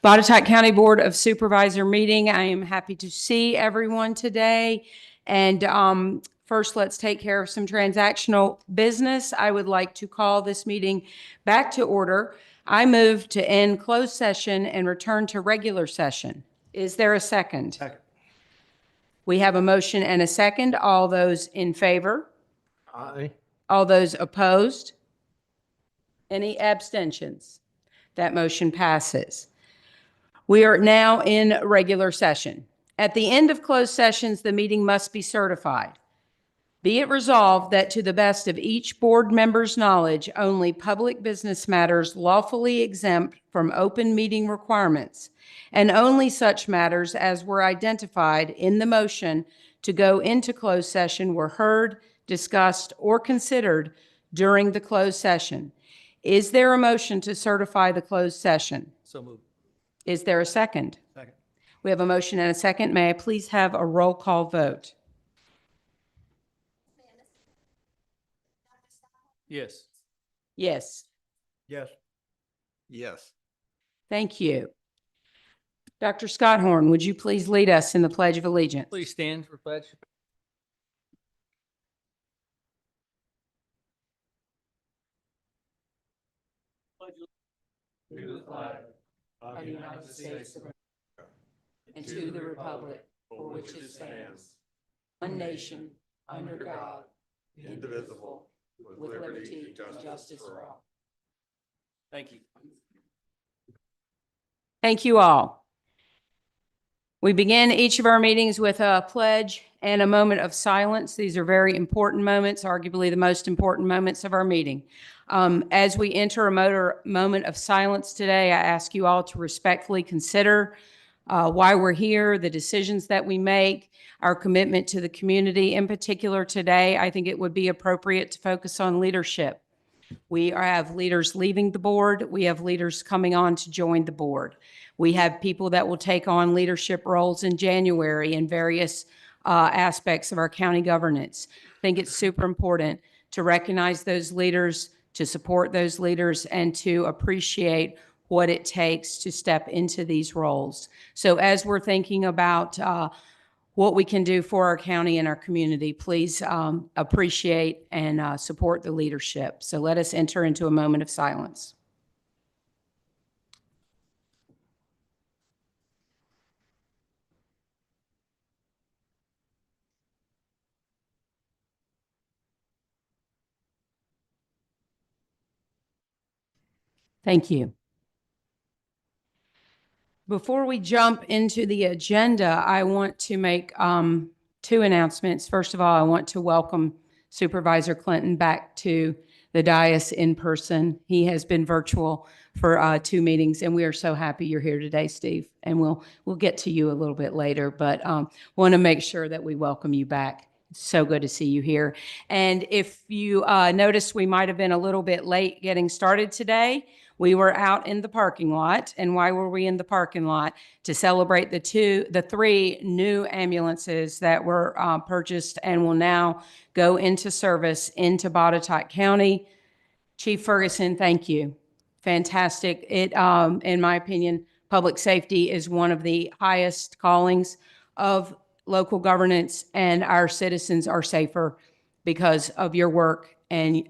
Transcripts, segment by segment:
Botetourt County Board of Supervisor meeting. I am happy to see everyone today. And first, let's take care of some transactional business. I would like to call this meeting back to order. I move to end closed session and return to regular session. Is there a second? Second. We have a motion and a second. All those in favor? Aye. All those opposed? Any abstentions? That motion passes. We are now in regular session. At the end of closed sessions, the meeting must be certified. Be it resolved that to the best of each board member's knowledge, only public business matters lawfully exempt from open meeting requirements, and only such matters as were identified in the motion to go into closed session were heard, discussed, or considered during the closed session. Is there a motion to certify the closed session? So moved. Is there a second? Second. We have a motion and a second. May I please have a roll call vote? Yes. Yes. Yes. Yes. Thank you. Dr. Scott Horn, would you please lead us in the Pledge of Allegiance? Please stand for pledge. To the flag of the United States of America and to the republic for which it stands, one nation, under God, indivisible, with liberty and justice for all. Thank you. Thank you all. We begin each of our meetings with a pledge and a moment of silence. These are very important moments, arguably the most important moments of our meeting. As we enter a moment of silence today, I ask you all to respectfully consider why we're here, the decisions that we make, our commitment to the community. In particular today, I think it would be appropriate to focus on leadership. We have leaders leaving the board. We have leaders coming on to join the board. We have people that will take on leadership roles in January in various aspects of our county governance. I think it's super important to recognize those leaders, to support those leaders, and to appreciate what it takes to step into these roles. So as we're thinking about what we can do for our county and our community, please appreciate and support the leadership. So let us enter into a moment of silence. Thank you. Before we jump into the agenda, I want to make two announcements. First of all, I want to welcome Supervisor Clinton back to the dais in person. He has been virtual for 2 meetings, and we are so happy you're here today, Steve. And we'll get to you a little bit later, but want to make sure that we welcome you back. It's so good to see you here. And if you noticed, we might have been a little bit late getting started today. We were out in the parking lot. And why were we in the parking lot? To celebrate the 3 new ambulances that were purchased and will now go into service into Botetourt County. Chief Ferguson, thank you. Fantastic. It, in my opinion, public safety is one of the highest callings of local governance, and our citizens are safer because of your work and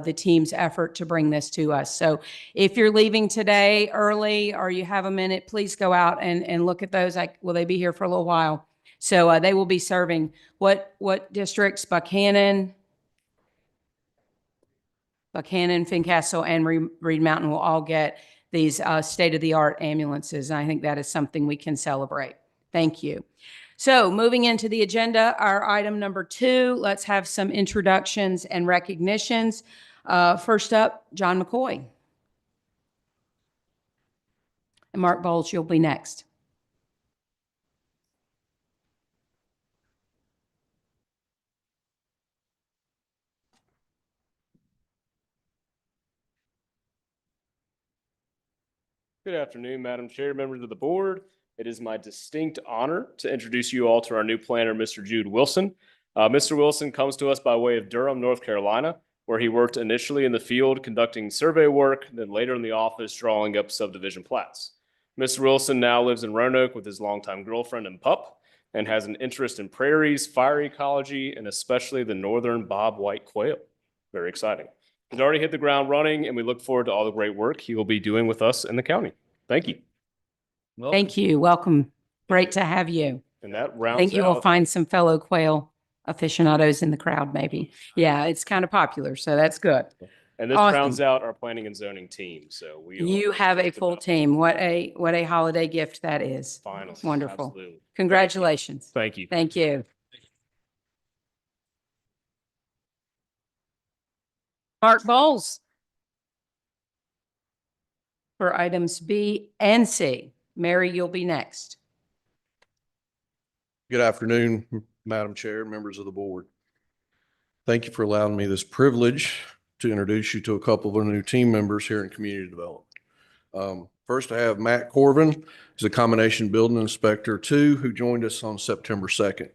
the team's effort to bring this to us. So if you're leaving today early or you have a minute, please go out and look at those. Will they be here for a little while? So they will be serving what districts? Buchanan, Fincastle, and Reed Mountain will all get these state-of-the-art ambulances. And I think that is something we can celebrate. Thank you. So moving into the agenda, our item number 2, let's have some introductions and recognitions. First up, John McCoy. And Mark Bowles, you'll be next. Good afternoon, Madam Chair, members of the board. It is my distinct honor to introduce you all to our new planner, Mr. Jude Wilson. Mr. Wilson comes to us by way of Durham, North Carolina, where he worked initially in the field conducting survey work, then later in the office drawing up subdivision plats. Mr. Wilson now lives in Roanoke with his longtime girlfriend and pup and has an interest in prairies, fire ecology, and especially the northern bobwhite quail. Very exciting. He's already hit the ground running, and we look forward to all the great work he will be doing with us in the county. Thank you. Thank you. Welcome. Great to have you. And that I rounds think you will out. find some fellow quail aficionados in the crowd, maybe. Yeah, it's kind of popular, so that's good. And this Awesome. rounds out our planning and zoning team. So we You are have a just full about team. What a holiday gift that is. final. Wonderful. Absolutely. Congratulations. Thank you. Thank you. Mark Bowles for items B and C. Mary, you'll be next. Good afternoon, Madam Chair, members of the board. Thank you for allowing me this privilege to introduce you to a couple of our new team members here in community development. First, I have Matt Corvin, who's a combination building inspector 2, who joined us on September 2nd.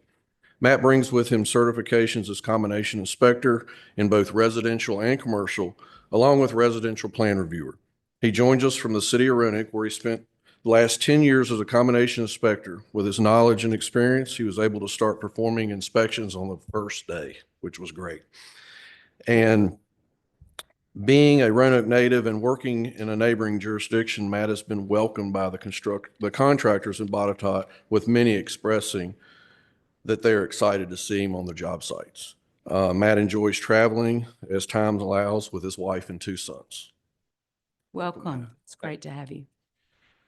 Matt brings with him certifications as combination inspector in both residential and commercial, along with residential plan reviewer. He joins us from the city of Roanoke, where he spent the last 10 years as a combination inspector. With his knowledge and experience, he was able to start performing inspections on the first day, which was great. And being a Roanoke native and working in a neighboring jurisdiction, Matt has been welcomed by the contractors in Botetourt, with many expressing that they're excited to see him on the job sites. Matt enjoys traveling as time allows with his wife and 2 sons. Welcome. It's great to have you.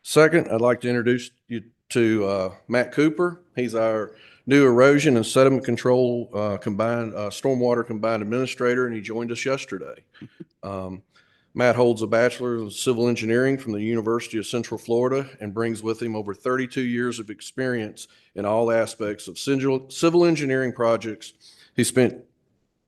Second, I'd like to introduce you to Matt Cooper. He's our new erosion and sediment control stormwater combined administrator, and he joined us yesterday. Matt holds a bachelor's in civil engineering from the University of Central Florida and brings with him over 32 years of experience in all aspects of civil engineering projects. He spent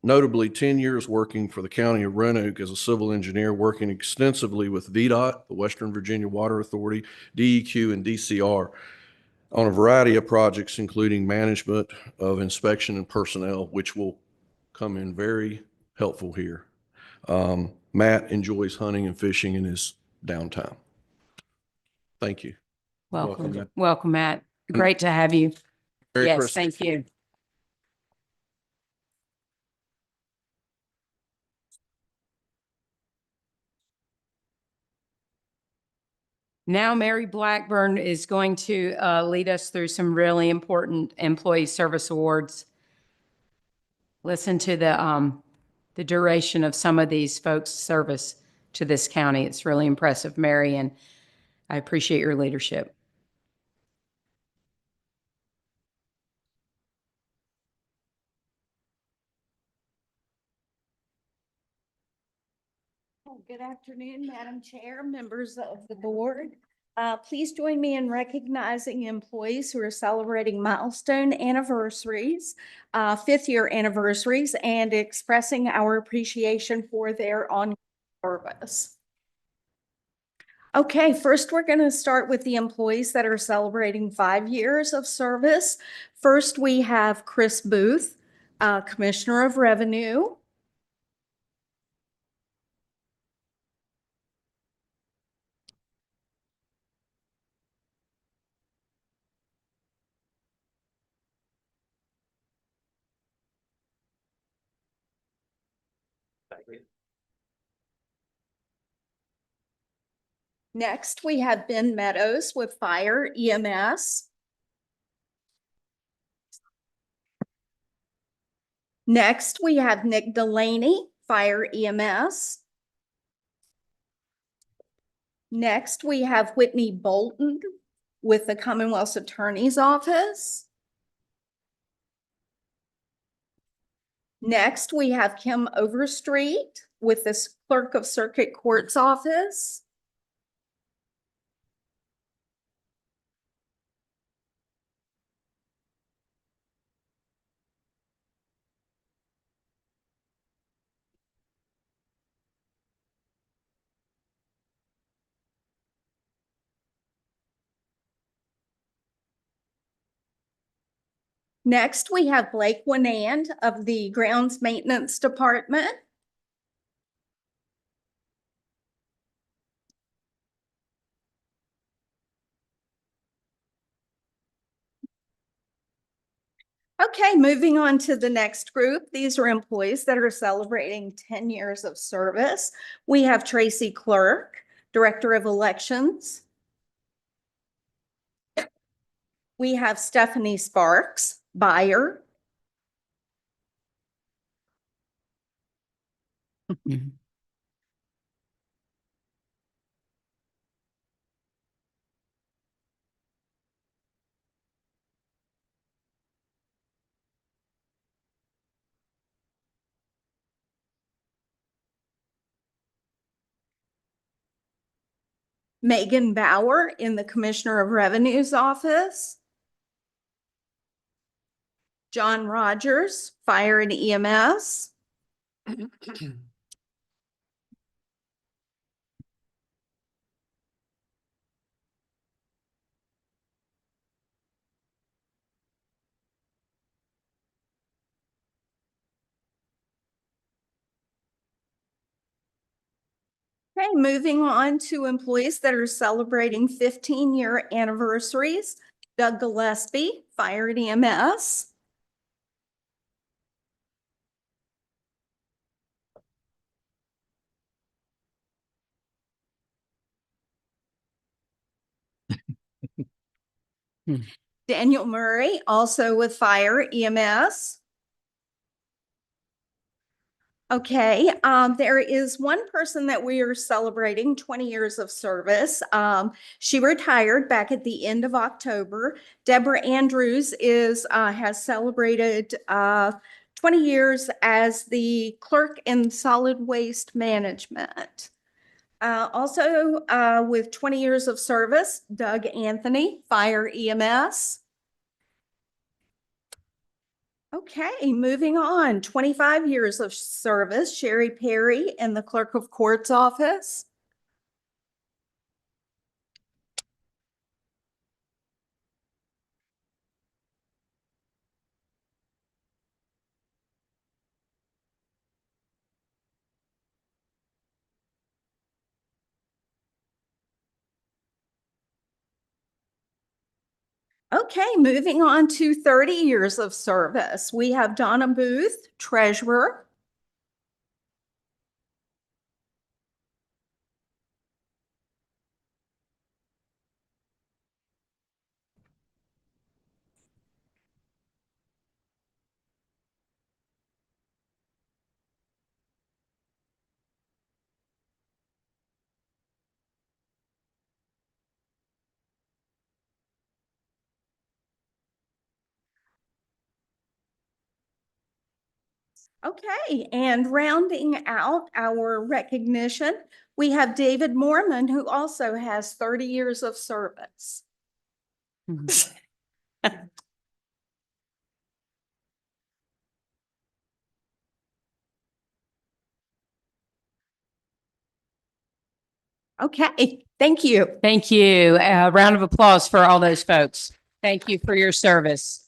notably 10 years working for the county of Roanoke as a civil engineer, working extensively with VDOT, the Western Virginia Water Authority, DEQ, and DCR on a variety of projects, including management of inspection and personnel, which will come in very helpful here. Matt enjoys hunting and fishing in his downtime. Thank you. Welcome. Matt. Welcome, Matt. Great to have you. Merry Yes, Christmas. thank you. Now Mary Blackburn is going to lead us through some really important employee service awards. Listen to the duration of some of these folks' service to this county. It's really impressive, Mary, and I appreciate your leadership. Good afternoon, Madam Chair, members of the board. Please join me in recognizing employees who are celebrating milestone anniversaries, 5th-year anniversaries, and expressing our appreciation for their ongoing service. Okay, first we're going to start with the employees that are celebrating 5 years of service. First, we have Chris Booth, Commissioner of Revenue. Next, we have Ben Meadows with Fire EMS. Next, we have Nick Delaney, Fire EMS. Next, we have Whitney Bolton with the Commonwealth's Attorney's Office. Next, we have Kim Overstreet with the Clerk of Circuit Court's Office. Next, we have Blake Winand of the Grounds Maintenance Department. Okay, moving on to the next group. These are employees that are celebrating 10 years of service. We have Tracy Clerk, Director of Elections. We have Stephanie Sparks, Buyer. Megan Bauer in the Commissioner of Revenue's office. John Rogers, Fire and EMS. Okay, moving on to employees that are celebrating 15-year anniversaries. Doug Gillespie, Fire and EMS. Daniel Murray, also with Fire EMS. Okay, there is one person that we are celebrating 20 years of service. She retired back at the end of October. Deborah Andrews has celebrated 20 years as the clerk in solid waste management. Also, with 20 years of service, Doug Anthony, Fire EMS. Okay, moving on, 25 years of service, Sherry Perry in the Clerk of Court's office. Okay, moving on to 30 years of service. We have Donna Booth, Treasurer. Okay, and rounding out our recognition, we have David Mormon, who also has 30 years of service. Okay, thank you. Thank you. A round of applause for all those folks. Thank you for your service.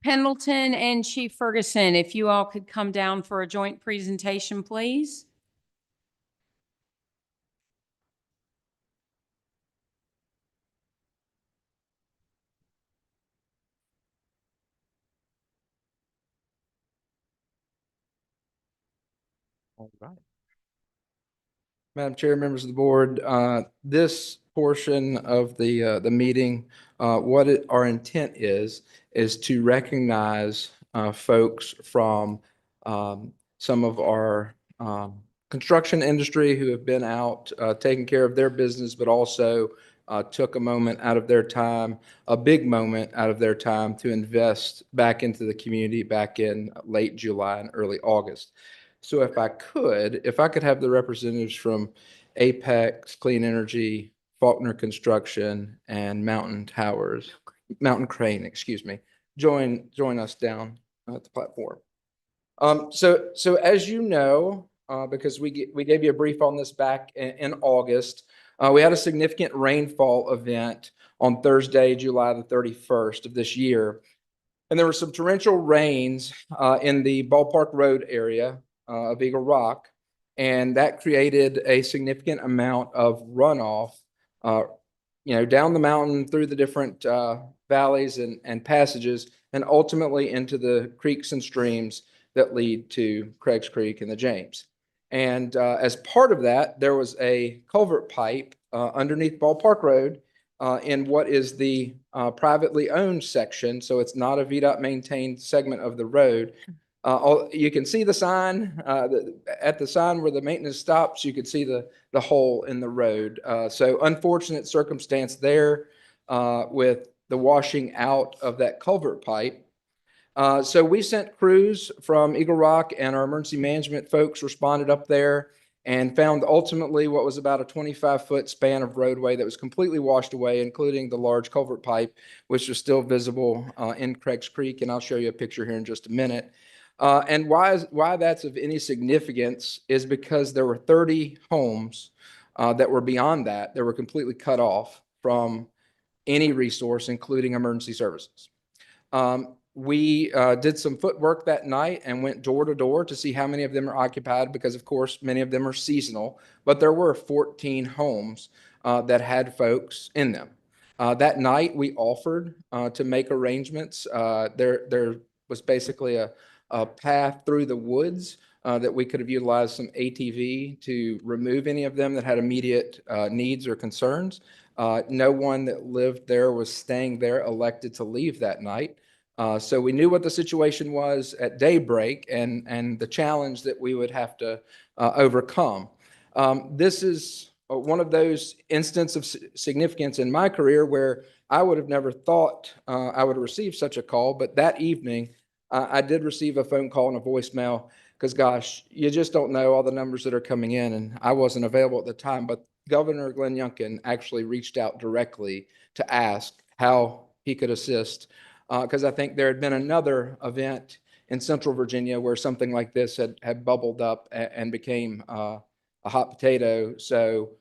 Pendleton and Chief Ferguson, if you all could come down for a joint presentation, please. All right. Madam Chair, members of the board, this portion of the meeting, our intent is to recognize folks from some of our construction industry who have been out taking care of their business, but also took a moment out of their time, a big moment out of their time to invest back into the community back in late July and early August. So if I could have the representatives from Apex Clean Energy, Faulkner Construction, and Mountain Crane, excuse me, join us down at the platform. So as you know, because we gave you a brief on this back in August, we had a significant rainfall event on Thursday, July the 31st of this year. And there were some torrential rains in the Ballpark Road area of Eagle Rock, and that created a significant amount of runoff down the mountain through the different valleys and passages, and ultimately into the creeks and streams that lead to Craig's Creek and the James. And as part of that, there was a culvert pipe underneath Ballpark Road in what is the privately owned section. So it's not a VDOT maintained segment of the road. You can see the sign at the sign where the maintenance stops. You could see the hole in the road. So unfortunate circumstance there with the washing out of that culvert pipe. So we sent crews from Eagle Rock, and our emergency management folks responded up there and found ultimately what was about a 25-foot span of roadway that was completely washed away, including the large culvert pipe, which was still visible in Craig's Creek. And I'll show you a picture here in just a minute. And why that's of any significance is because there were 30 homes that were beyond that were completely cut off from any resource, including emergency services. We did some footwork that night and went door to door to see how many of them are occupied, because of course many of them are seasonal, but there were 14 homes that had folks in them. That night we offered to make arrangements. There was basically a path through the woods that we could have utilized some ATV to remove any of them that had immediate needs or concerns. No one that lived there was staying there elected to leave that night. So we knew what the situation was at daybreak and the challenge that we would have to overcome. This is one of those instances of significance in my career where I would have never thought I would receive such a call, but that evening I did receive a phone call and a voicemail, because gosh, you just don't know all the numbers that are coming in, and I wasn't available at the time, but Governor Glenn Youngkin actually reached out directly to ask how he could assist, because I think there had been another event in Central Virginia where something like this had bubbled up and became a hot potato. So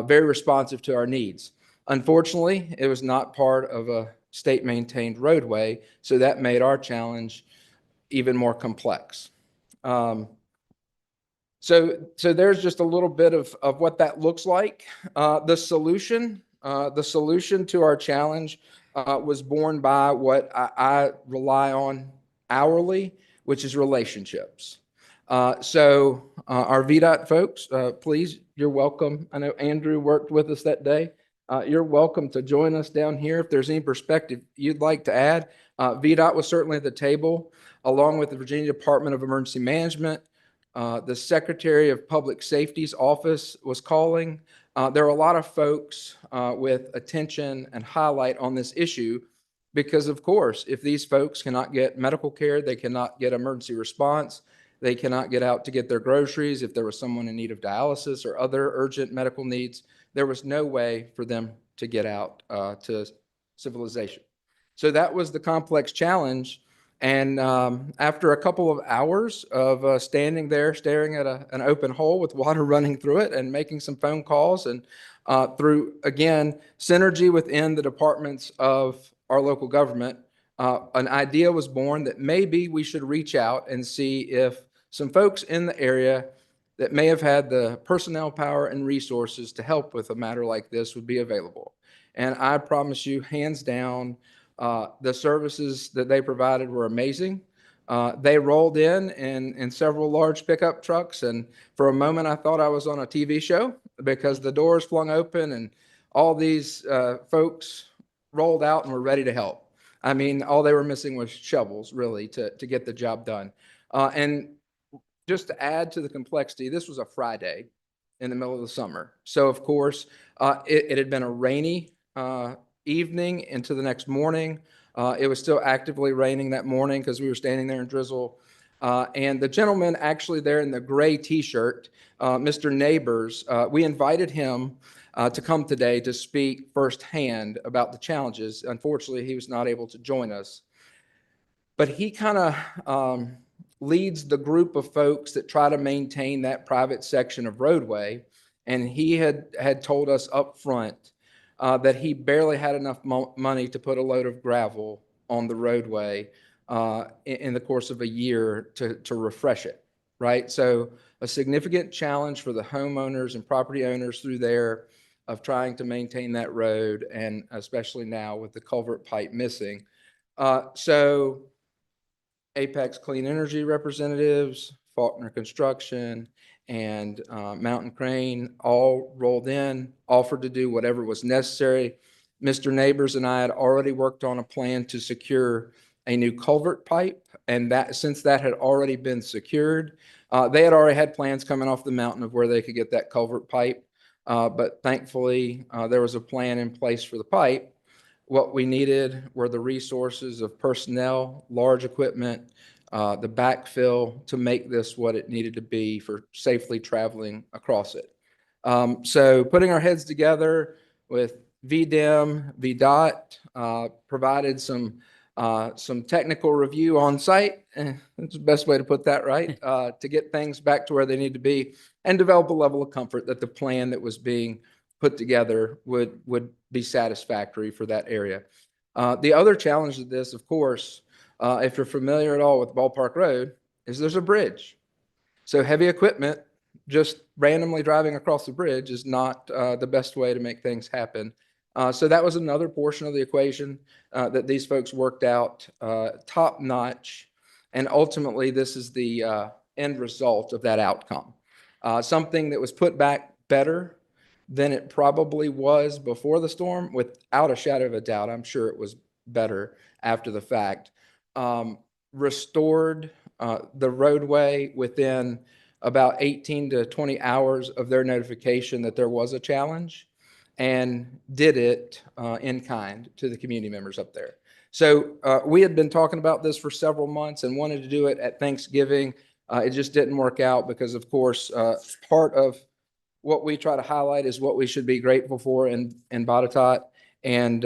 very responsive to our needs. Unfortunately, it was not part of a state maintained roadway, so that made our challenge even more complex. So there's just a little bit of what that looks like. The solution to our challenge was born by what I rely on hourly, which is relationships. So our VDOT folks, please, you're welcome. I know Andrew worked with us that day. You're welcome to join us down here if there's any perspective you'd like to add. VDOT was certainly at the table, along with the Virginia Department of Emergency Management. The Secretary of Public Safety's office was calling. There are a lot of folks with attention and highlight on this issue because, of course, if these folks cannot get medical care, they cannot get emergency response, they cannot get out to get their groceries. If there was someone in need of dialysis or other urgent medical needs, there was no way for them to get out to civilization. So that was the complex challenge. And after a couple of hours of standing there staring at an open hole with water running through it and making some phone calls and through, again, synergy within the departments of our local government, an idea was born that maybe we should reach out and see if some folks in the area that may have had the personnel power and resources to help with a matter like this would be available. And I promise you, hands down, the services that they provided were amazing. They rolled in several large pickup trucks, and for a moment I thought I was on a TV show because the doors flung open and all these folks rolled out and were ready to help. I mean, all they were missing was shovels, really, to get the job done. And just to add to the complexity, this was a Friday in the middle of the summer. So, of course, it had been a rainy evening into the next morning. It was still actively raining that morning because we were standing there in drizzle. And the gentleman actually there in the gray T-shirt, Mr. Neighbors, we invited him to come today to speak firsthand about the challenges. Unfortunately, he was not able to join us. But he kind of leads the group of folks that try to maintain that private section of roadway. And he had told us up front that he barely had enough money to put a load of gravel on the roadway in the course of a year to refresh it, right? So a significant challenge for the homeowners and property owners through there. of trying to maintain that road, and especially now with the culvert pipe missing. So Apex Clean Energy representatives, Faulkner Construction, and Mountain Crane all rolled in, offered to do whatever was necessary. Mr. Neighbors and I had already worked on a plan to secure a new culvert pipe, and that, since that had already been secured, they had already had plans coming off the mountain of where they could get that culvert pipe. But thankfully, there was a plan in place for the pipe. What we needed were the resources of personnel, large equipment, the backfill to make this what it needed to be for safely traveling across it. So putting our heads together with VDEM, VDOT, provided some technical review on site. That's the best way to put that, right? To get things back to where they need to be and develop a level of comfort that the plan that was being put together would be satisfactory for that area. The other challenge of this, of course, if you're familiar at all with Ballpark Road, is there's a bridge. So heavy equipment just randomly driving across the bridge is not the best way to make things happen. So that was another portion of the equation that these folks worked out top notch. And ultimately, this is the end result of that outcome. Something that was put back better than it probably was before the storm, without a shadow of a doubt. I'm sure it was better after the fact. Restored the roadway within about 18 to 20 hours of their notification that there was a challenge, and did it in kind to the community members up there. So we had been talking about this for several months and wanted to do it at Thanksgiving. It just didn't work out because, of course, part of what we try to highlight is what we should be grateful for in Botetourt. And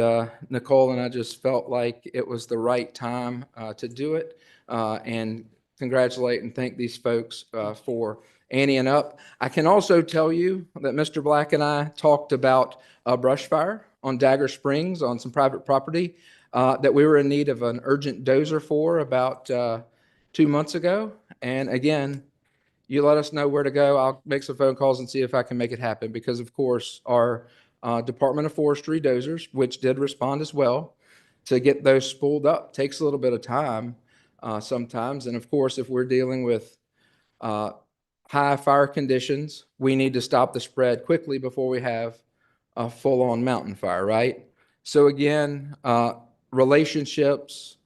Nicole and I just felt like it was the right time to do it, and congratulate and thank these folks for anteing up. I can also tell you that Mr. Black and I talked about a brush fire on Dagger Springs on some private property that we were in need of an urgent dozer for about 2 months ago. And again, you let us know where to go. I'll make some phone calls and see if I can make it happen, because of course our Department of Forestry dozers, which did respond as well, to get those spooled up takes a little bit of time sometimes. And of course, if we're dealing with high fire conditions, we need to stop the spread quickly before we have a full-on mountain fire, right? So again, relationships,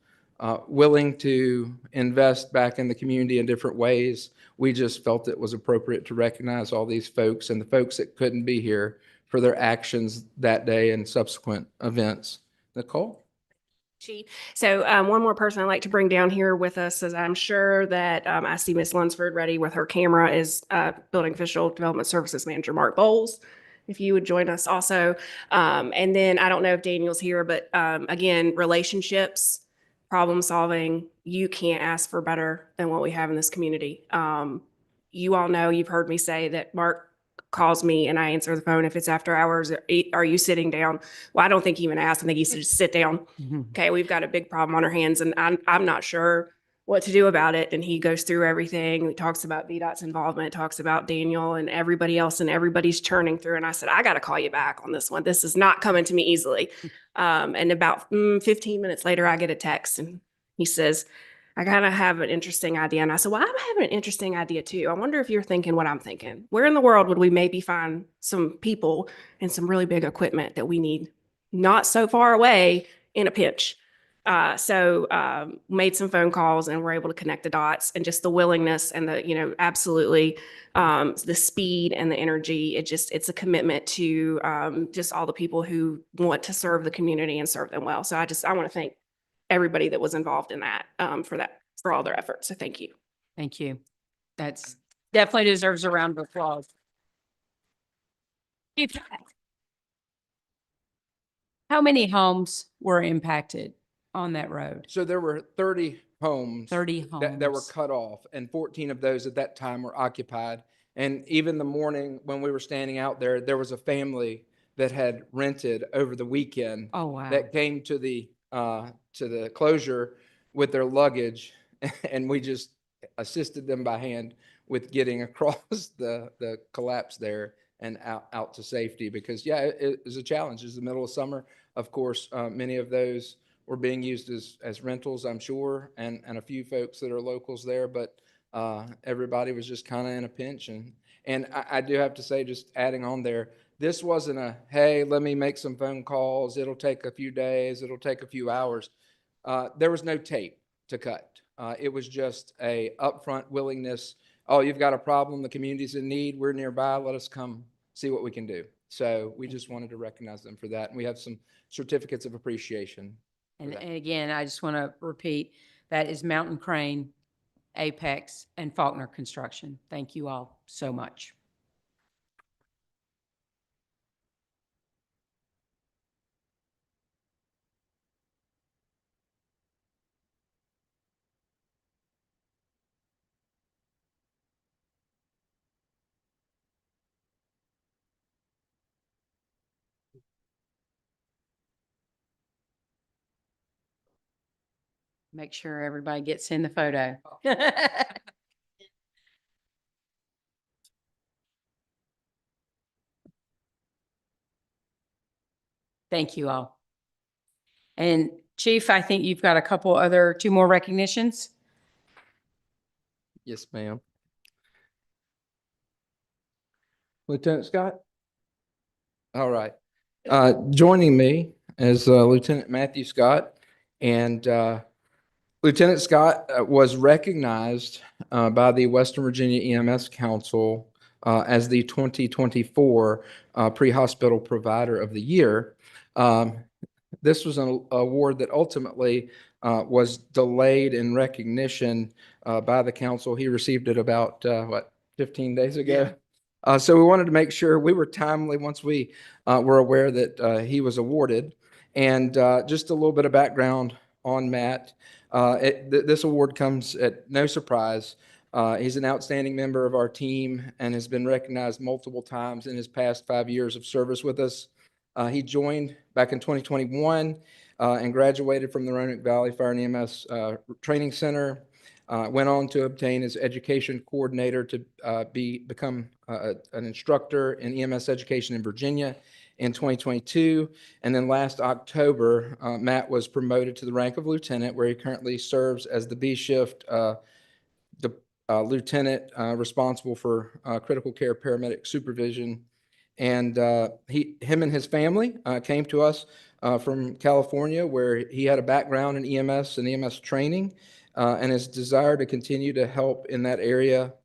willing to invest back in the community in different ways. We just felt it was appropriate to recognize all these folks and the folks that couldn't be here for their actions that day and subsequent events. Nicole? Chief. So one more person I'd like to bring down here with us, as I'm sure that I see Miss Lunsford ready with her camera, is Building Official Development Services Manager Mark Bowles. If you would join us also. And then I don't know if Daniel's here, but again, relationships, problem solving, you can't ask for better than what we have in this community. You all know, you've heard me say that Mark calls me and I answer the phone if it's after hours. Are you sitting down? Well, I don't think he even asked. I think he said, just sit down. Okay, we've got a big problem on our hands, and I'm not sure what to do about it. And he goes through everything. He talks about VDOT's involvement, talks about Daniel and everybody else, and everybody's churning through. And I said, I got to call you back on this one. This is not coming to me easily. And about 15 minutes later, I get a text and he says, I kind of have an interesting idea. And I said, well, I'm having an interesting idea too. I wonder if you're thinking what I'm thinking. Where in the world would we maybe find some people and some really big equipment that we need not so far away in a pinch? So made some phone calls and we're able to connect the dots, and just the willingness and the, absolutely the speed and the energy. It's a commitment to just all the people who want to serve the community and serve them well. So I want to thank everybody that was involved in that, for all their efforts. So thank you. Thank you. That's definitely deserves a round of applause. How many homes were impacted on that road? So there were 30 homes 30 homes. that were cut off, and 14 of those at that time were occupied. And even the morning when we were standing out there, there was a family that had rented over the weekend. Oh, wow. That came to the closure with their luggage, and we just assisted them by hand with getting across the collapse there and out to safety, because yeah, it is a challenge. It's the middle of summer. Of course, many of those were being used as rentals, I'm sure, and a few folks that are locals there, but everybody was just kind of in a pinch. And I do have to say, just adding on there, this wasn't a, hey, let me make some phone calls. It'll take a few days. It'll take a few hours. There was no tape to cut. It was just a upfront willingness. Oh, you've got a problem. The community's in need. We're nearby. Let us come see what we can do. So we just wanted to recognize them for that. And we have some certificates of appreciation. And again, I just want to repeat, that is Mountain Crane, Apex, and Faulkner Construction. Thank you all so much. Make sure everybody gets in the photo. Thank you all. And Chief, I think you've got two more recognitions. Yes, ma'am. Lieutenant Scott? All right. Joining me is Lieutenant Matthew Scott. And Lieutenant Scott was recognized by the Western Virginia EMS Council as the 2024 Pre-Hospital Provider of the Year. This was an award that ultimately was delayed in recognition by the council. He received it about, 15 days ago? So we wanted to make sure we were timely once we were aware that he was awarded. And just a little bit of background on Matt. This award comes at no surprise. He's an outstanding member of our team and has been recognized multiple times in his past 5 years of service with us. He joined back in 2021 and graduated from the Roanoke Valley Fire and EMS Training Center. Went on to obtain his education coordinator to become an instructor in EMS education in Virginia in 2022. And then last October, Matt was promoted to the rank of lieutenant, where he currently serves as the B shift lieutenant responsible for critical care paramedic supervision. And him and his family came to us from California, where he had a background in EMS and EMS training, and his desire to continue to help in that area.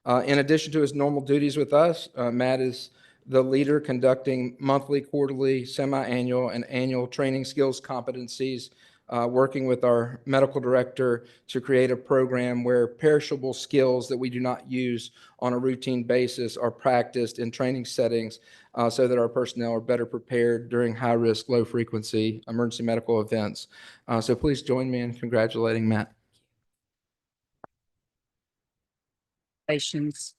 In addition to his normal duties with us, Matt is the leader conducting monthly, quarterly, semi-annual, and annual training skills competencies, working with our medical director to create a program where perishable skills that we do not use on a routine basis are practiced in training settings so that our personnel are better prepared during high-risk, low-frequency emergency medical events. So please join me in congratulating Matt. Congratulations.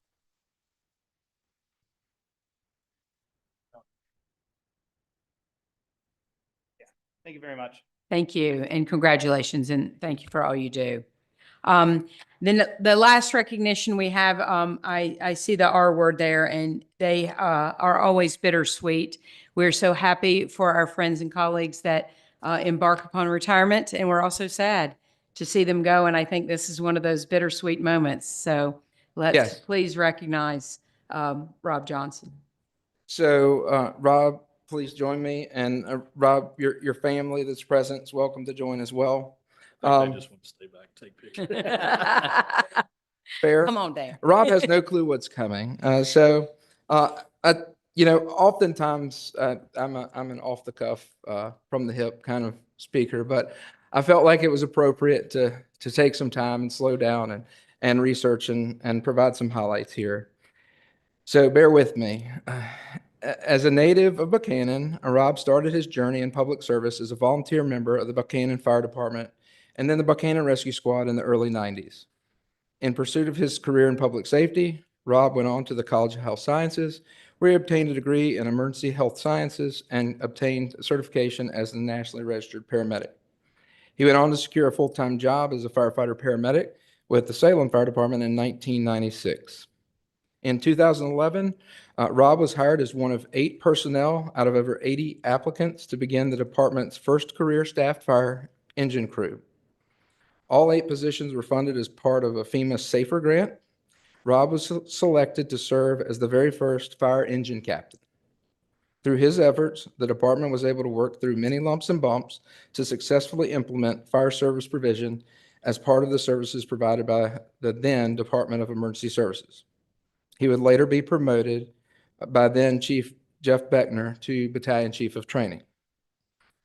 Thank you very much. Thank you, and congratulations, and thank you for all you do. Then the last recognition we have, I see the R word there, and they are always bittersweet. We're so happy for our friends and colleagues that embark upon retirement, and we're also sad to see them go, and I think this is one of those bittersweet moments. So let's please recognize Rob Johnson. So Rob, please join me. And Rob, your family that's present is welcome to join as well. I just want to stay back, take pictures. Fair. Come on down. Rob has no clue what's coming. Oftentimes I'm an off the cuff, from the hip kind of speaker, but I felt like it was appropriate to take some time and slow down and research and provide some highlights here. So bear with me. As a native of Buchanan, Rob started his journey in public service as a volunteer member of the Buchanan Fire Department and then the Buchanan Rescue Squad in the early 90s. In pursuit of his career in public safety, Rob went on to the College of Health Sciences, where he obtained a degree in emergency health sciences and obtained certification as a nationally registered paramedic. He went on to secure a full-time job as a firefighter paramedic with the Salem Fire Department in 1996. In 2011, Rob was hired as one of 8 personnel out of over 80 applicants to begin the department's first career staffed fire engine crew. All 8 positions were funded as part of a FEMA SAFER grant. Rob was selected to serve as the very first fire engine captain. Through his efforts, the department was able to work through many lumps and bumps to successfully implement fire service provision as part of the services provided by the then Department of Emergency Services. He would later be promoted by then Chief Jeff Beckner to Battalion Chief of Training.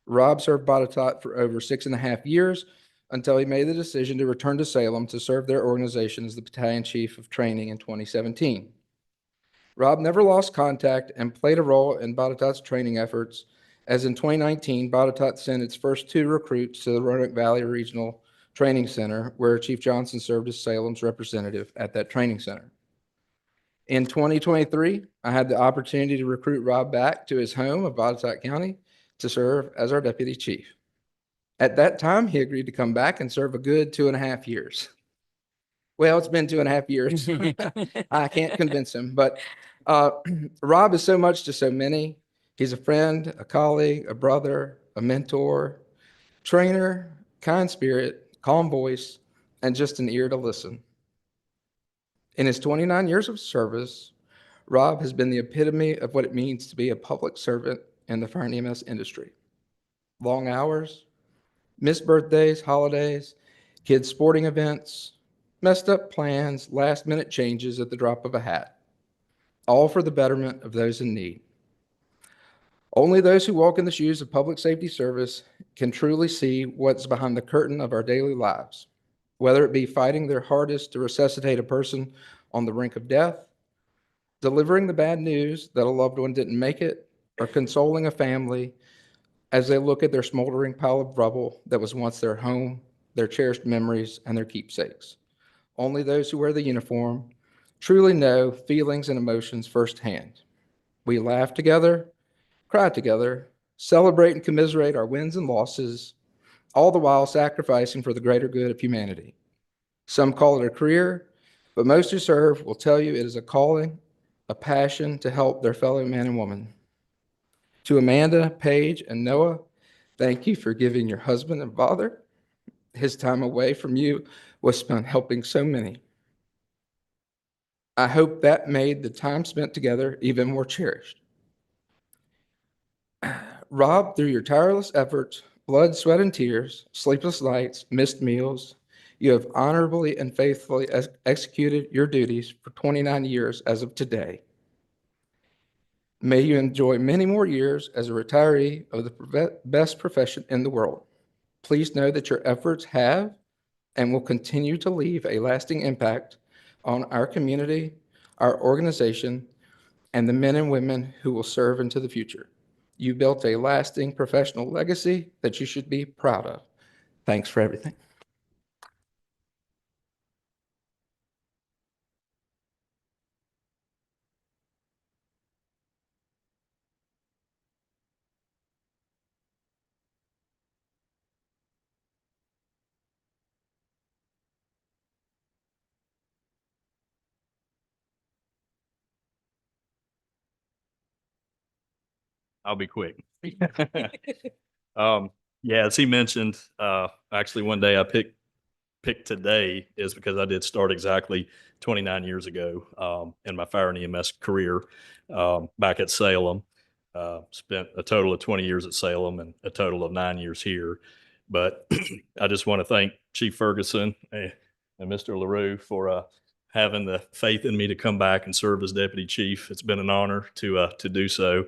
Rob served Botetourt for over 6.5 years until he made the decision to return to Salem to serve their organization as the Battalion Chief of Training in 2017. Rob never lost contact and played a role in Botetourt's training efforts, as in 2019, Botetourt sent its first 2 recruits to the Roanoke Valley Regional Training Center, where Chief Johnson served as Salem's representative at that training center. In 2023, I had the opportunity to recruit Rob back to his home of Botetourt County to serve as our deputy chief. At that time, he agreed to come back and serve a good 2.5 years. Well, it's been 2.5 years. I can't convince him, but Rob is so much to so many. He's a friend, a colleague, a brother, a mentor, trainer, kind spirit, calm voice, and just an ear to listen. In his 29 years of service, Rob has been the epitome of what it means to be a public servant in the fire and EMS industry. Long hours, missed birthdays, holidays, kids' sporting events, messed up plans, last-minute changes at the drop of a hat, all for the betterment of those in need. Only those who walk in the shoes of public safety service can truly see what's behind the curtain of our daily lives, whether it be fighting their hardest to resuscitate a person on the brink of death, delivering the bad news that a loved one didn't make it, or consoling a family as they look at their smoldering pile of rubble that was once their home, their cherished memories, and their keepsakes. Only those who wear the uniform truly know feelings and emotions firsthand. We laugh together, cry together, celebrate and commiserate our wins and losses, all the while sacrificing for the greater good of humanity. Some call it a career, but most who serve will tell you it is a calling, a passion to help their fellow man and woman. To Amanda, Paige, and Noah, thank you for giving your husband and father. His time away from you was spent helping so many. I hope that made the time spent together even more cherished. Rob, through your tireless efforts, blood, sweat, and tears, sleepless nights, missed meals, you have honorably and faithfully executed your duties for 29 years as of today. May you enjoy many more years as a retiree of the best profession in the world. Please know that your efforts have and will continue to leave a lasting impact on our community, our organization, and the men and women who will serve into the future. You built a lasting professional legacy that you should be proud of. Thanks for everything. I'll be quick. Yeah, as he mentioned, actually one day I picked today is because I did start exactly 29 years ago in my fire and EMS career back at Salem. Spent a total of 20 years at Salem and a total of 9 years here. But I just want to thank Chief Ferguson and Mr. LaRue for having the faith in me to come back and serve as deputy chief. It's been an honor to do so.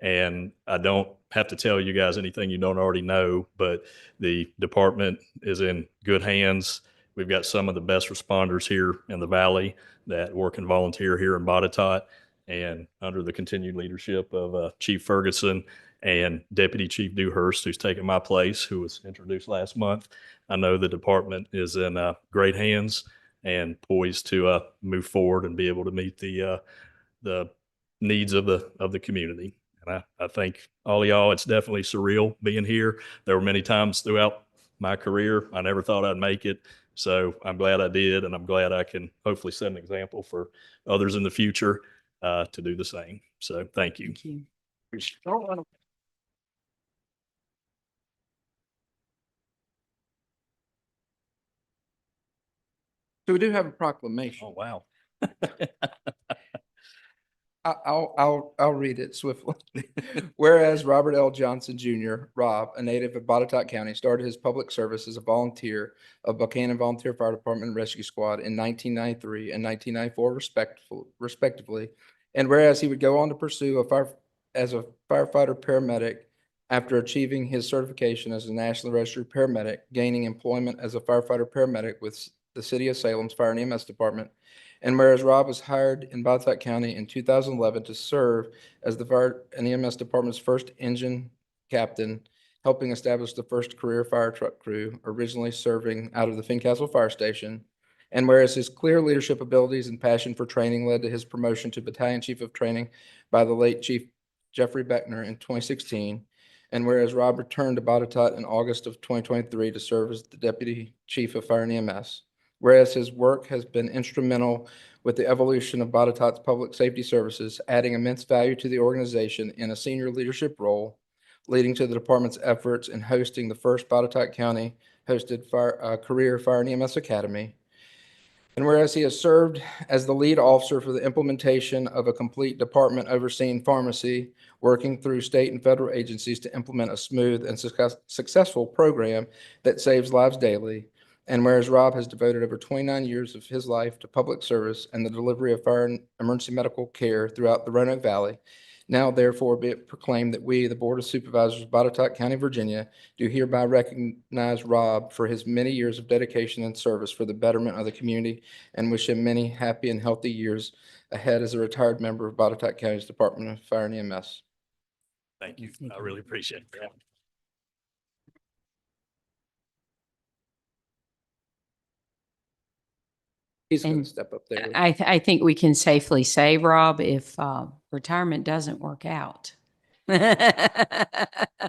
And I don't have to tell you guys anything you don't already know, but the department is in good hands. We've got some of the best responders here in the Valley that work and volunteer here in Botetourt. And under the continued leadership of Chief Ferguson and Deputy Chief Dewhurst, who's taken my place, who was introduced last month, I know the department is in great hands and poised to move forward and be able to meet the needs of the community. And I thank all of y'all. It's definitely surreal being here. There were many times throughout my career I never thought I'd make it. So I'm glad I did, and I'm glad I can hopefully set an example for others in the future to do the same. So thank you. Thank you. So we do have a proclamation. Oh, wow. I'll read it swiftly. Whereas Robert L. Johnson Jr., Rob, a native of Botetourt County, started his public service as a volunteer of Buchanan Volunteer Fire Department and Rescue Squad in 1993 and 1994 respectively. And whereas he would go on to pursue as a firefighter paramedic after achieving his certification as a nationally registered paramedic, gaining employment as a firefighter paramedic with the City of Salem's Fire and EMS Department. And whereas Rob was hired in Botetourt County in 2011 to serve as the Fire and EMS Department's first engine captain, helping establish the first career fire truck crew, originally serving out of the Fincastle Fire Station. And whereas his clear leadership abilities and passion for training led to his promotion to Battalion Chief of Training by the late Chief Jeffrey Beckner in 2016. And whereas Rob returned to Botetourt in August of 2023 to serve as the Deputy Chief of Fire and EMS. Whereas his work has been instrumental with the evolution of Botetourt's public safety services, adding immense value to the organization in a senior leadership role, leading to the department's efforts in hosting the first Botetourt County hosted career Fire and EMS Academy. And whereas he has served as the lead officer for the implementation of a complete department overseeing pharmacy, working through state and federal agencies to implement a smooth and successful program that saves lives daily. And whereas Rob has devoted over 29 years of his life to public service and the delivery of fire and emergency medical care throughout the Roanoke Valley, now therefore be it proclaimed that we, the Board of Supervisors of Botetourt County, Virginia, do hereby recognize Rob for his many years of dedication and service for the betterment of the community and wish him many happy and healthy years ahead as a retired member of Botetourt County's Department of Fire and EMS. Thank you. I really appreciate that. He's going And to step up there. I think we can safely say, Rob, if retirement doesn't work out. We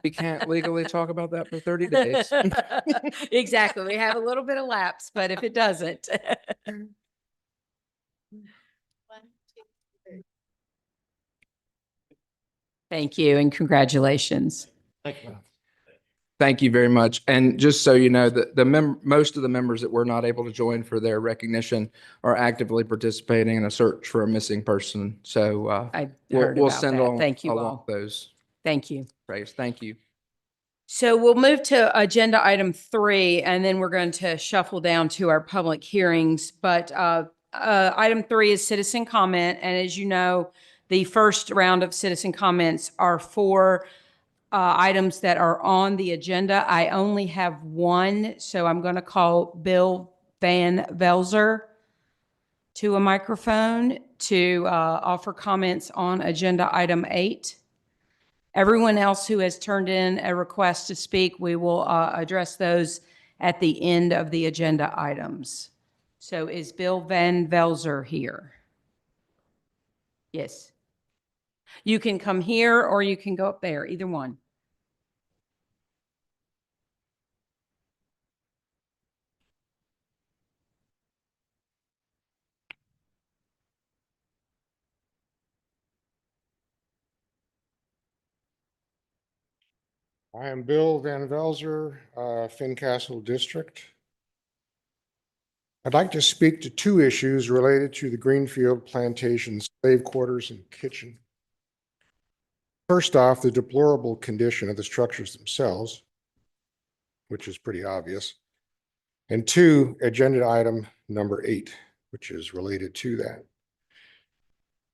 can't legally talk about that for 30 days. Exactly. We have a little bit of lapse, but if it doesn't. Thank you and congratulations. Thank you very much. And just so you know, most of the members that were not able to join for their recognition are actively participating in a search for a missing person. So I heard we'll about send that. along Thank you along all. those Thank you. praise. Thank you. So we'll move to agenda item 3, and then we're going to shuffle down to our public hearings. But item 3 is citizen comment. And as you know, the first round of citizen comments are for items that are on the agenda. I only have one, so I'm going to call Bill Van Velzer to a microphone to offer comments on agenda item 8. Everyone else who has turned in a request to speak, we will address those at the end of the agenda items. So is Bill Van Velzer here? Yes. You can come here or you can go up there, either one. I am Bill Van Velzer, Fincastle District. I'd like to speak to 2 issues related to the Greenfield Plantation slave quarters and kitchen. First off, the deplorable condition of the structures themselves, which is pretty obvious. And 2, agenda item number 8, which is related to that.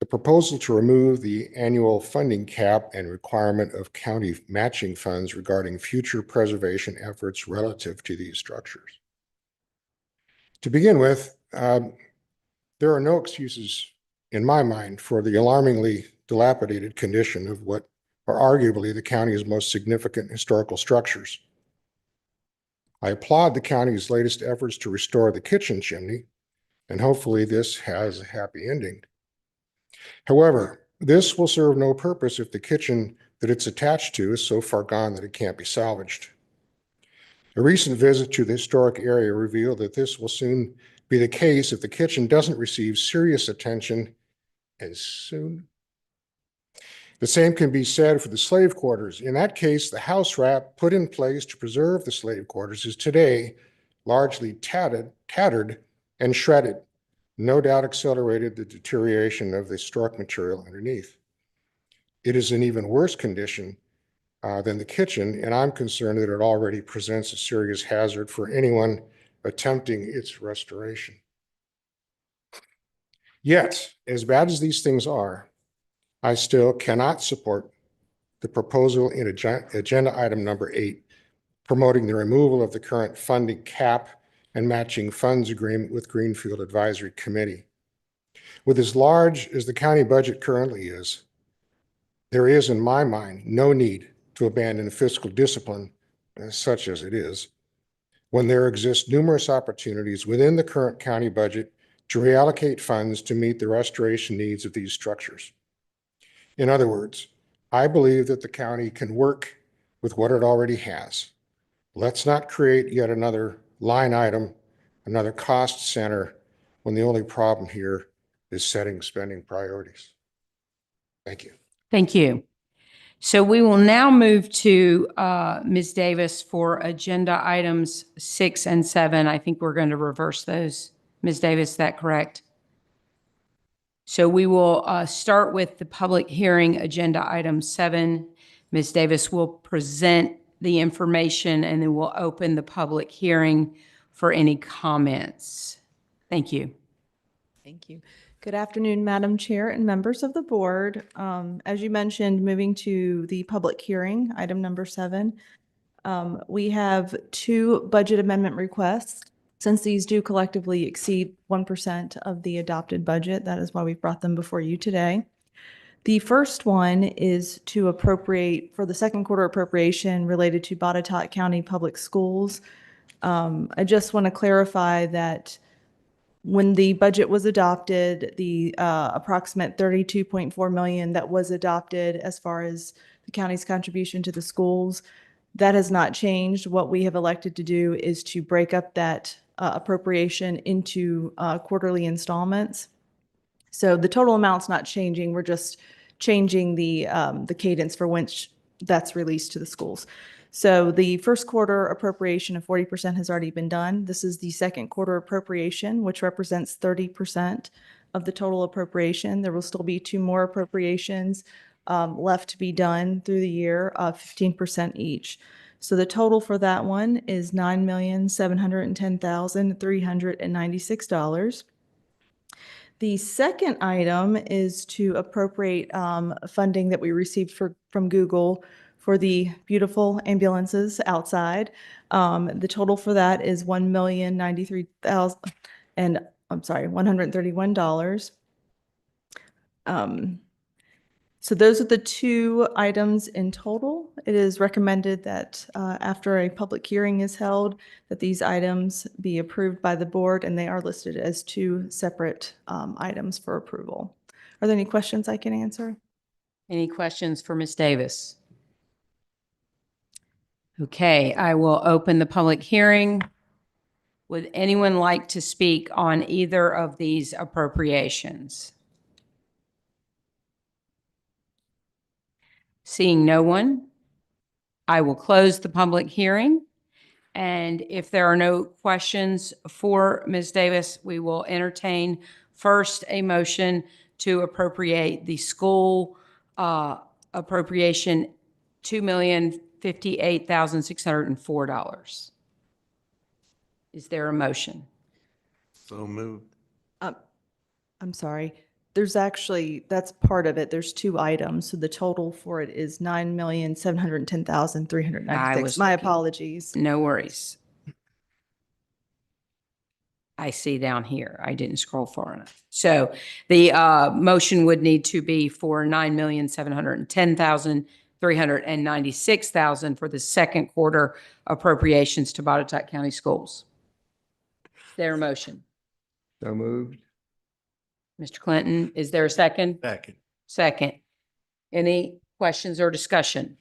The proposal to remove the annual funding cap and requirement of county matching funds regarding future preservation efforts relative to these structures. To begin with, there are no excuses in my mind for the alarmingly dilapidated condition of what are arguably the county's most significant historical structures. I applaud the county's latest efforts to restore the kitchen chimney, and hopefully this has a happy ending. However, this will serve no purpose if the kitchen that it's attached to is so far gone that it can't be salvaged. A recent visit to the historic area revealed that this will soon be the case if the kitchen doesn't receive serious attention as soon. The same can be said for the slave quarters. In that case, the house wrap put in place to preserve the slave quarters is today largely tattered and shredded, no doubt accelerated the deterioration of the historic material underneath. It is in even worse condition than the kitchen, and I'm concerned that it already presents a serious hazard for anyone attempting its restoration. Yet, as bad as these things are, I still cannot support the proposal in agenda item number 8, promoting the removal of the current funding cap and matching funds agreement with Greenfield Advisory Committee. With as large as the county budget currently is, there is, in my mind, no need to abandon fiscal discipline, such as it is, when there exist numerous opportunities within the current county budget to reallocate funds to meet the restoration needs of these structures. In other words, I believe that the county can work with what it already has. Let's not create yet another line item, another cost center, when the only problem here is setting spending priorities. Thank you. Thank you. So we will now move to Ms. Davis for agenda items 6 and 7. I think we're going to reverse those. Ms. Davis, is that correct? So we will start with the public hearing, agenda item 7. Ms. Davis will present the information and then we'll open the public hearing for any comments. Thank you. Thank you. Good afternoon, Madam Chair and members of the board. As you mentioned, moving to the public hearing, item number 7, we have 2 budget amendment requests. Since these do collectively exceed 1% of the adopted budget, that is why we've brought them before you today. The first one is to appropriate for the second quarter appropriation related to Botetourt County Public Schools. I just want to clarify that when the budget was adopted, the approximate $32.4 million that was adopted as far as the county's contribution to the schools, that has not changed. What we have elected to do is to break up that appropriation into quarterly installments. So the total amount's not changing. We're just changing the cadence for which that's released to the schools. So the first quarter appropriation of 40% has already been done. This is the second quarter appropriation, which represents 30% of the total appropriation. There will still be 2 more appropriations left to be done through the year, 15% each. So the total for that one is $9,710,396. The second item is to appropriate funding that we received from Google for the beautiful ambulances outside. The total for that is $1,093,131. So those are the 2 items in total. It is recommended that after a public hearing is held, that these items be approved by the board, and they are listed as 2 separate items for approval. Are there any questions I can answer? Any questions for Ms. Davis? Okay, I will open the public hearing. Would anyone like to speak on either of these appropriations? Seeing no one, I will close the public hearing. And if there are no questions for Ms. Davis, we will entertain first a motion to appropriate the school appropriation $2,058,604. Is there a motion? So moved. I'm sorry. There's actually, that's part of it. There's 2 items. So the total for it is $9,710,396. My apologies. No worries. I see down here. I didn't scroll far enough. So the motion would need to be for $9,710,396 for the second quarter appropriations to Botetourt County Schools. Is there a motion? So moved. Mr. Clinton, is there a second? Second. Second. Any questions or discussion?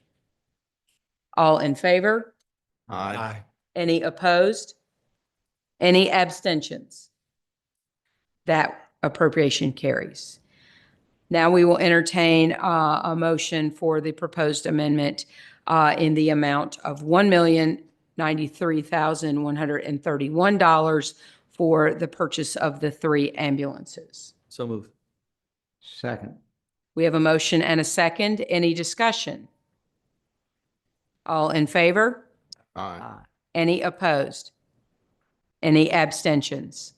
All in favor? Aye. Any opposed? Any abstentions? That appropriation carries. Now we will entertain a motion for the proposed amendment in the amount of $1,093,131 for the purchase of the 3 ambulances. So move. Second. We have a motion and a second. Any discussion? All in favor? Aye. Any opposed? Any abstentions?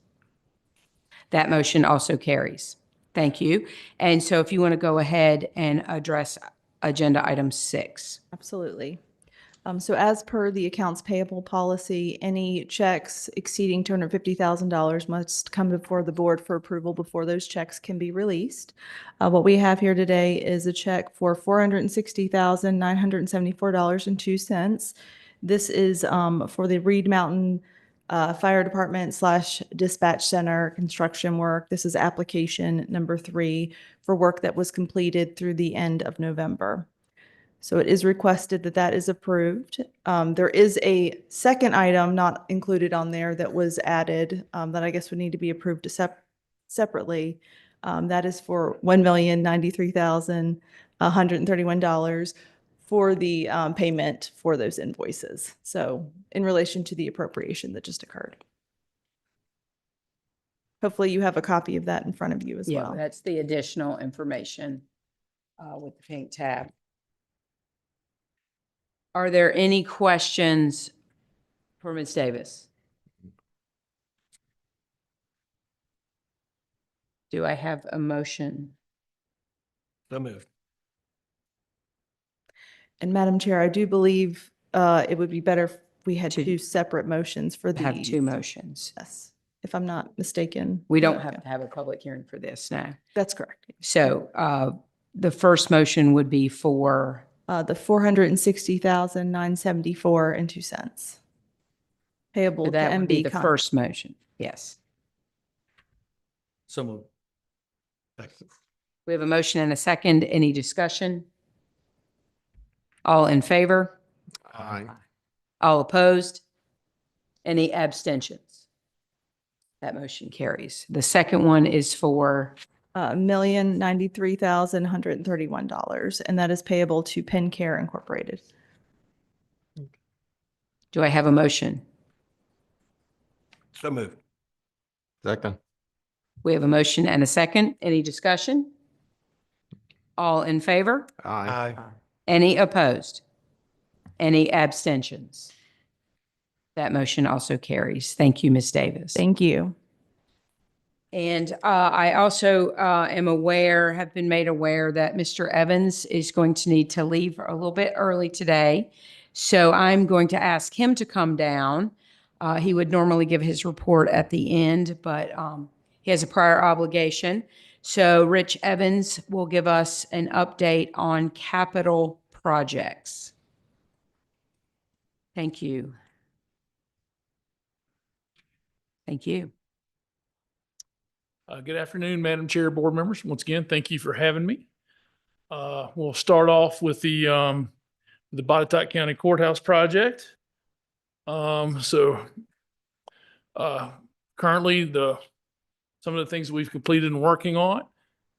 That motion also carries. Thank you. And so if you want to go ahead and address agenda item 6. Absolutely. So as per the accounts payable policy, any checks exceeding $250,000 must come before the board for approval before those checks can be released. What we have here today is a check for $460,974.02. This is for the Reed Mountain Fire Department / Dispatch Center construction work. This is application number 3 for work that was completed through the end of November. So it is requested that that is approved. There is a second item not included on there that was added that I guess would need to be approved separately. That is for $1,093,131 for the payment for those invoices. So in relation to the appropriation that just occurred. Hopefully you have a copy of that in front of you as Yeah, well. that's the additional information with the pink tab. Are there any questions for Ms. Davis? Do I have a motion? So moved. And Madam Chair, I do believe it would be better if we had To- 2 separate motions for To have these. 2 motions. Yes, if I'm not mistaken. We don't have to have a public hearing for this now. That's correct. So the first motion would be for, The $460,974.02 payable to that would be MB. the Con- first motion. Yes. So moved. We have a motion and a second. Any discussion? All in favor? Aye. All opposed? Any abstentions? That motion carries. The second one is for, $1,093,131, and that is payable to Penn Care Incorporated. do I have a motion? So moved. Second. We have a motion and a second. Any discussion? All in favor? Aye. Any opposed? Any abstentions? That motion also carries. Thank you, Ms. Davis. Thank you. And I also have been made aware that Mr. Evans is going to need to leave a little bit early today. So I'm going to ask him to come down. He would normally give his report at the end, but he has a prior obligation. So Rich Evans will give us an update on capital projects. Thank you. Thank you. Good afternoon, Madam Chair, board members. Once again, thank you for having me. We'll start off with the Botetourt County Courthouse project. Currently some of the things we've completed and working on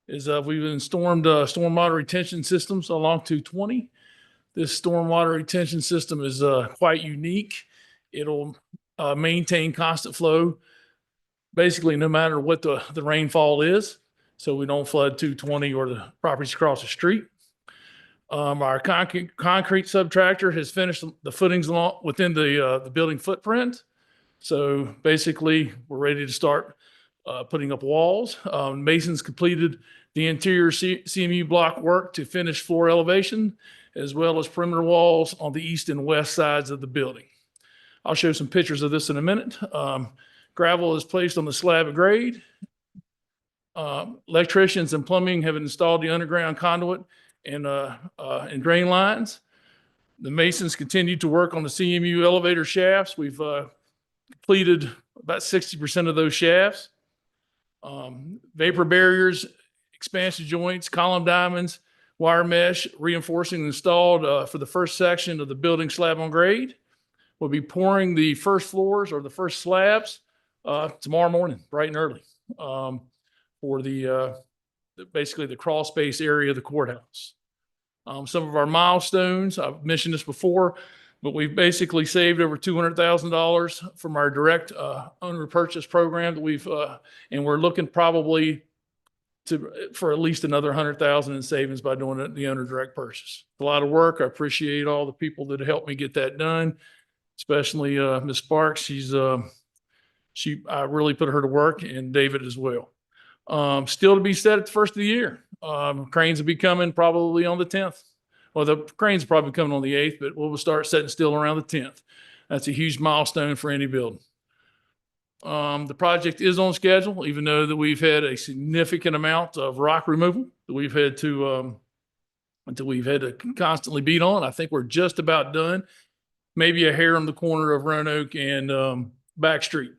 is we've installed stormwater retention systems along 220. This stormwater retention system is quite unique. It'll maintain constant flow basically no matter what the rainfall is, so we don't flood 220 or the properties across the street. Our concrete subtractor has finished the footings within the building footprint. So basically, we're ready to start putting up walls. Masons completed the interior CMU block work to finish floor elevation, as well as perimeter walls on the east and west sides of the building. I'll show some pictures of this in a minute. Gravel is placed on the slab of grade. Electricians and plumbing have installed the underground conduit and drain lines. The masons continue to work on the CMU elevator shafts. We've completed about 60% of those shafts. Vapor barriers, expansion joints, column diamonds, wire mesh, reinforcing installed for the first section of the building slab on grade. We'll be pouring the first floors or the first slabs tomorrow morning, bright and early, for basically the crawl space area of the courthouse. Some of our milestones, I've mentioned this before, but we've basically saved over $200,000 from our direct owner purchase program that and we're looking probably for at least another 100,000 in savings by doing the owner direct purchase. A lot of work. I appreciate all the people that helped me get that done, especially Ms. Sparks. I really put her to work, and David as well. Still to be set at the first of the year. Cranes will be coming probably on the 10th. Well, the cranes will probably coming on the 8th, but we'll start setting steel around the 10th. That's a huge milestone for any building. The project is on schedule, even though that we've had a significant amount of rock removal that we've had to constantly beat on. I think we're just about done. Maybe a hair on the corner of Roanoke and Back Street.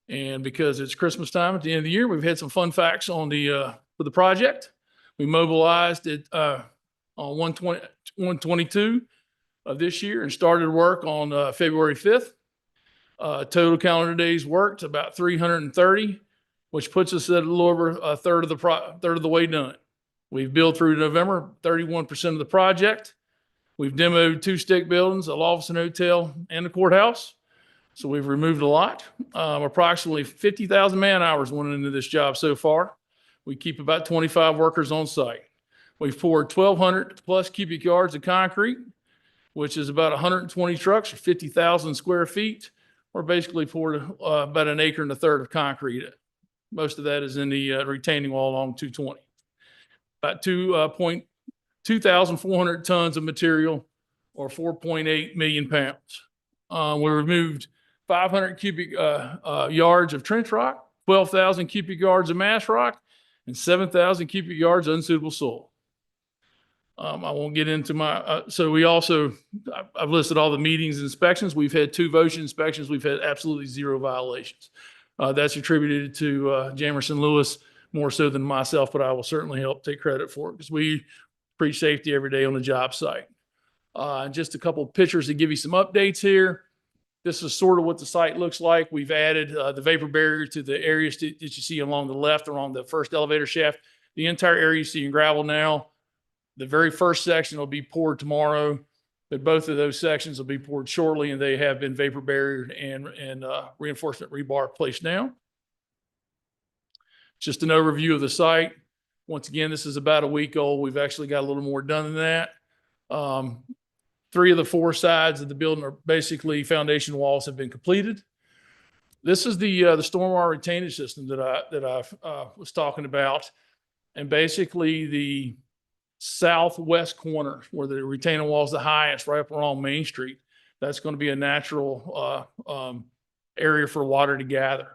And because it's Christmas time at the end of the year, we've had some fun facts for the project. We mobilized it on 1/22 of this year and started work on February 5th. Total calendar days worked about 330, which puts us at a little over a third of the way done. We've billed through November 31% of the project. We've demoed 2 stick buildings, a law office and hotel, and the courthouse. So we've removed a lot. Approximately 50,000 man hours went into this job so far. We keep about 25 workers on site. We've poured 1,200 plus cubic yards of concrete, which is about 120 trucks or 50,000 square feet. We're basically poured about 1.25 acres of concrete. Most of that is in the retaining wall along 220. About 2,400 tons of material or 4.8 million pounds. We removed 500 cubic yards of trench rock, 12,000 cubic yards of mass rock, and 7,000 cubic yards of unsuitable soil. I won't get into I've listed all the meetings and inspections. We've had 2 VOSHA inspections. We've had absolutely 0 violations. That's attributed to Jamerson Lewis more so than myself, but I will certainly help take credit for it because we preach safety every day on the job site. Just a couple of pictures to give you some updates here. This is sort of what the site looks like. We've added the vapor barrier to the areas that you see along the left, along the first elevator shaft. The entire area you see in gravel now. The very first section will be poured tomorrow, but both of those sections will be poured shortly, and they have been vapor barriered and reinforcement rebar placed now. Just an overview of the site. Once again, this is about a week old. We've actually got a little more done than that. 3 of the 4 sides of the building are basically foundation walls have been completed. This is the stormwater retainage system that I was talking about, and basically the southwest corner where the retaining wall is the highest, right up along Main Street. That's going to be a natural area for water to gather.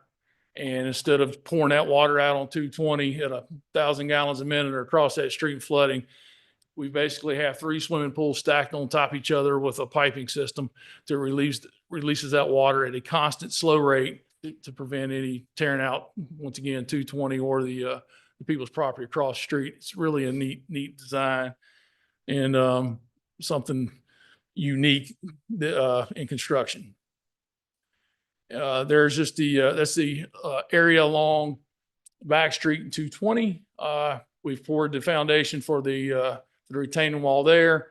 And instead of pouring that water out on 220 at 1,000 gallons a minute or across that street and flooding, we basically have 3 swimming pools stacked on top of each other with a piping system that releases that water at a constant slow rate to prevent any tearing out, once again, 220 or the people's property across the street. It's really a neat design and something unique in construction. There's just that's the area along Back Street and 220. We've poured the foundation for the retaining wall there.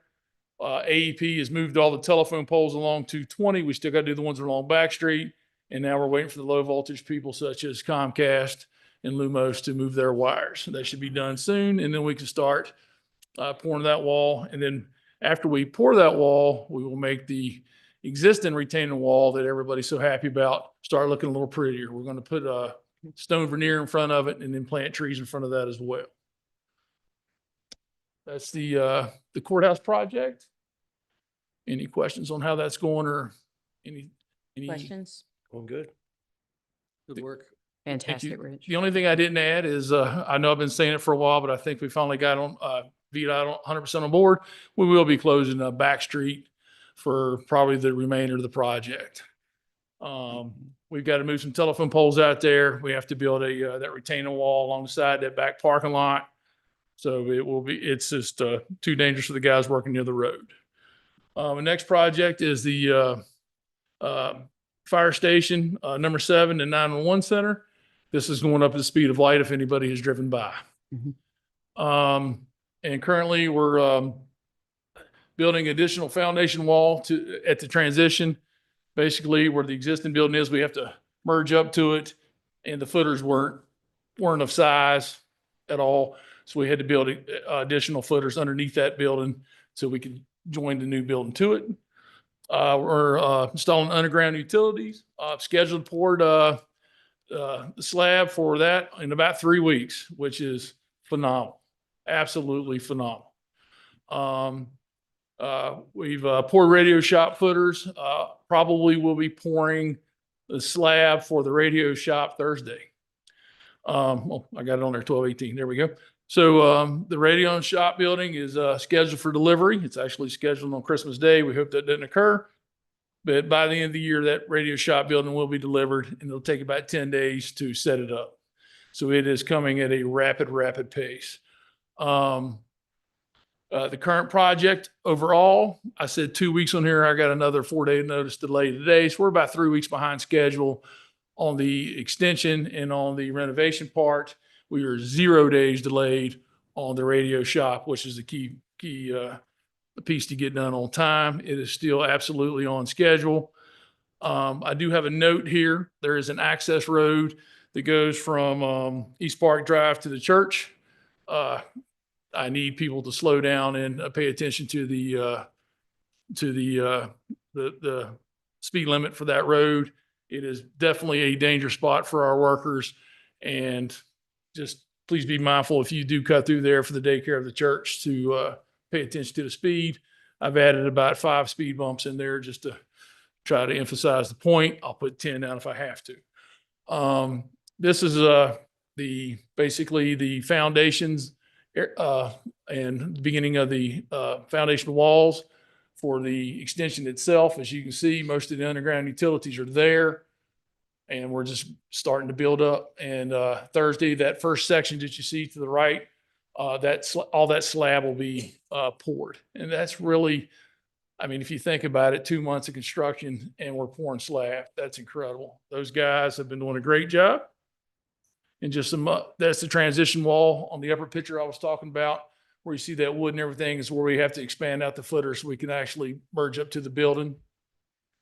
AEP has moved all the telephone poles along 220. We still got to do the ones along Back Street. And now we're waiting for the low voltage people such as Comcast and Lumos to move their wires. That should be done soon. And then we can start pouring that wall. And then after we pour that wall, we will make the existing retaining wall that everybody's so happy about start looking a little prettier. We're going to put a stone veneer in front of it and then plant trees in front of that as well. That's the courthouse project. Any questions on how that's going or any Questions? Going good. Good work. Fantastic, Rich. The only thing I didn't add is I know I've been saying it for a while, but I think we finally got on VDOT 100% on board. We will be closing Back Street for probably the remainder of the project. We've got to move some telephone poles out there. We have to build that retaining wall alongside that back parking lot. So it's just too dangerous for the guys working near the road. The next project is the fire station, number 7 and 911 center. This is going up at the speed of light if anybody has driven by. And currently we're building additional foundation wall at the transition. Basically where the existing building is, we have to merge up to it, and the footers weren't of size at all. So we had to build additional footers underneath that building so we could join the new building to it. We're installing underground utilities, scheduled to pour the slab for that in about 3 weeks, which is phenomenal, absolutely phenomenal. We've poured radio shop footers. Probably will be pouring the slab for the radio shop Thursday. Well, I got it on there, 12/18. There we go. So the radio shop building is scheduled for delivery. It's actually scheduled on Christmas Day. We hope that doesn't occur. But by the end of the year, that radio shop building will be delivered, and it'll take about 10 days to set it up. So it is coming at a rapid pace. The current project overall, I said 2 weeks on here. I got another 4-day notice delay today. So we're about 3 weeks behind schedule on the extension and on the renovation part. We are 0 days delayed on the radio shop, which is the key piece to get done on time. It is still absolutely on schedule. I do have a note here. There is an access road that goes from East Park Drive to the church. I need people to slow down and pay attention to the speed limit for that road. It is definitely a danger spot for our workers, and just please be mindful if you do cut through there for the daycare of the church to pay attention to the speed. I've added about 5 speed bumps in there just to try to emphasize the point. I'll put 10 down if I have to. This is basically the foundations and the beginning of the foundation walls for the extension itself. As you can see, most of the underground utilities are there, and we're just starting to build up. And Thursday, that first section that you see to the right, all that slab will be poured. And that's really, I mean, if you think about it, 2 months of construction and we're pouring slab, that's incredible. Those guys have been doing a great job. And just that's the transition wall on the upper picture I was talking about, where you see that wood and everything is where we have to expand out the footer so we can actually merge up to the building.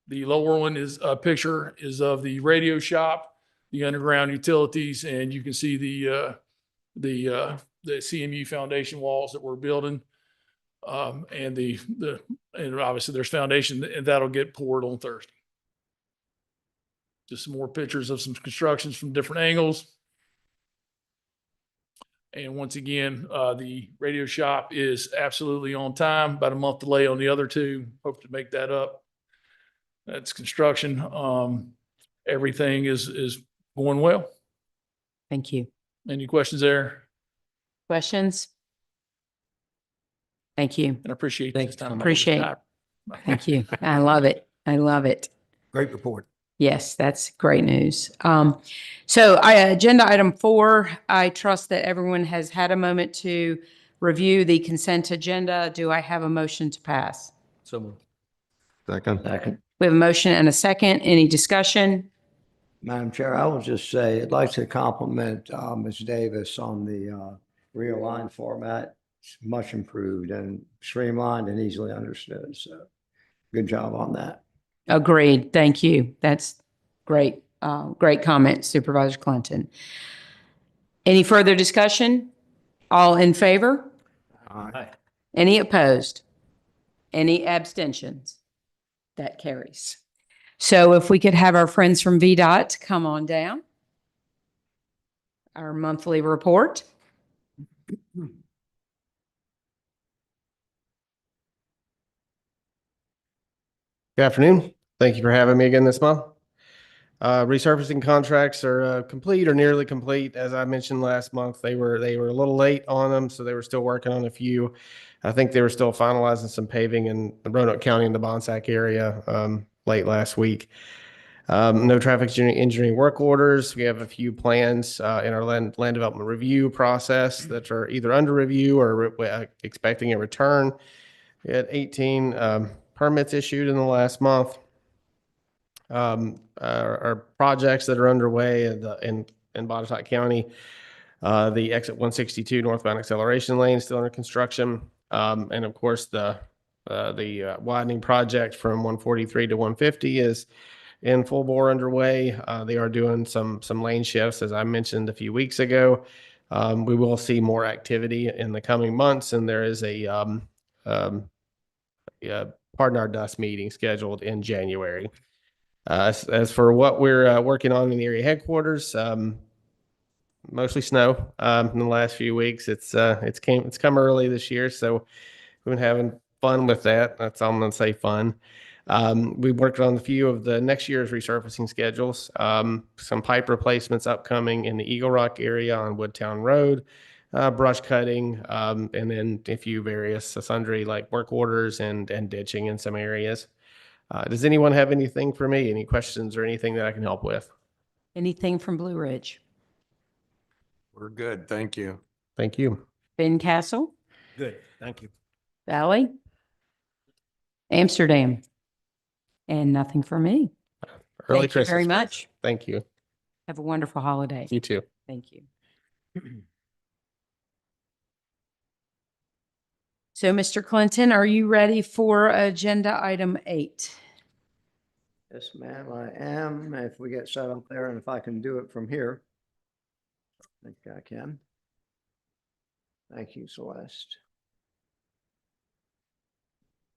The lower one is a picture is of the radio shop, the underground utilities, and you can see the CMU foundation walls that we're building. And and obviously there's foundation, and that'll get poured on Thursday. Just some more pictures of some constructions from different angles. And once again, the radio shop is absolutely on time, about a month delay on the other two. Hope to make that up. That's construction. Everything is going well. Thank you. Any questions there? Questions? Thank you. And I appreciate Thank this you so time. much. Appreciate it. Thank you. I love it. I love it. Great report. Yes, that's great news. So agenda item 4, I trust that everyone has had a moment to review the consent agenda. Do I have a motion to pass? So moved. Second. We have a motion and a second. Any discussion? Madam Chair, I will just say, I'd like to compliment Ms. Davis on the realigned format. It's much improved and streamlined and easily understood. So good job on that. Agreed. Thank you. That's great. Great comment, Supervisor Clinton. Any further discussion? All in favor? Aye. Any opposed? Any abstentions? That carries. So if we could have our friends from VDOT come on down. Our monthly report. Good afternoon. Thank you for having me again this month. Resurfacing contracts are complete or nearly complete. As I mentioned last month, they were a little late on them, so they were still working on a few. I think they were still finalizing some paving in Roanoke County and the Bonsack area late last week. No traffic engineering work orders. We have a few plans in our land development review process that are either under review or expecting a return. We had 18 permits issued in the last month. are projects that are underway in Botetourt County. The exit 162 northbound acceleration lane still under construction. And of course, the widening project from 143 to 150 is in full bore underway. They are doing some lane shifts, as I mentioned a few weeks ago. We will see more activity in the coming months, and there is a Pardon Our Dust meeting scheduled in January. As for what we're working on in the area headquarters, mostly snow in the last few weeks. It's come early this year, so we've been having fun with that. That's all I'm going to say, fun. We've worked on a few of the next year's resurfacing schedules. Some pipe replacements upcoming in the Eagle Rock area on Woodtown Road, brush cutting, and then a few various sundry like work orders and ditching in some areas. Does anyone have anything for me? Any questions or anything that I can help with? Anything from Blue Ridge? We're good. Thank you. Thank you. Ben Castle? Good. Thank you. Valley? Amsterdam? And nothing for me. Early Thank you very Christmas. much. Thank you. Have a wonderful holiday. You too. Thank you. So, Mr. Clinton, are you ready for agenda item 8? Yes, ma'am, I am. If we get set up there and if I can do it from here. I think I can. Thank you, Celeste.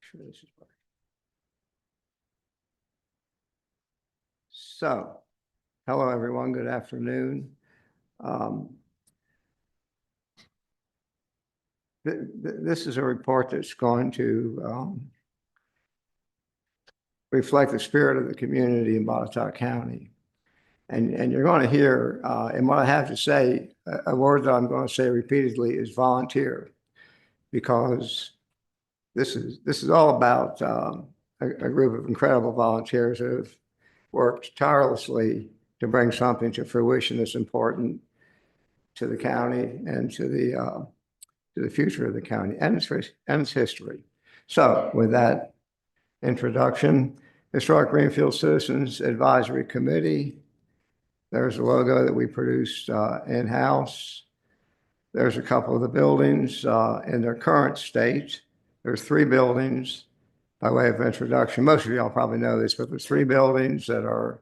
Sure this is working. So, hello, everyone. Good afternoon. This is a report that's going to reflect the spirit of the community in Botetourt County. And you're going to hear, and what I have to say, a word that I'm going to say repeatedly is volunteer, because this is all about a group of incredible volunteers that have worked tirelessly to bring something to fruition that's important to the county and to the future of the county and its history. So with that introduction, Historic Greenfield Citizens Advisory Committee. There's a logo that we produced in-house. There's a couple of the buildings in their current state. There's 3 buildings by way of introduction. Most of y'all probably know this, but there's 3 buildings that are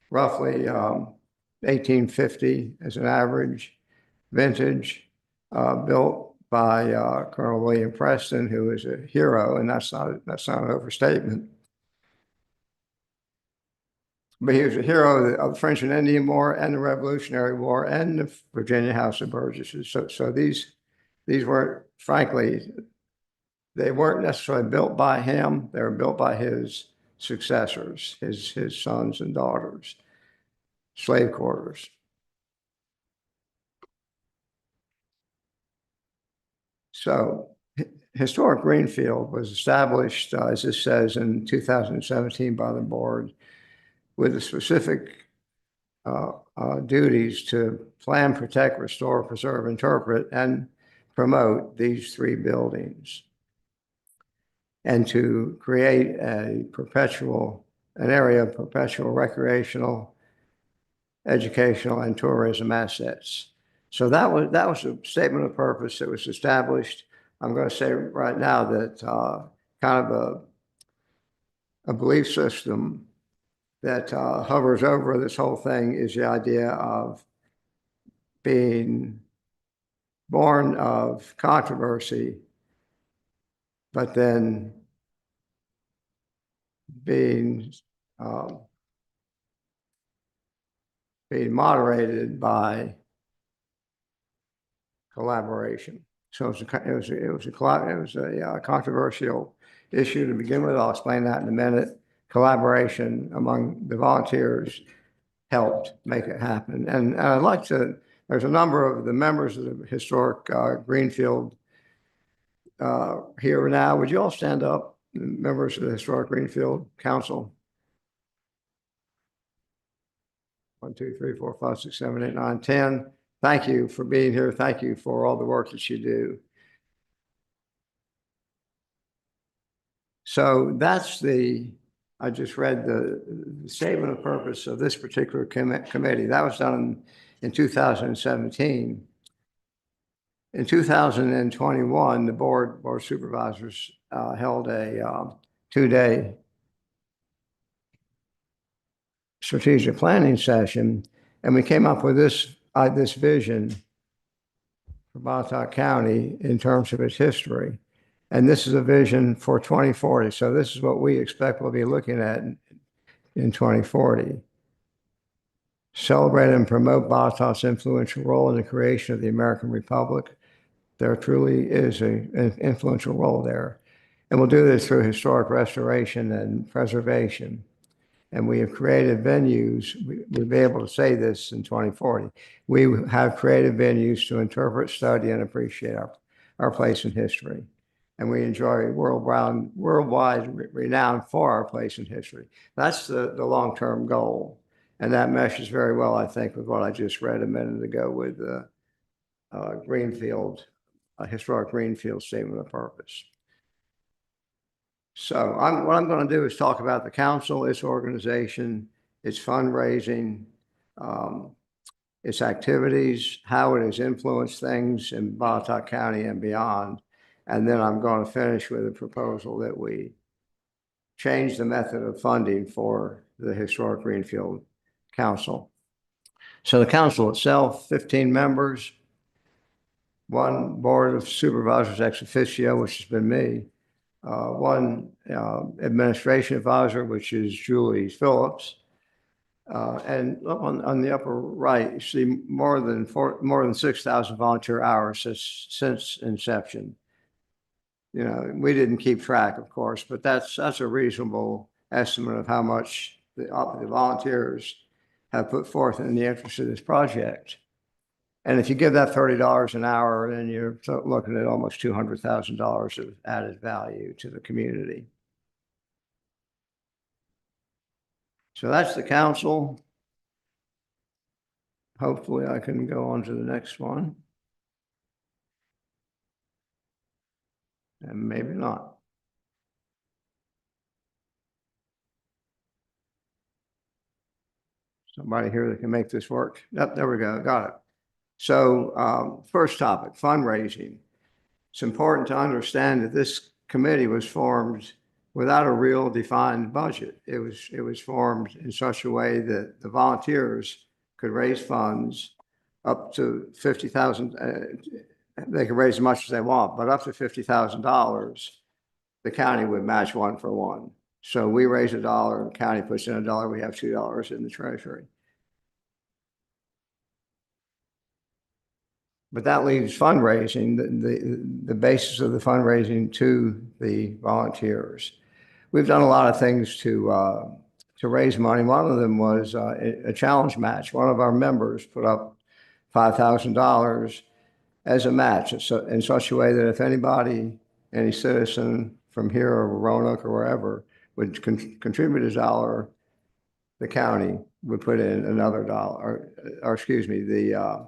roughly 1850 as an average vintage, built by Colonel William Preston, who is a hero, and that's not an overstatement. But he was a hero of the French and Indian War and the Revolutionary War and the Virginia House of Burgesses. So these weren't, frankly, they weren't necessarily built by him. They were built by his successors, his sons and daughters, slave quarters. So Historic Greenfield was established, as this says, in 2017 by the board, with the specific duties to plan, protect, restore, preserve, interpret, and promote these 3 buildings, and to create an area of perpetual recreational, educational, and tourism assets. So that was a statement of purpose that was established. I'm going to say right now that kind of a belief system that hovers over this whole thing is the idea of being born of controversy, but then being moderated by collaboration. So it was a controversial issue to begin with. I'll explain that in a minute. Collaboration among the volunteers helped make it happen. And I'd like to, there's a number of the members of the Historic Greenfield here now. Would you all stand up, members of the Historic Greenfield Council? 1, 2, 3, 4, 5, 6, 7, 8, 9, 10. Thank you for being here. Thank you for all the work that you do. So that's the I just read the statement of purpose of this particular committee. That was done in 2017. In 2021, the Board of Supervisors held a 2-day strategic planning session, and we came up with this vision for Botetourt County in terms of its history. And this is a vision for 2040. So this is what we expect we'll be looking at in 2040. Celebrate and promote Botetourt's influential role in the creation of the American Republic. There truly is an influential role there. And we'll do this through historic restoration and preservation. And we have created venues, we'll be able to say this in 2040. We have created venues to interpret, study, and appreciate our place in history. And we enjoy worldwide renown for our place in history. That's the long-term goal. And that meshes very well, I think, with what I just read a minute ago with the historic Greenfield statement of purpose. So what I'm going to do is talk about the council, its organization, its fundraising, its activities, how it has influenced things in Botetourt County and beyond. And then I'm going to finish with a proposal that we change the method of funding for the Historic Greenfield Council. So the council itself, 15 members, 1 Board of Supervisors ex officio, which has been me, 1 administration advisor, which is Julie Phillips. And on the upper right, you see more than 6,000 volunteer hours since inception. You know, we didn't keep track, of course, but that's a reasonable estimate of how much the volunteers have put forth in the interest of this project. And if you give that $30 an hour, then you're looking at almost $200,000 of added value to the community. So that's the council. Hopefully I can go on to the next one. And maybe not. Somebody here that can make this work. Yep, there we go. Got it. So first topic, fundraising. It's important to understand that this committee was formed without a real defined budget. It was formed in such a way that the volunteers could raise funds up to $50,000. They can raise as much as they want, but up to $50,000, the county would match 1 for 1. So we raise $1, the county puts in $1, we have $2 in the treasury. But that leaves fundraising, the basis of the fundraising to the volunteers. We've done a lot of things to raise money. One of them was a challenge match. One of our members put up $5,000 as a match in such a way that if any citizen from here or Roanoke or wherever would contribute $1, the county would put in another $1, or excuse me, the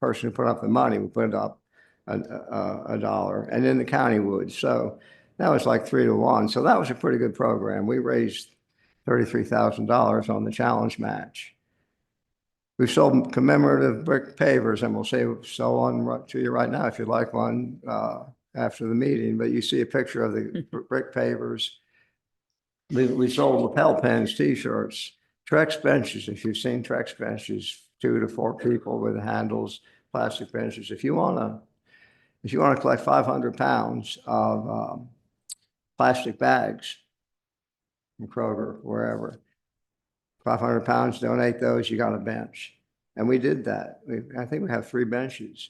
person who put up the money would put up $1, and then the county would. So that was like 3 to 1. So that was a pretty good program. We raised $33,000 on the challenge match. We've sold commemorative brick pavers, and we'll sell one to you right now if you'd like one after the meeting. But you see a picture of the brick pavers. We sold lapel pins, T-shirts, Trex benches. If you've seen Trex benches, 2 to 4 people with handles, plastic benches. If you want to collect 500 pounds of plastic bags from Kroger, wherever, 500 pounds, donate those, you got a bench. And we did that. I think we have 3 benches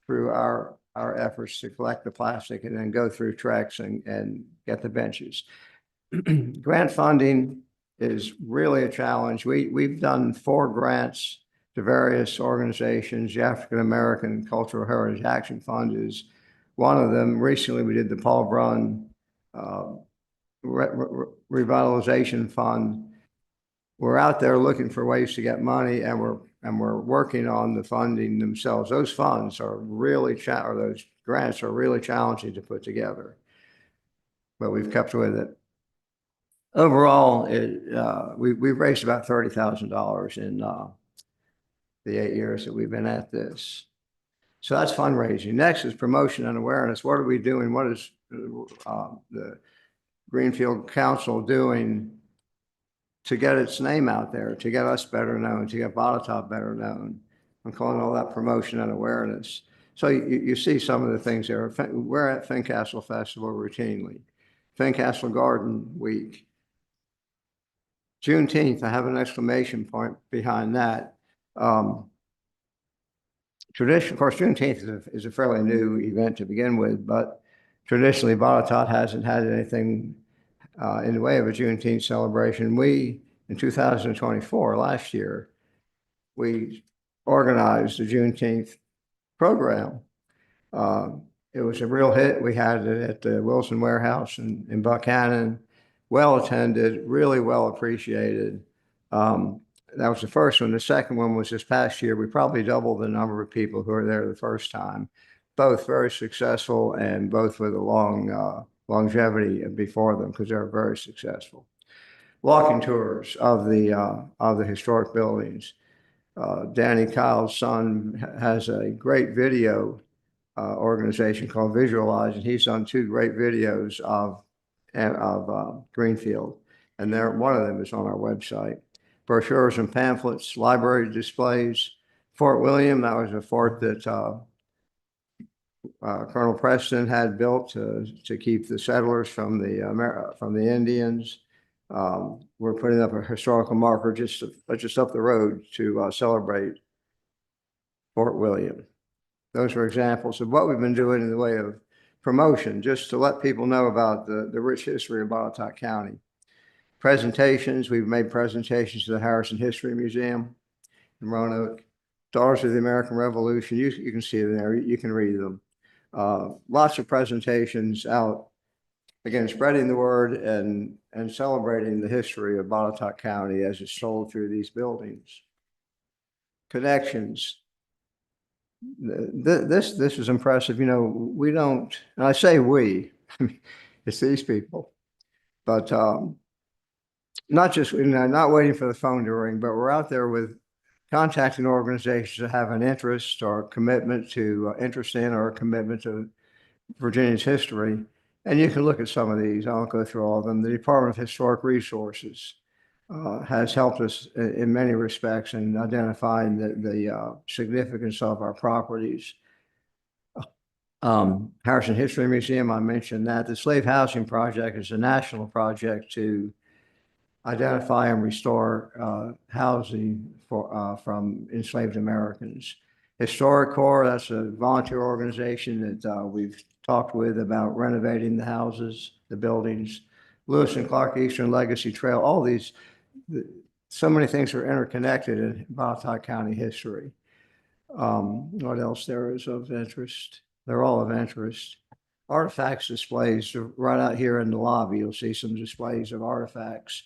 through our efforts to collect the plastic and then go through Trex and get the benches. Grant funding is really a challenge. We've done 4 grants to various organizations. The African American Cultural Heritage Action Fund is one of them. Recently, we did the Paul Brunn Revitalization Fund. We're out there looking for ways to get money, and we're working on the funding themselves. Those funds are really those grants are really challenging to put together, but we've kept with it. overall, we've raised about $30,000 in the 8 years that we've been at this. So that's fundraising. Next is promotion and awareness. What are we doing? What is the Greenfield Council doing to get its name out there, to get us better known, to get Botetourt better known? I'm calling all that promotion and awareness. So you see some of the things there. We're at Fincastle Festival routinely. Fincastle Garden Week. Juneteenth, I have an exclamation point behind that. Tradition, of course, Juneteenth is a fairly new event to begin with, but traditionally Botetourt hasn't had anything in the way of a Juneteenth celebration. We, in 2024, last year, we organized a Juneteenth program. It was a real hit. We had it at the Wilson Warehouse in Buchanan. Well attended, really well appreciated. That was the first one. The second one was this past year. We probably doubled the number of people who were there the first time. Both very successful and both with a long longevity before them because they were very successful. Walking tours of the historic buildings. Danny Kyle's son has a great video organization called Visualize, and he's done 2 great videos of Greenfield, and one of them is on our website. Brochures and pamphlets, library displays. Fort William, that was a fort that Colonel Preston had built to keep the settlers from the Indians. We're putting up a historical marker just up the road to celebrate Fort William. Those are examples of what we've been doing in the way of promotion, just to let people know about the rich history of Botetourt County. Presentations, we've made presentations to the Harrison History Museum in Roanoke. Daughters of the American Revolution, you can see them there, you can read them. Lots of presentations out, again, spreading the word and celebrating the history of Botetourt County as it's told through these buildings. Connections. This is impressive. You know, we don't, and I say we, it's these people, but not just, not waiting for the phone to ring, but we're out there with contacting organizations that have an interest or commitment to interest in or a commitment to Virginia's history. And you can look at some of these. I won't go through all of them. The Department of Historic Resources has helped us in many respects in identifying the significance of our properties. Harrison History Museum, I mentioned that. The Slave Housing Project is a national project to identify and restore housing from enslaved Americans. Historic Corps, that's a volunteer organization that we've talked with about renovating the houses, the buildings. Lewis and Clark Eastern Legacy Trail, all these, so many things are interconnected in Botetourt County history. What else there is of interest? They're all of interest. Artifacts displays, right out here in the lobby, you'll see some displays of artifacts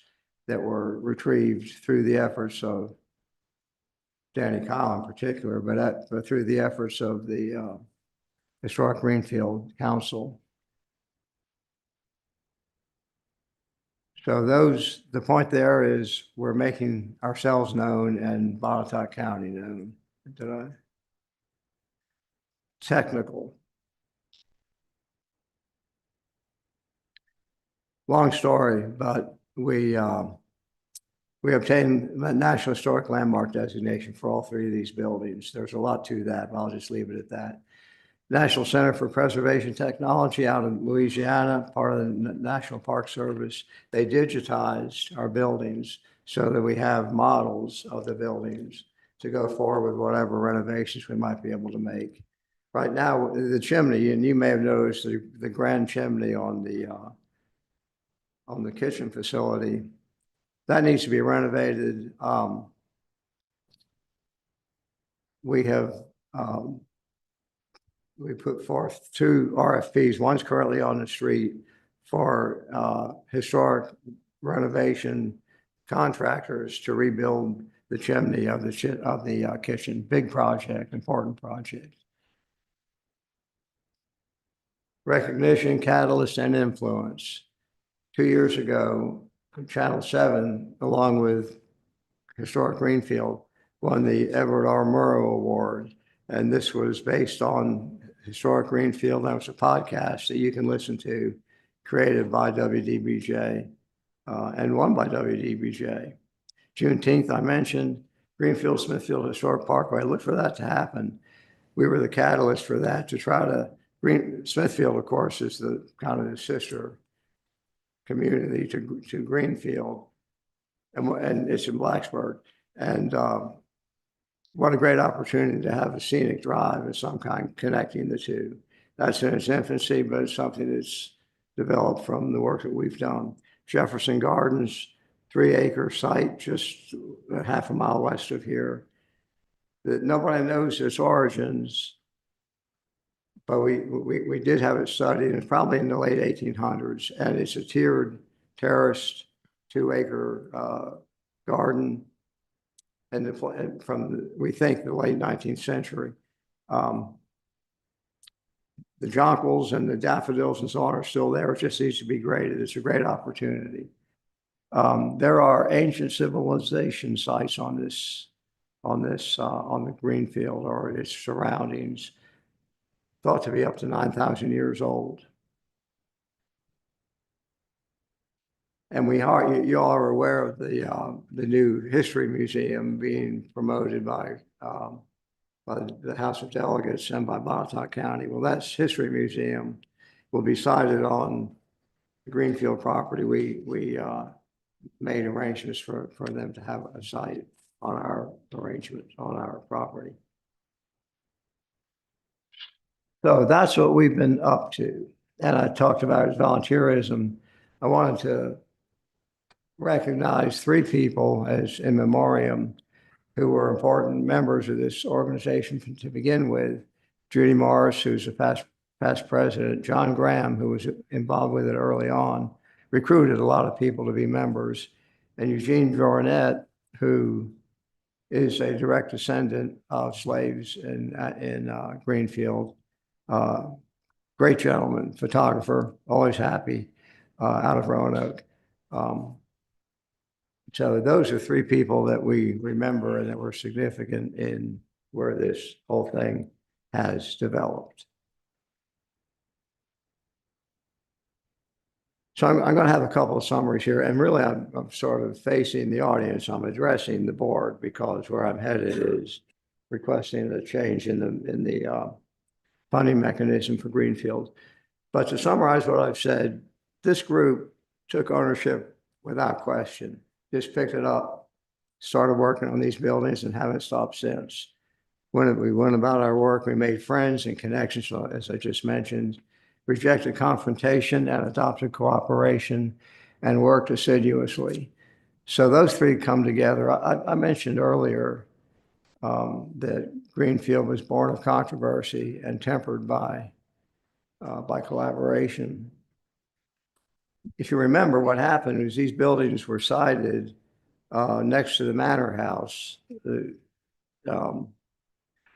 that were retrieved through the efforts of Danny Kyle in particular, but through the efforts of the Historic Greenfield Council. So the point there is we're making ourselves known and Botetourt County known. Did I? Technical. Long story, but we obtained National Historic Landmark designation for all 3 of these buildings. There's a lot to that, but I'll just leave it at that. National Center for Preservation Technology out in Louisiana, part of the National Park Service. They digitized our buildings so that we have models of the buildings to go forward with whatever renovations we might be able to make. Right now, the chimney, and you may have noticed the grand chimney on the kitchen facility, that needs to be renovated. We put forth 2 RFPs. One's currently on the street for historic renovation contractors to rebuild the chimney of the kitchen. Big project, important project. Recognition, catalyst, and influence. 2 years ago, Channel 7, along with Historic Greenfield, won the Edward R. Murrow Award. And this was based on Historic Greenfield. That was a podcast that you can listen to, created by WDBJ and won by WDBJ. Juneteenth, I mentioned, Greenfield Smithfield Historic Parkway. Look for that to happen. We were the catalyst for that to try to Smithfield, of course, is the kind of the sister community to Greenfield, and it's in Blacksburg. And what a great opportunity to have a scenic drive of some kind connecting the two. That's in its infancy, but it's something that's developed from the work that we've done. Jefferson Gardens, 3-acre site just a half a mile west of here, that nobody knows its origins, but we did have it studied, and it's probably in the late 1800s, and it's a tiered, terraced, 2-acre garden, and we think the late 19th century. The jonquils and the daffodils and so on are still there. It just needs to be graded. It's a great opportunity. There are ancient civilization sites on the Greenfield or its surroundings, thought to be up to 9,000 years old. And you all are aware of the new history museum being promoted by the House of Delegates and by Botetourt County. Well, that history museum will be sited on the Greenfield property. We made arrangements for them to have a site on our arrangements on our property. So that's what we've been up to. And I talked about volunteerism. I wanted to recognize 3 people as in memoriam who were important members of this organization to begin with. Judy Morris, who's a past president, John Graham, who was involved with it early on, recruited a lot of people to be members, and Eugene Jornet, who is a direct descendant of slaves in Greenfield. Great gentleman, photographer, always happy, out of Roanoke. So those are 3 people that we remember and that were significant in where this whole thing has developed. So I'm going to have a couple of summaries here, and really I'm sort of facing the audience. I'm addressing the board because where I'm headed is requesting a change in the funding mechanism for Greenfield. But to summarize what I've said, this group took ownership without question. Just picked it up, started working on these buildings, and haven't stopped since. When we went about our work, we made friends and connections, as I just mentioned, rejected confrontation and adopted cooperation, and worked assiduously. So those 3 come together. I mentioned earlier that Greenfield was born of controversy and tempered by collaboration. If you remember, what happened was these buildings were sited next to the Manor House. Oh,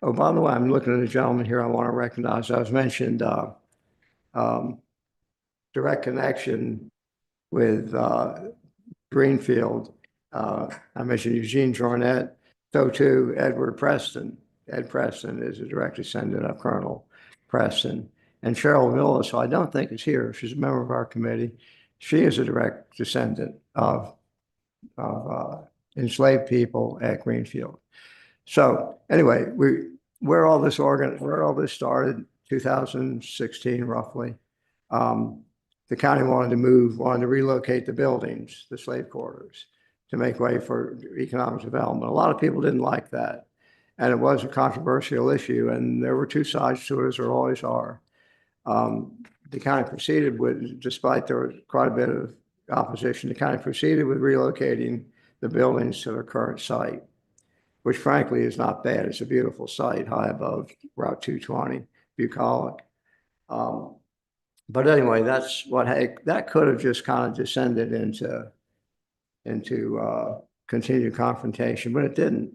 by the way, I'm looking at a gentleman here I want to recognize. I was mentioned direct connection with Greenfield. I mentioned Eugene Jornet, so too Edward Preston. Ed Preston is a direct descendant of Colonel Preston. And Cheryl Willis, who I don't think is here, she's a member of our committee. She is a direct descendant of enslaved people at Greenfield. So anyway, where all this started, 2016 roughly. The county wanted to relocate the buildings, the slave quarters, to make way for economic development. A lot of people didn't like that, and it was a controversial issue, and there were 2 sides to it, as there always are. The county proceeded with, despite there was quite a bit of opposition, the county proceeded with relocating the buildings to their current site, which frankly is not bad. It's a beautiful site high above Route 220, bucolic. But anyway, that's what that could have just kind of descended into continued confrontation, but it didn't.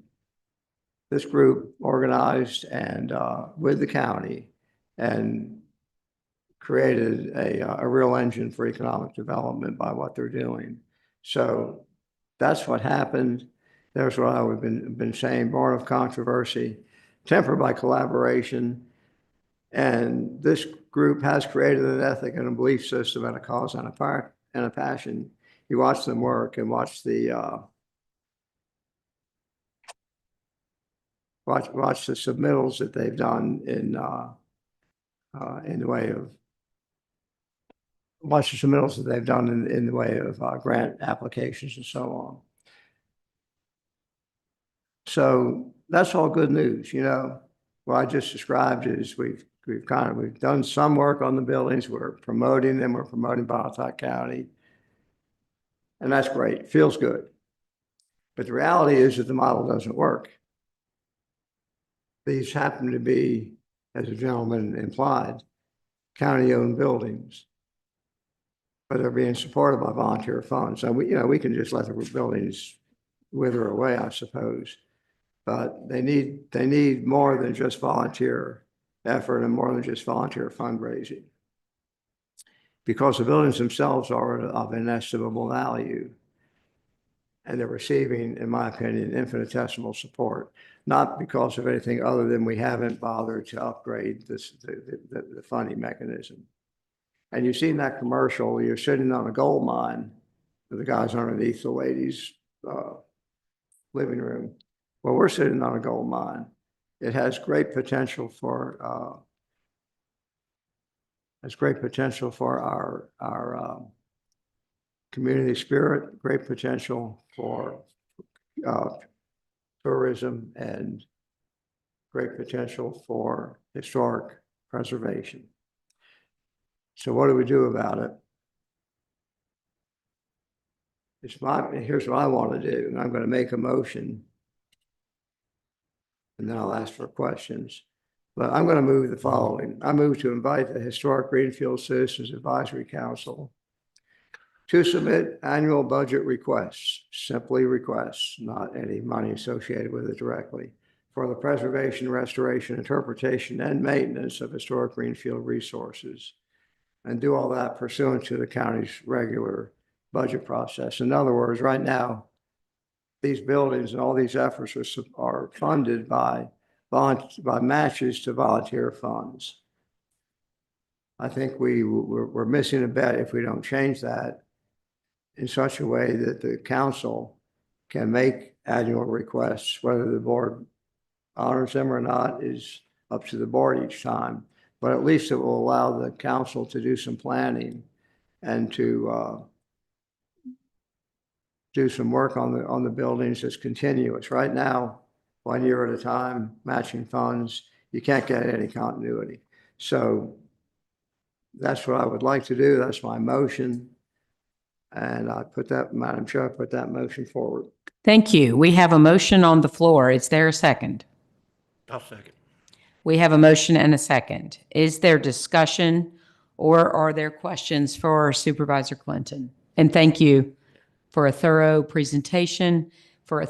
This group organized and with the county and created a real engine for economic development by what they're doing. So that's what happened. There's what I've been saying, born of controversy, tempered by collaboration. And this group has created an ethic and a belief system and a cause and a passion. You watch them work and watch the watch the submittals that they've done in the way of grant applications and so on. So that's all good news. You know, what I just described is we've done some work on the buildings. We're promoting them. We're promoting Botetourt County. And that's great. Feels good. But the reality is that the model doesn't work. These happen to be, as the gentleman implied, county-owned buildings, but they're being supported by volunteer funds. So we can just let the buildings wither away, I suppose. But they need more than just volunteer effort and more than just volunteer fundraising, because the buildings themselves are of inestimable value. And they're receiving, in my opinion, infinitesimal support, not because of anything other than we haven't bothered to upgrade the funding mechanism. And you've seen that commercial, you're sitting on a gold mine with the guys underneath the ladies' living room. Well, we're sitting on a gold mine. It has great potential for our community spirit, great potential for tourism, and great potential for historic preservation. So what do we do about it? Here's what I want to do. And I'm going to make a motion, and then I'll ask for questions. But I'm going to move the following. I move to invite the Historic Greenfield Citizens Advisory Council to submit annual budget requests, simply requests, not any money associated with it directly, for the preservation, restoration, interpretation, and maintenance of historic greenfield resources, and do all that pursuant to the county's regular budget process. In other words, right now, these buildings and all these efforts are funded by matches to volunteer funds. I think we're missing a bet if we don't change that in such a way that the council can make annual requests. Whether the board honors them or not is up to the board each time, but at least it will allow the council to do some planning and to do some work on the buildings as continuous. Right now, 1 year at a time, matching funds, you can't get any continuity. So that's what I would like to do. That's my motion. And Madam Chair, I put that motion forward. Thank you. We have a motion on the floor. Is there a second? I'll second. We have a motion and a second. Is there discussion or are there questions for Supervisor Clinton? And thank you for a thorough presentation, for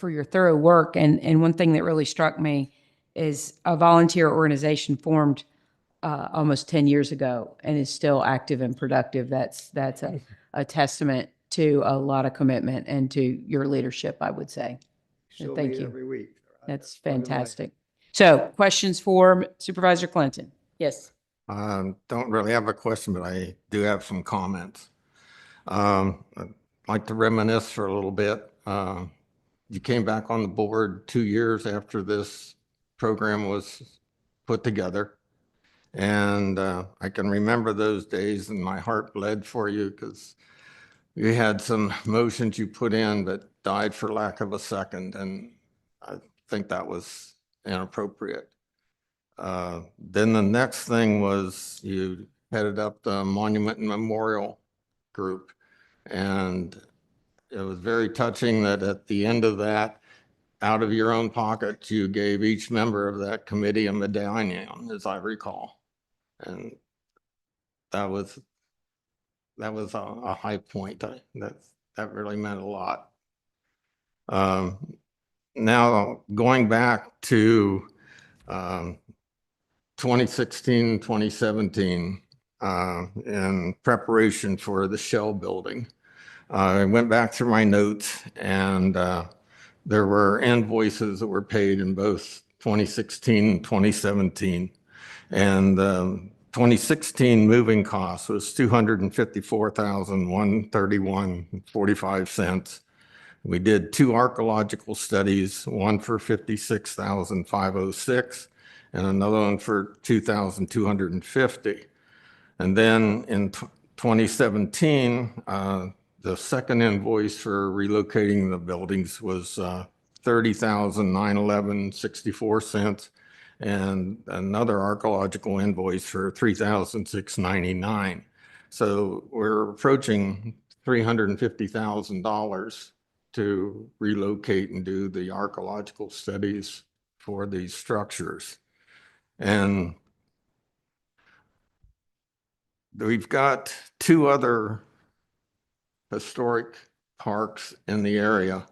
your thorough work. And one thing that really struck me is a volunteer organization formed almost 10 years ago and is still active and productive. That's a testament to a lot of commitment and to your leadership, I would say. Still Thank meet you. every week. That's fantastic. So questions for Supervisor Clinton? Yes. Don't really have a question, but I do have some comments. I'd like to reminisce for a little bit. You came back on the board 2 years after this program was put together. And I can remember those days and my heart bled for you because you had some motions you put in that died for lack of a second. And I think that was inappropriate. Then the next thing was you headed up the Monument and Memorial group. And it was very touching that at the end of that, out of your own pocket, you gave each member of that committee a medallion, as I recall. And that was a high point. That really meant a lot. Now going back to 2016, 2017, in preparation for the Shell building, I went back through my notes and there were invoices that were paid in both 2016 and 2017. And 2016 moving cost was $254,131.45. We did 2 archaeological studies, one for $56,506 and another one for $2,250. And then in 2017, the second invoice for relocating the buildings was $30,911.64 and another archaeological invoice for $3,699. So we're approaching $350,000 to relocate and do the archaeological studies for these structures. And we've got 2 other historic parks in the area,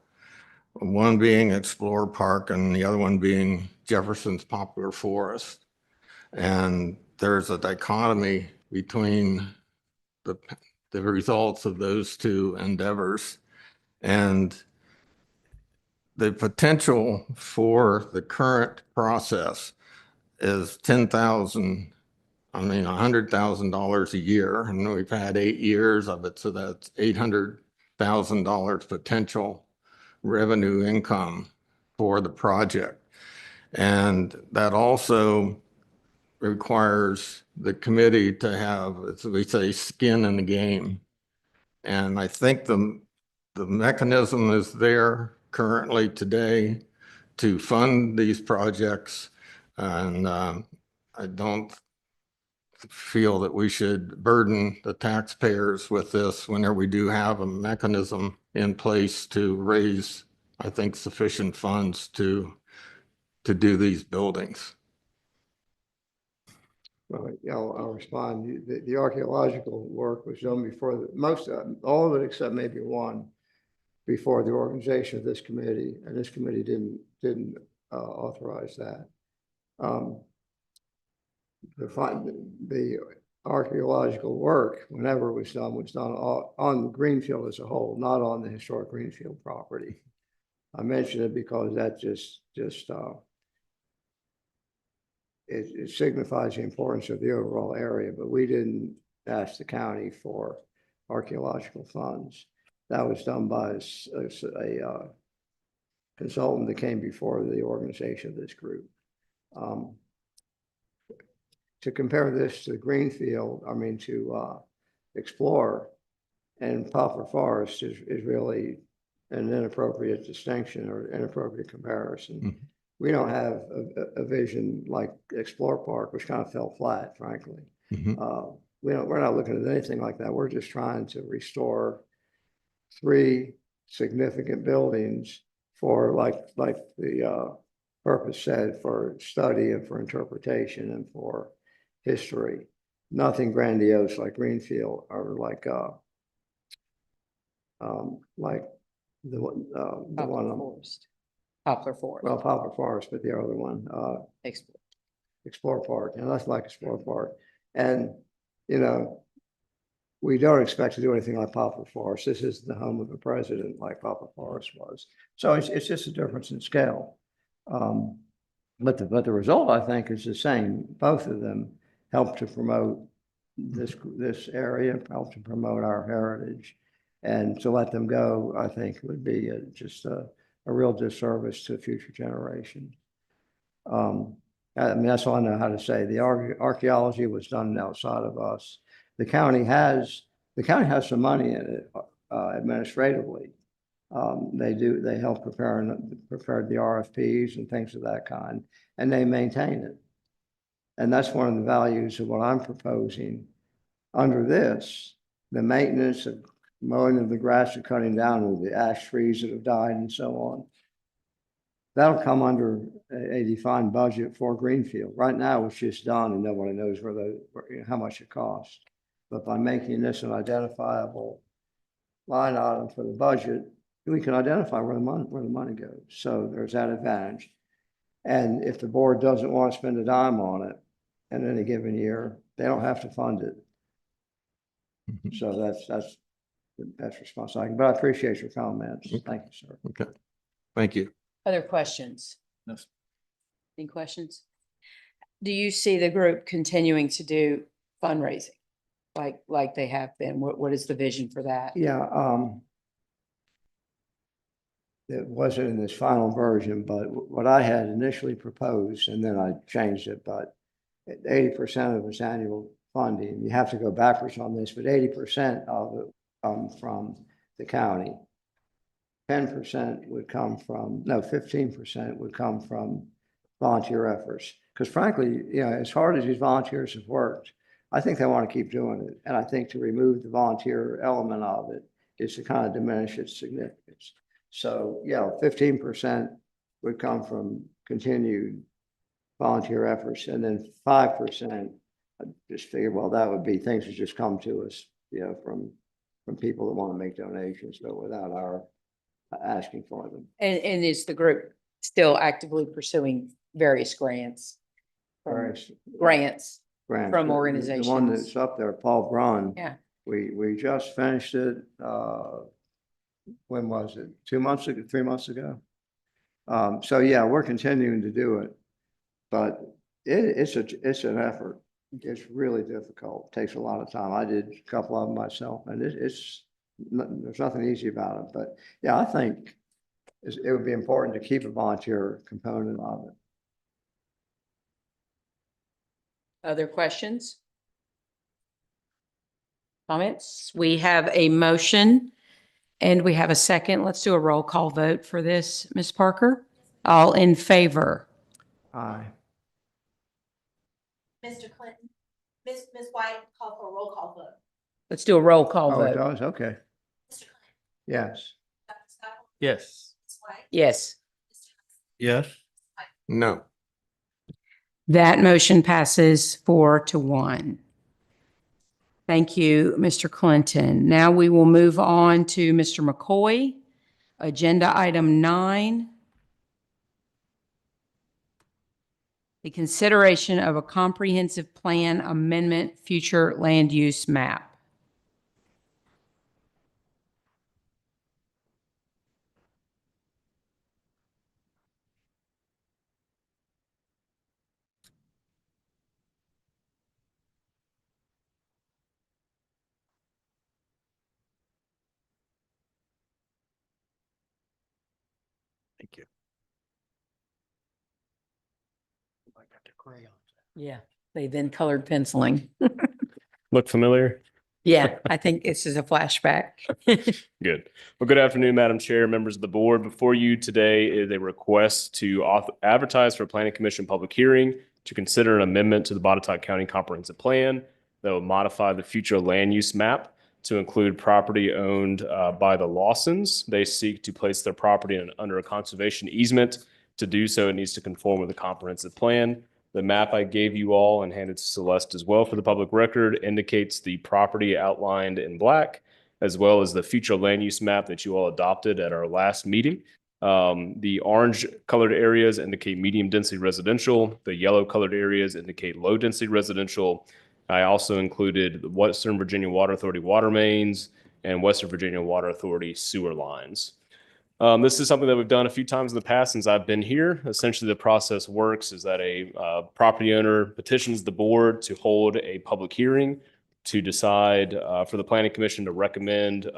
one being Explorer Park and the other one being Jefferson's Poplar Forest. And there's a dichotomy between the results of those 2 endeavors. And the potential for the current process is $100,000 a year, and we've had 8 years of it, so that's $800,000 potential revenue income for the project. And that also requires the committee to have, as we say, skin in the game. And I think the mechanism is there currently today to fund these projects. And I don't feel that we should burden the taxpayers with this whenever we do have a mechanism in place to raise, I think, sufficient funds to do these buildings. Well, yeah, I'll respond. The archaeological work was done before all of it except maybe one before the organization of this committee, and this committee didn't authorize that. The archaeological work, whenever it was done on the Greenfield as a whole, not on the historic Greenfield property. I mention it because that it signifies the importance of the overall area, but we didn't ask the county for archaeological funds. That was done by a consultant that came before the organization of this group. To compare this to Greenfield, to Explorer and Poplar Forest is really an inappropriate distinction or inappropriate comparison. Mm-hmm. We don't have a vision like Explorer Park, which kind of fell flat, frankly. Mm-hmm. We're not looking at anything like that. We're just trying to restore 3 significant buildings for like the purpose said, for study and for interpretation and for history. Nothing grandiose like Greenfield or like the one Forest. Poplar Forest. Well, Poplar Forest, but the other one, Explorer Park, and that's like Explorer Park. And we don't expect to do anything like Poplar Forest. This is the home of the president, like Poplar Forest was. So it's just a difference in scale. But the result, I think, is the same. Both of them help to promote this area, help to promote our heritage, and to let them go, I think, would be just a real disservice to future generations. That's all I know how to say. The archaeology was done outside of us. The county has some money in it administratively. They help prepare the RFPs and things of that kind, and they maintain it. And that's one of the values of what I'm proposing under this, the maintenance of mowing of the grass and cutting down of the ash trees that have died and so on. That'll come under a defined budget for Greenfield. Right now, it's just done and nobody knows how much it costs. But by making this an identifiable line item for the budget, we can identify where the money goes. So there's that advantage. And if the board doesn't want to spend a dime on it in any given year, they don't have to fund it. Mm-hmm. So the best response I can, but I appreciate your comments. Thank you, sir. Okay. Thank you. Other questions? Any questions? Do you see the group continuing to do fundraising like they have been? What is the vision for that? Yeah, it wasn't in this final version, but what I had initially proposed, and then I changed it, but 80% of its annual funding, you have to go backwards on this, but 80% of it come from the county. 10% would come from, no, 15% would come from volunteer efforts. Because frankly, you know, as hard as these volunteers have worked, I think they want to keep doing it. And I think to remove the volunteer element of it is to kind of diminish its significance. So, yeah, 15% would come from continued volunteer efforts, and then 5%, I just figured, well, that would be things that just come to us, you know, from people that want to make donations, but without our asking for them. And is the group still actively pursuing various grants? Various Grants grants. from The one organizations? that's up there, Paul Brunn. Yeah. We just finished it, when was it? 2 months ago, 3 months ago? So yeah, we're continuing to do it, but it's an effort. It's really difficult. Takes a lot of time. I did a couple of them myself, and there's nothing easy about it. But yeah, I think it would be important to keep a volunteer component of it. Other questions? Comments? We have a motion and we have a second. Let's do a roll call vote for this, Ms. Parker. All in favor? Aye. Mr. Clinton, Ms. White, call for a roll call vote. Let's do a roll call Oh, it vote. does? Okay. Mr. Clinton, Yes. Dr. Scott, Yes. Ms. White. Yes. Mr. Yes. No. That motion passes 4-1. Thank you, Mr. Clinton. Now we will move on to Mr. McCoy. Agenda item 9. The consideration of a comprehensive plan amendment, future land use map. Thank you. I got the crayons. Yeah, they then colored penciling. Look familiar? Yeah, I think this is a flashback. Good. Well, good afternoon, Madam Chair, members of the board. Before you today is a request to advertise for a planning commission public hearing to consider an amendment to the Botetourt County Comprehensive Plan that will modify the future land use map to include property owned by the Lawsons. They seek to place their property under a conservation easement. To do so, it needs to conform with the comprehensive plan. The map I gave you all and handed to Celeste as well for the public record indicates the property outlined in black, as well as the future land use map that you all adopted at our last meeting. The orange colored areas indicate medium density residential. The yellow colored areas indicate low density residential. I also included the Western Virginia Water Authority water mains and Western Virginia Water Authority sewer lines. This is something that we've done a few times in the past since I've been here. Essentially, the process works is that a property owner petitions the board to hold a public hearing to decide for the planning commission to recommend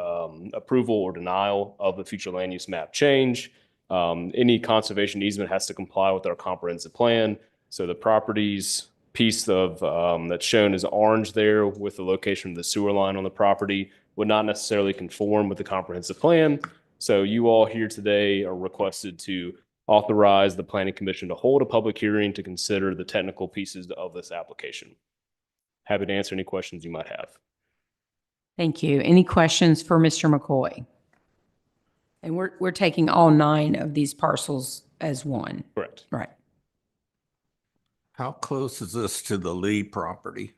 approval or denial of the future land use map change. Any conservation easement has to comply with our comprehensive plan. So the property's piece of that's shown as orange there with the location of the sewer line on the property would not necessarily conform with the comprehensive plan. So you all here today are requested to authorize the planning commission to hold a public hearing to consider the technical pieces of this application. Happy to answer any questions you might have. Thank you. Any questions for Mr. McCoy? And we're taking all 9 of these parcels as one. Correct. Right. How close is this to the Lee property?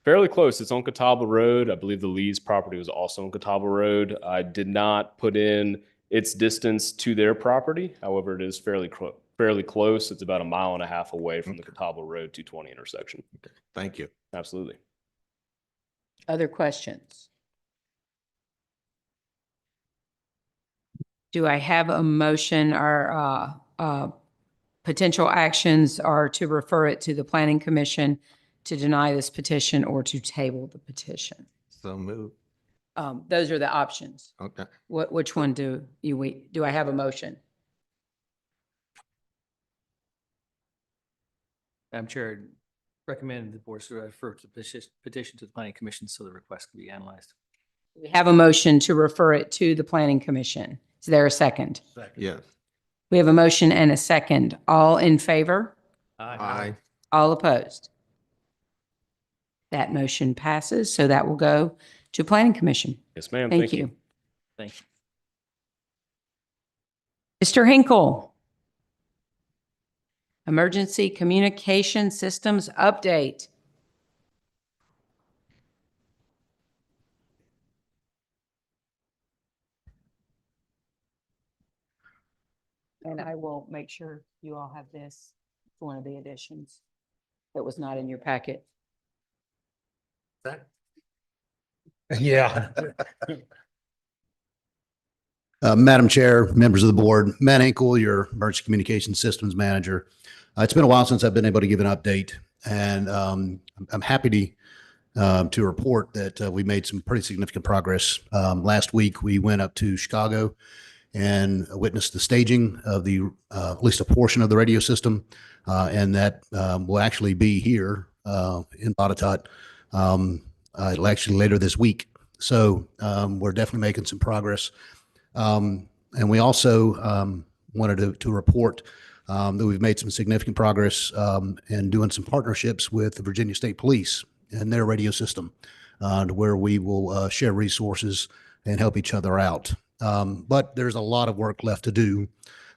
Fairly close. It's on Catawba Road. I believe the Lee's property was also on Catawba Road. I did not put in its distance to their property. However, it is fairly close. It's about 1.5 miles away from the Catawba Road 220 intersection. Okay. Thank you. Absolutely. Other questions? Do I have a motion? Our potential actions are to refer it to the Planning Commission to deny this petition or to table the petition. So move. Those are the options. Okay. Which one do I have a motion? Madam Chair, recommend the board to refer to petition to the planning commission so the request can be analyzed. We have a motion to refer it to the Planning Commission. Is there a second? Yes. We have a motion and a second. All in favor? Aye. All opposed? That motion passes, so that will go to Planning Commission. Yes, ma'am. Thank you. Thank you. Mr. Hinkle. Emergency Communication Systems Update. And I will make sure you all have this, one of the additions that was not in your packet. Yeah. Madam Chair, members of the board, Matt Hinkle, your Emergency Communication Systems Manager. It's been a while since I've been able to give an update, and I'm happy to report that we made some pretty significant progress. Last week, we went up to Chicago and witnessed the staging of at least a portion of the radio system, and that will actually be here in Botetourt actually later this week. So we're definitely making some progress. And we also wanted to report that we've made some significant progress in doing some partnerships with the Virginia State Police and their radio system, to where we will share resources and help each other out. But there's a lot of work left to do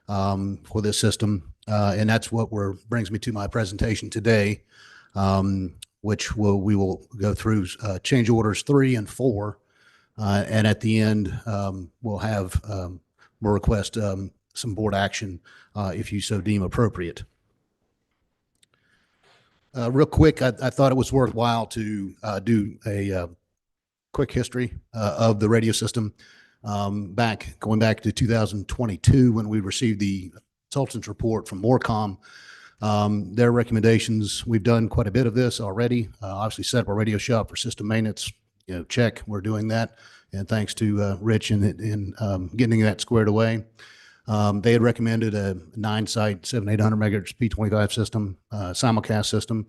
for this system, and that's what brings me to my presentation today, which we will go through change orders 3 and 4. And at the end, we'll request some board action if you so deem appropriate. Real quick, I thought it was worthwhile to do a quick history of the radio system. Going back to 2022, when we received the consultant's report from Morcom, their recommendations, we've done quite a bit of this already. Obviously set up a radio shop for system maintenance. Check, we're doing that. And thanks to Rich in getting that squared away. They had recommended a 9-site, 7,800 megahertz P25 system, simulcast system.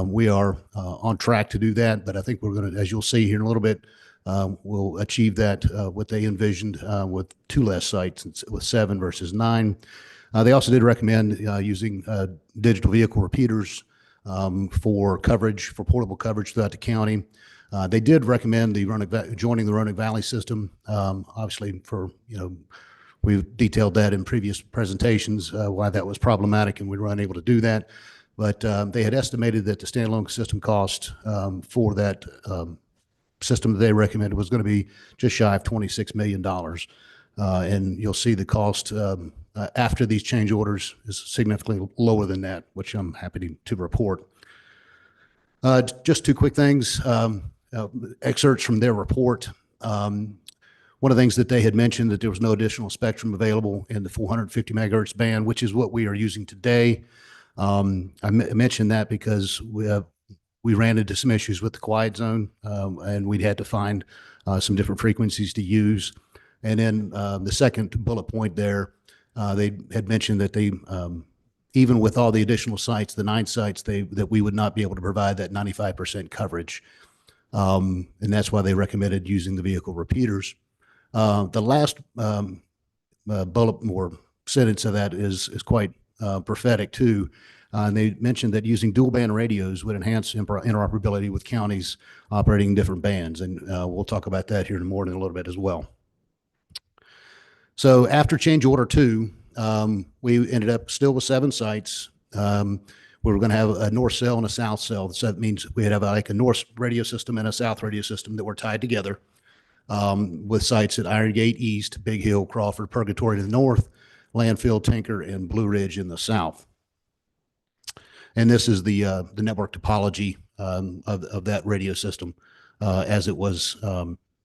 We are on track to do that, but I think we're going to, as you'll see here in a little bit, we'll achieve that, what they envisioned with 2 less sites, with 7 versus 9. They also did recommend using digital vehicle repeaters for coverage, for portable coverage throughout the county. They did recommend joining the Roanoke Valley system. Obviously, we've detailed that in previous presentations, why that was problematic and we were unable to do that. But they had estimated that the standalone system cost for that system that they recommended was going to be just shy of $26 million. And you'll see the cost after these change orders is significantly lower than that, which I'm happy to report. Just 2 quick things. Excerpts from their report. One of the things that they had mentioned that there was no additional spectrum available in the 450 megahertz band, which is what we are using today. I mentioned that because we ran into some issues with the quiet zone, and we'd had to find some different frequencies to use. And then the second bullet point there, they had mentioned that they, even with all the additional sites, the 9 sites, that we would not be able to provide that 95% coverage. And that's why they recommended using the vehicle repeaters. The last bullet or sentence of that is quite prophetic too. And they mentioned that using dual band radios would enhance interoperability with counties operating in different bands. And we'll talk about that here in the morning a little bit as well. So after change order 2, we ended up still with 7 sites. We were going to have a north cell and a south cell. So that means we'd have like a north radio system and a south radio system that were tied together, with sites at Iron Gate East, Big Hill, Crawford, Purgatory to the north, Landfill, Tinker, and Blue Ridge in the south. And this is the network topology of that radio system as it was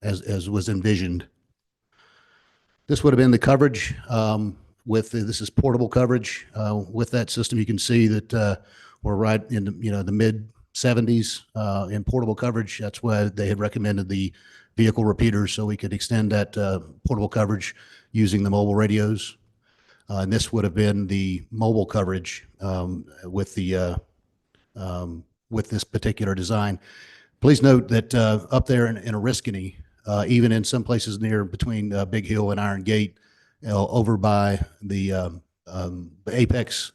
as was envisioned. This would have been the coverage this is portable coverage. With that system, you can see that we're right in the mid 70s in portable coverage. That's why they had recommended the vehicle repeaters, so we could extend that portable coverage using the mobile radios. And this would have been the mobile coverage with this particular design. Please note that up there in Oriskany, even in some places near between Big Hill and Iron Gate, over by the Apex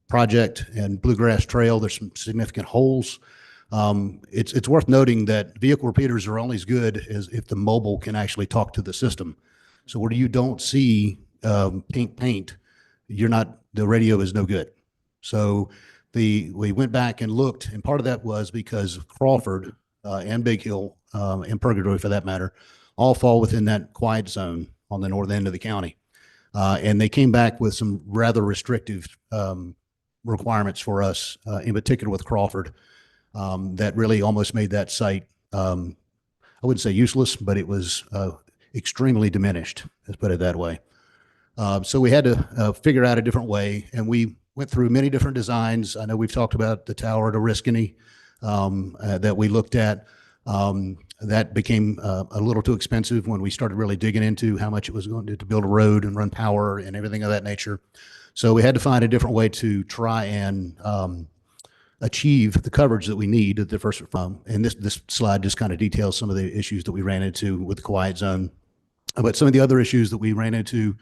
project and Bluegrass Trail, there's some significant holes. It's worth noting that vehicle repeaters are only as good as if the mobile can actually talk to the system. So where you don't see pink paint, the radio is no good. So we went back and looked, and part of that was because Crawford and Big Hill and Purgatory, for that matter, all fall within that quiet zone on the north end of the county. And they came back with some rather restrictive requirements for us, in particular with Crawford, that really almost made that site, I wouldn't say useless, but it was extremely diminished, let's put it that way. So we had to figure out a different way, and we went through many different designs. I know we've talked about the tower at Oriskany that we looked at. That became a little too expensive when we started really digging into how much it was going to build a road and run power and everything of that nature. So we had to find a different way to try and achieve the coverage that we need at the first. And this slide just kind of details some of the issues that we ran into with the quiet zone. But some of the other issues that we ran into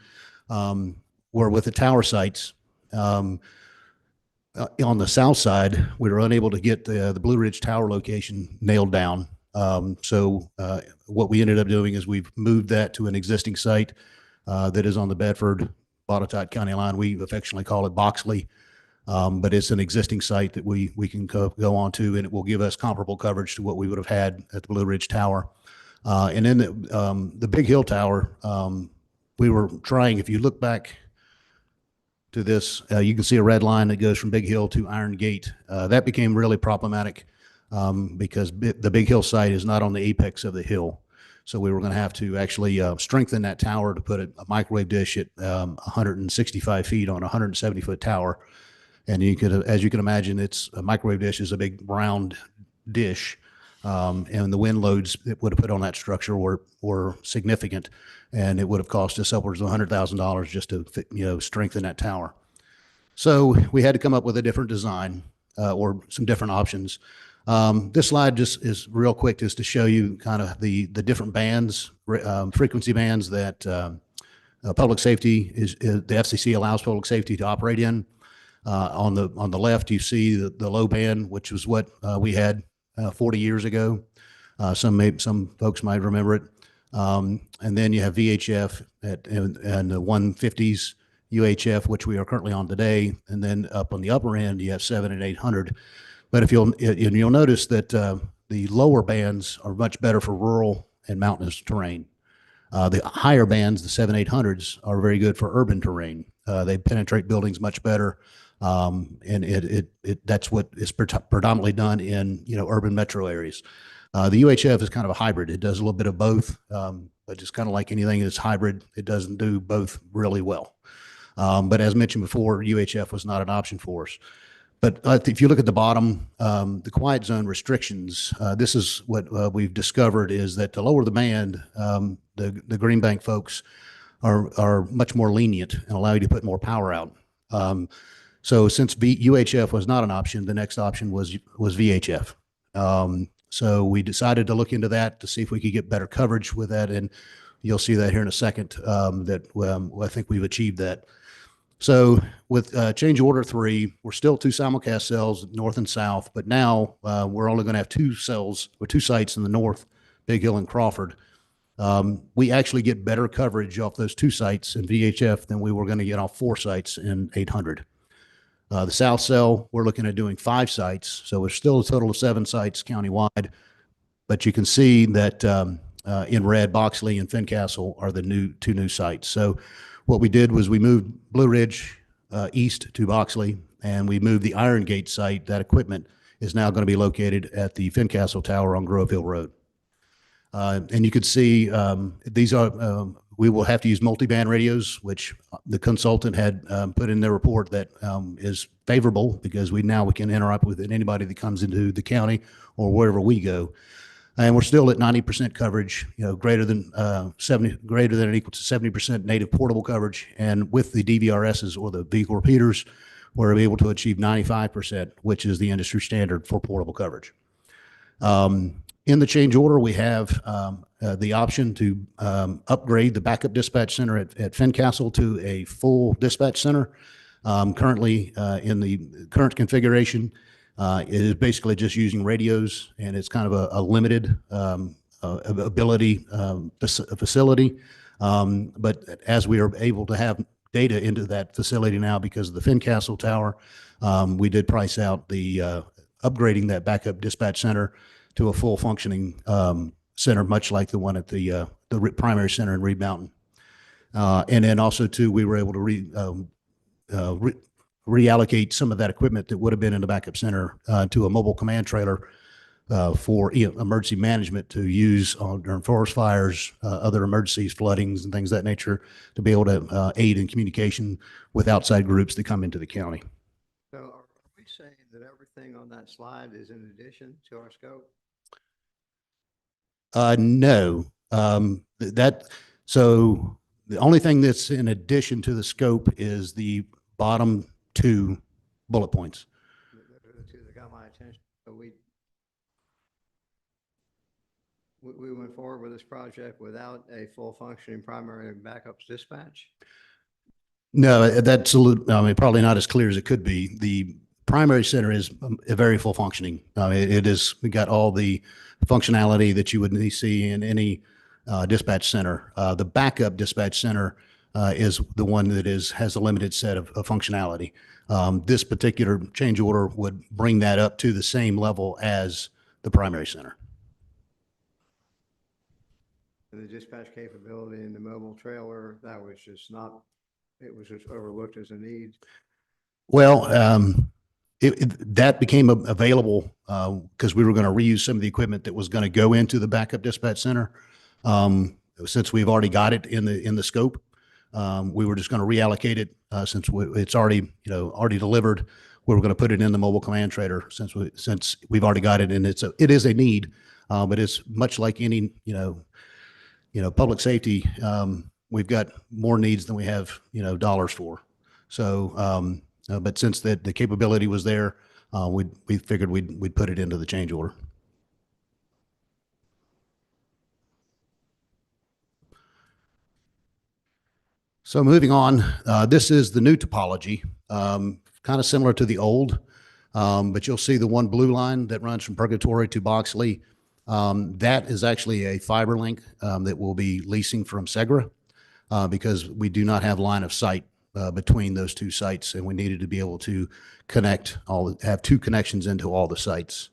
were with the tower sites. On the south side, we were unable to get the Blue Ridge Tower location nailed down. So what we ended up doing is we've moved that to an existing site that is on the Bedford-Botetourt County line. We affectionately call it Boxley, but it's an existing site that we can go on to, and it will give us comparable coverage to what we would have had at the Blue Ridge Tower. And then the Big Hill Tower, we were trying, if you look back to this, you can see a red line that goes from Big Hill to Iron Gate. That became really problematic because the Big Hill site is not on the apex of the hill. So we were going to have to actually strengthen that tower to put a microwave dish at 165 feet on a 170-foot tower. And you could, as you can imagine, a microwave dish is a big round dish. And the wind loads that would have put on that structure were significant, and it would have cost us upwards of $100,000 just to strengthen that tower. So we had to come up with a different design or some different options. This slide just is real quick just to show you kind of the different bands, frequency bands that public safety the FCC allows public safety to operate in. On the left, you see the low band, which was what we had 40 years ago. Some folks might remember it. And then you have VHF and the 150s, UHF, which we are currently on today. And then up on the upper end, you have 700 and 800. But if you'll notice that the lower bands are much better for rural and mountainous terrain. The higher bands, the 700-800s, are very good for urban terrain. They penetrate buildings much better. And that's what is predominantly done in urban metro areas. The UHF is kind of a hybrid. It does a little bit of both, but just kind of like anything that's hybrid, it doesn't do both really well. But as mentioned before, UHF was not an option for us. But if you look at the bottom, the quiet zone restrictions, this is what we've discovered is that to lower the band, the Green Bank folks are much more lenient and allow you to put more power out. So since UHF was not an option, the next option was VHF. So we decided to look into that to see if we could get better coverage with that. And you'll see that here in a second, that I think we've achieved that. So with change order 3, we're still 2 simulcast cells, north and south, but now we're only going to have 2 cells or 2 sites in the north, Big Hill and Crawford. We actually get better coverage off those 2 sites in VHF than we were going to get off 4 sites in 800. The south cell, we're looking at doing 5 sites. So it's still a total of 7 sites countywide. But you can see that in red, Boxley and Fincastle are the 2 new sites. So what we did was we moved Blue Ridge east to Boxley, and we moved the Iron Gate site. That equipment is now going to be located at the Fincastle Tower on Grove Hill Road. And you could see these are, we will have to use multiband radios, which the consultant had put in their report that is favorable because we can interact with anybody that comes into the county or wherever we go. And we're still at 90% coverage, greater than or equal to 70% native portable coverage. And with the DVRSs or the vehicle repeaters, we're able to achieve 95%, which is the industry standard for portable coverage. In the change order, we have the option to upgrade the backup dispatch center at Fincastle to a full dispatch center. Currently, in the current configuration, it is basically just using radios, and it's kind of a limited ability facility. But as we are able to have data into that facility now because of the Fincastle tower, we did price out the upgrading that backup dispatch center to a full functioning center, much like the one at the primary center in Reed Mountain. And then also too, we were able to reallocate some of that equipment that would have been in the backup center to a mobile command trailer for emergency management to use during forest fires, other emergencies, floodings, and things of that nature, to be able to aid in communication with outside groups that come into the county. So are we saying that everything on that slide is in addition to our scope? No. So the only thing that's in addition to the scope is the bottom two bullet points. The two that got my attention. So we went forward with this project without a full functioning primary and backups dispatch? No, probably not as clear as it could be. The primary center is a very full functioning. We got all the functionality that you would see in any dispatch center. The backup dispatch center is the one that has a limited set of functionality. This particular change order would bring that up to the same level as the primary center. And the dispatch capability in the mobile trailer, that was just not, it was just overlooked as a need. Well, that became available because we were going to reuse some of the equipment that was going to go into the backup dispatch center. Since we've already got it in the scope, we were just going to reallocate it since it's already delivered. We were going to put it in the mobile command trailer since we've already got it, and it is a need, but it's much like any public safety. We've got more needs than we have dollars for. So, but since the capability was there, we figured we'd put it into the change order. So moving on, this is the new topology, kind of similar to the old, but you'll see the one blue line that runs from Purgatory to Boxley. That is actually a fiber link that we'll be leasing from Segra because we do not have line of sight between those two sites, and we needed to be able to have two connections into all the sites.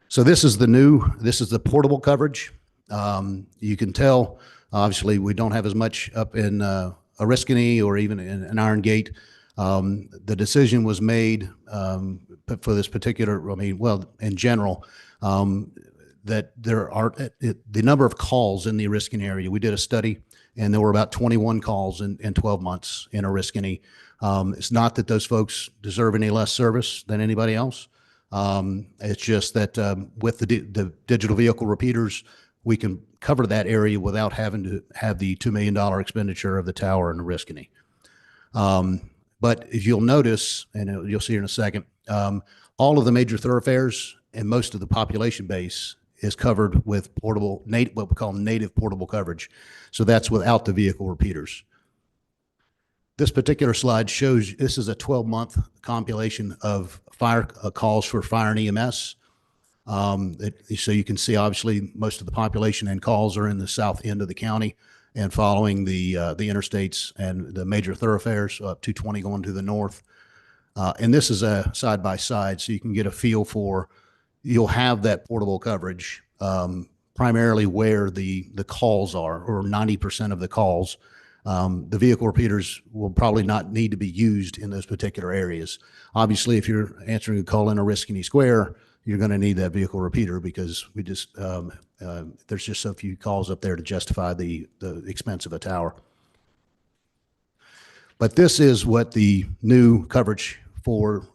So this is the portable coverage. You can tell, obviously, we don't have as much up in Oriskany or even in Iron Gate. The decision was made for this particular, in general, that there are the number of calls in the Oriskany area. We did a study, and there were about 21 calls in 12 months in Oriskany. It's not that those folks deserve any less service than anybody else. It's just that with the digital vehicle repeaters, we can cover that area without having to have the $2 million expenditure of the tower in Oriskany. But if you'll notice, and you'll see in a second, all of the major thoroughfares and most of the population base is covered with what we call native portable coverage. So that's without the vehicle repeaters. This particular slide shows, this is a 12-month compilation of calls for fire and EMS. So you can see, obviously, most of the population and calls are in the south end of the county and following the interstates and the major thoroughfares, 220 going to the north. And this is a side-by-side, so you can get a feel for, you'll have that portable coverage primarily where the calls are, or 90% of the calls. The vehicle repeaters will probably not need to be used in those particular areas. Obviously, if you're answering a call in Oriskany Square, you're going to need that vehicle repeater because we just, there's just so few calls up there to justify the expense of a tower. But this is what the new coverage for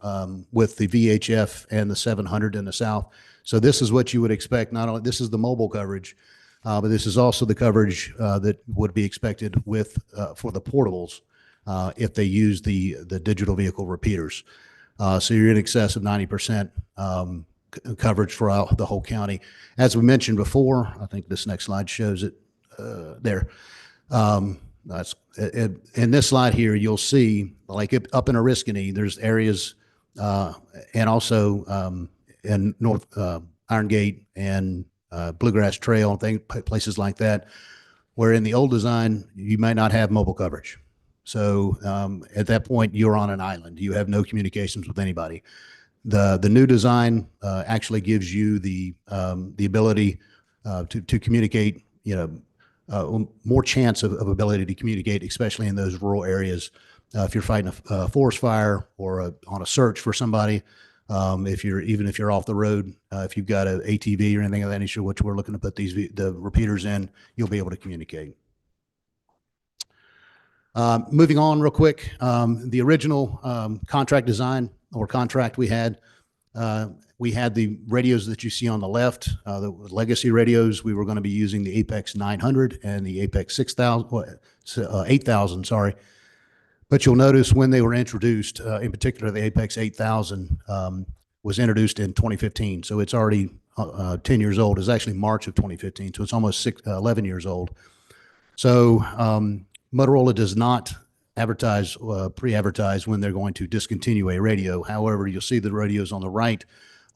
with the VHF and the 700 in the south. So this is what you would expect. Not only this is the mobile coverage, but this is also the coverage that would be expected with for the portables if they use the digital vehicle repeaters. So you're in excess of 90% coverage for the whole county. As we mentioned before, I think this next slide shows it there. That's in this slide here, you'll see like up in Oriskany, there's areas and also in North Iron Gate and Bluegrass Trail and places like that, where in the old design, you might not have mobile coverage. So at that point, you're on an island. You have no communications with anybody. The new design actually gives you the ability to communicate, more chance of ability to communicate, especially in those rural areas. If you're fighting a forest fire or on a search for somebody, even if you're off the road, if you've got an ATV or anything of that nature, which we're looking to put the repeaters in, you'll be able to communicate. Moving on real quick, the original contract design or contract we had the radios that you see on the left, the legacy radios. We were going to be using the Apex 900 and the Apex 8000, sorry. But you'll notice when they were introduced, in particular the Apex 8000 was introduced in 2015. So it's already 10 years old. It's actually March of 2015. So it's almost 11 years old. So Motorola does not advertise, pre-advertise when they're going to discontinue a radio. However, you'll see the radios on the right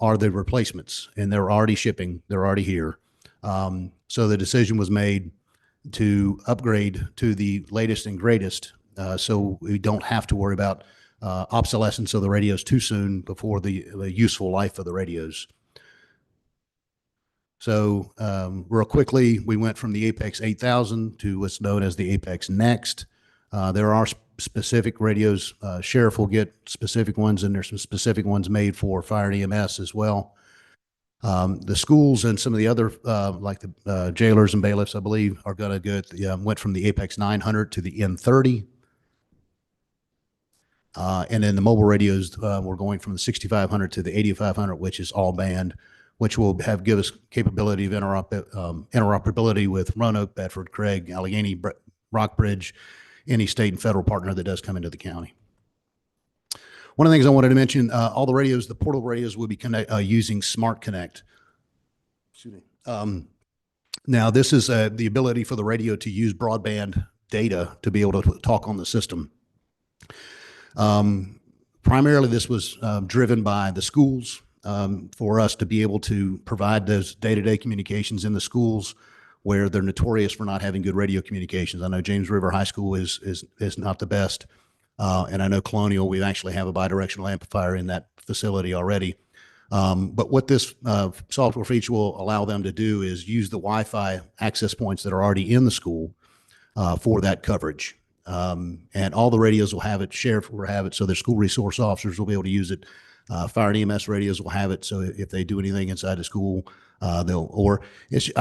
are the replacements, and they're already shipping. They're already here. So the decision was made to upgrade to the latest and greatest, so we don't have to worry about obsolescence of the radios too soon before the useful life of the radios. So real quickly, we went from the Apex 8000 to what's known as the Apex Next. There are specific radios. Sheriff will get specific ones, and there's some specific ones made for fire and EMS as well. The schools and some of the other, like the jailers and bailiffs, I believe, are going to went from the Apex 900 to the N30. And then the mobile radios, we're going from the 6500 to the 8500, which is all band, which will give us capability of interoperability with Roanoke, Bedford, Craig, Allegheny, Rockbridge, any state and federal partner that does come into the county. One of the things I wanted to mention, all the radios, the portable radios will be using Smart Connect. Excuse me. Now, this is the ability for the radio to use broadband data to be able to talk on the system. Primarily, this was driven by the schools for us to be able to provide those day-to-day communications in the schools where they're notorious for not having good radio communications. I know James River High School is not the best. And I know Colonial, we actually have a bidirectional amplifier in that facility already. But what this software feature will allow them to do is use the Wi-Fi access points that are already in the school for that coverage. And all the radios will have it, sheriff will have it, so their school resource officers will be able to use it. Fire and EMS radios will have it, so if they do anything inside the school, I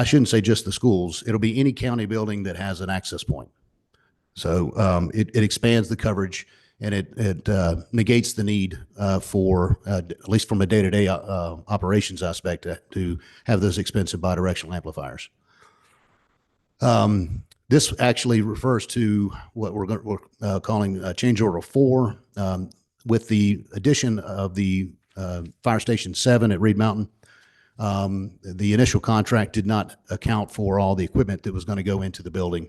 shouldn't say just the schools, it'll be any county building that has an access point. So it expands the coverage, and it negates the need for, at least from a day-to-day operations aspect, to have those expensive bidirectional amplifiers. This actually refers to what we're calling change order 4. With the addition of the Fire Station 7 at Reed Mountain, the initial contract did not account for all the equipment that was going to go into the building.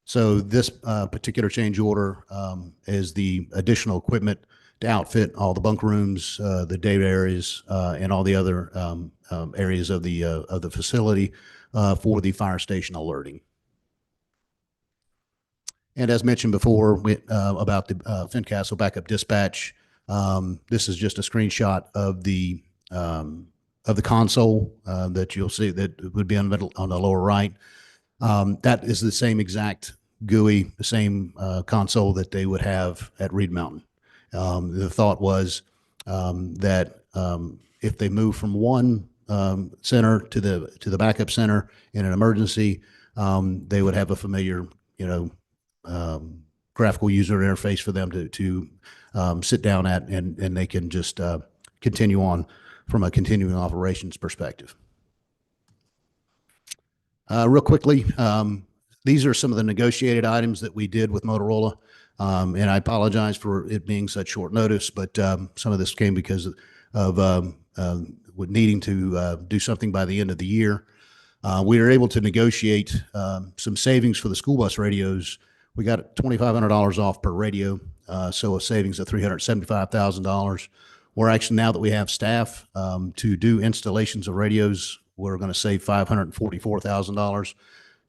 So this particular change order is the additional equipment to outfit all the bunk rooms, the data areas, and all the other areas of the facility for the fire station alerting. And as mentioned before, about the Fincastle backup dispatch, this is just a screenshot of the console that you'll see that would be on the lower right. That is the same exact GUI, the same console that they would have at Reed Mountain. The thought was that if they move from one center to the backup center in an emergency, they would have a familiar, graphical user interface for them to sit down at, and they can just continue on from a continuing operations perspective. Real quickly, these are some of the negotiated items that we did with Motorola. And I apologize for it being such short notice, but some of this came because of needing to do something by the end of the year. We were able to negotiate some savings for the school bus radios. We got $2,500 off per radio, so a savings of $375,000. We're actually, now that we have staff to do installations of radios, we're going to save $544,000.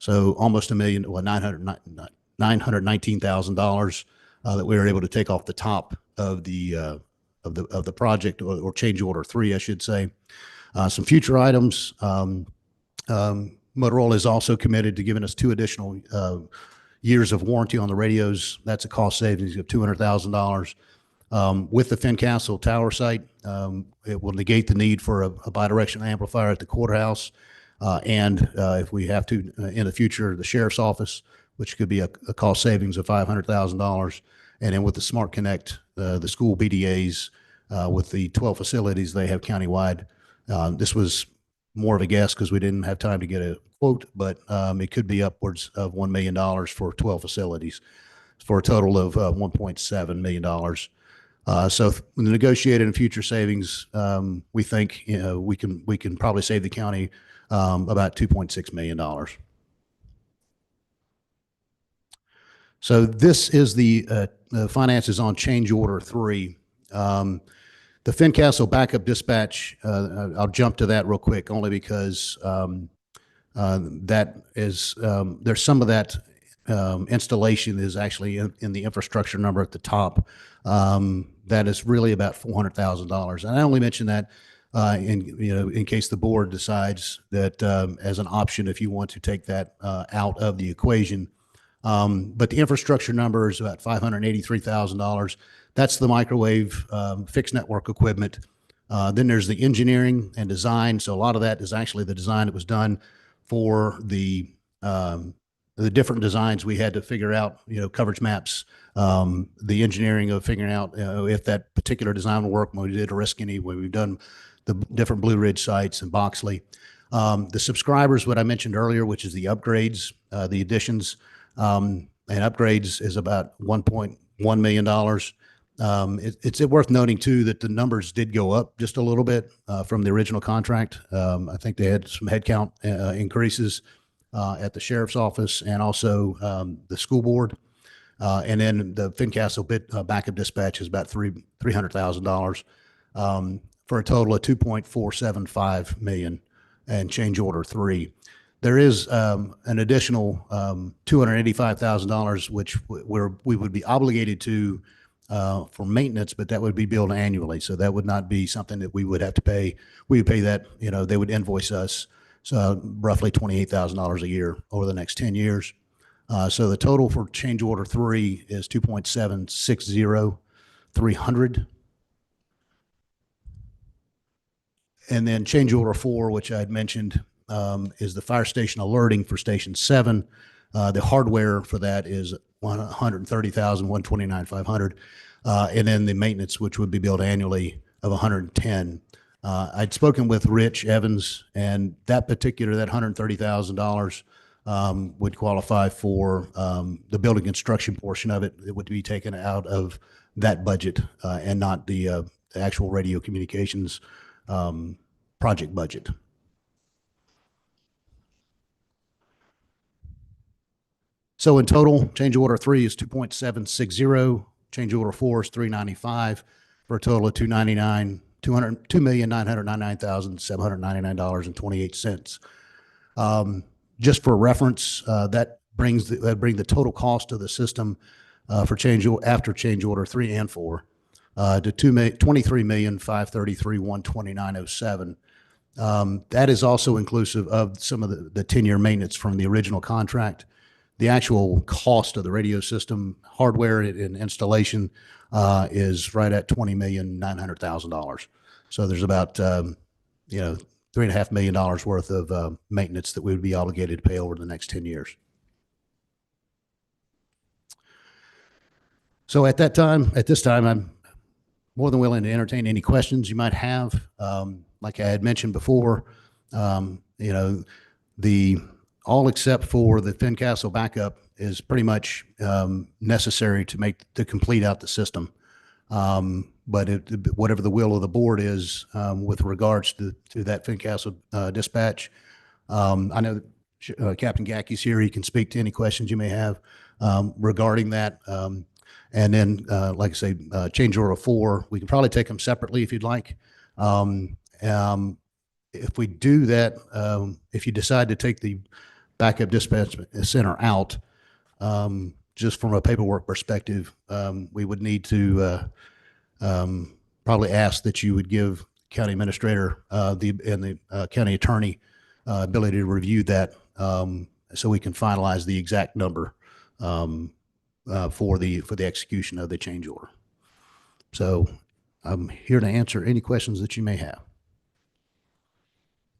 So almost $919,000 that we were able to take off the top of the project, or change order 3, I should say. Some future items. Motorola is also committed to giving us 2 additional years of warranty on the radios. That's a cost savings of $200,000. With the Fincastle Tower site, it will negate the need for a bidirectional amplifier at the courthouse. And if we have to in the future, the sheriff's office, which could be a cost savings of $500,000. And then with the Smart Connect, the school BDAs, with the 12 facilities they have countywide. This was more of a guess because we didn't have time to get a quote, but it could be upwards of $1 million for 12 facilities, for a total of $1.7 million. So the negotiated and future savings, we think we can probably save the county about $2.6 million. So this is the finances on change order 3. The Fincastle backup dispatch, I'll jump to that real quick, only because that is, there's some of that installation is actually in the infrastructure number at the top. That is really about $400,000. And I only mention that in case the board decides that as an option, if you want to take that out of the equation. But the infrastructure number is about $583,000. That's the microwave fixed network equipment. Then there's the engineering and design. So a lot of that is actually the design that was done for the different designs we had to figure out, coverage maps, the engineering of figuring out if that particular design will work. When we did Oriskany, when we've done the different Blue Ridge sites and Boxley. The subscribers, what I mentioned earlier, which is the upgrades, the additions, and upgrades is about $1.1 million. It's worth noting too that the numbers did go up just a little bit from the original contract. I think they had some headcount increases at the sheriff's office and also the school board. And then the Fincastle backup dispatch is about $300,000 for a total of $2.475 million and change order 3. There is an additional $285,000, which we would be obligated to for maintenance, but that would be billed annually. So that would not be something that we would have to pay. We would pay that, they would invoice us roughly $28,000 a year over the next 10 years. So the total for change order 3 is $2.760300. And then change order 4, which I had mentioned, is the fire station alerting for station 7. The hardware for that is $130,000, $129,500. And then the maintenance, which would be billed annually, of $110,000. I'd spoken with Rich Evans, and that $130,000 would qualify for the building construction portion of it. It would be taken out of that budget and not the actual radio communications project budget. So in total, change order 3 is 2.760. Change order 4 is 395 for a total of $2,999,799.28. Just for reference, that bring the total cost of the system for after change order 3 and 4 to $23,533,129.07. That is also inclusive of some of the 10-year maintenance from the original contract. The actual cost of the radio system, hardware and installation, is right at $20,900,000. So there's about, $3.5 million worth of maintenance that we would be obligated to pay over the next 10 years. So at this time, I'm more than willing to entertain any questions you might have. Like I had mentioned before, all except for the Fincastle backup is pretty much necessary to complete out the system. But whatever the will of the board is with regards to that Fincastle dispatch, I know that Captain Gackey's here. He can speak to any questions you may have regarding that. And then, like I say, change order 4, we can probably take them separately if you'd like. If we do that, if you decide to take the backup dispatch center out, just from a paperwork perspective, we would need to probably ask that you would give county administrator and the county attorney ability to review that so we can finalize the exact number for the execution of the change order. So I'm here to answer any questions that you may have.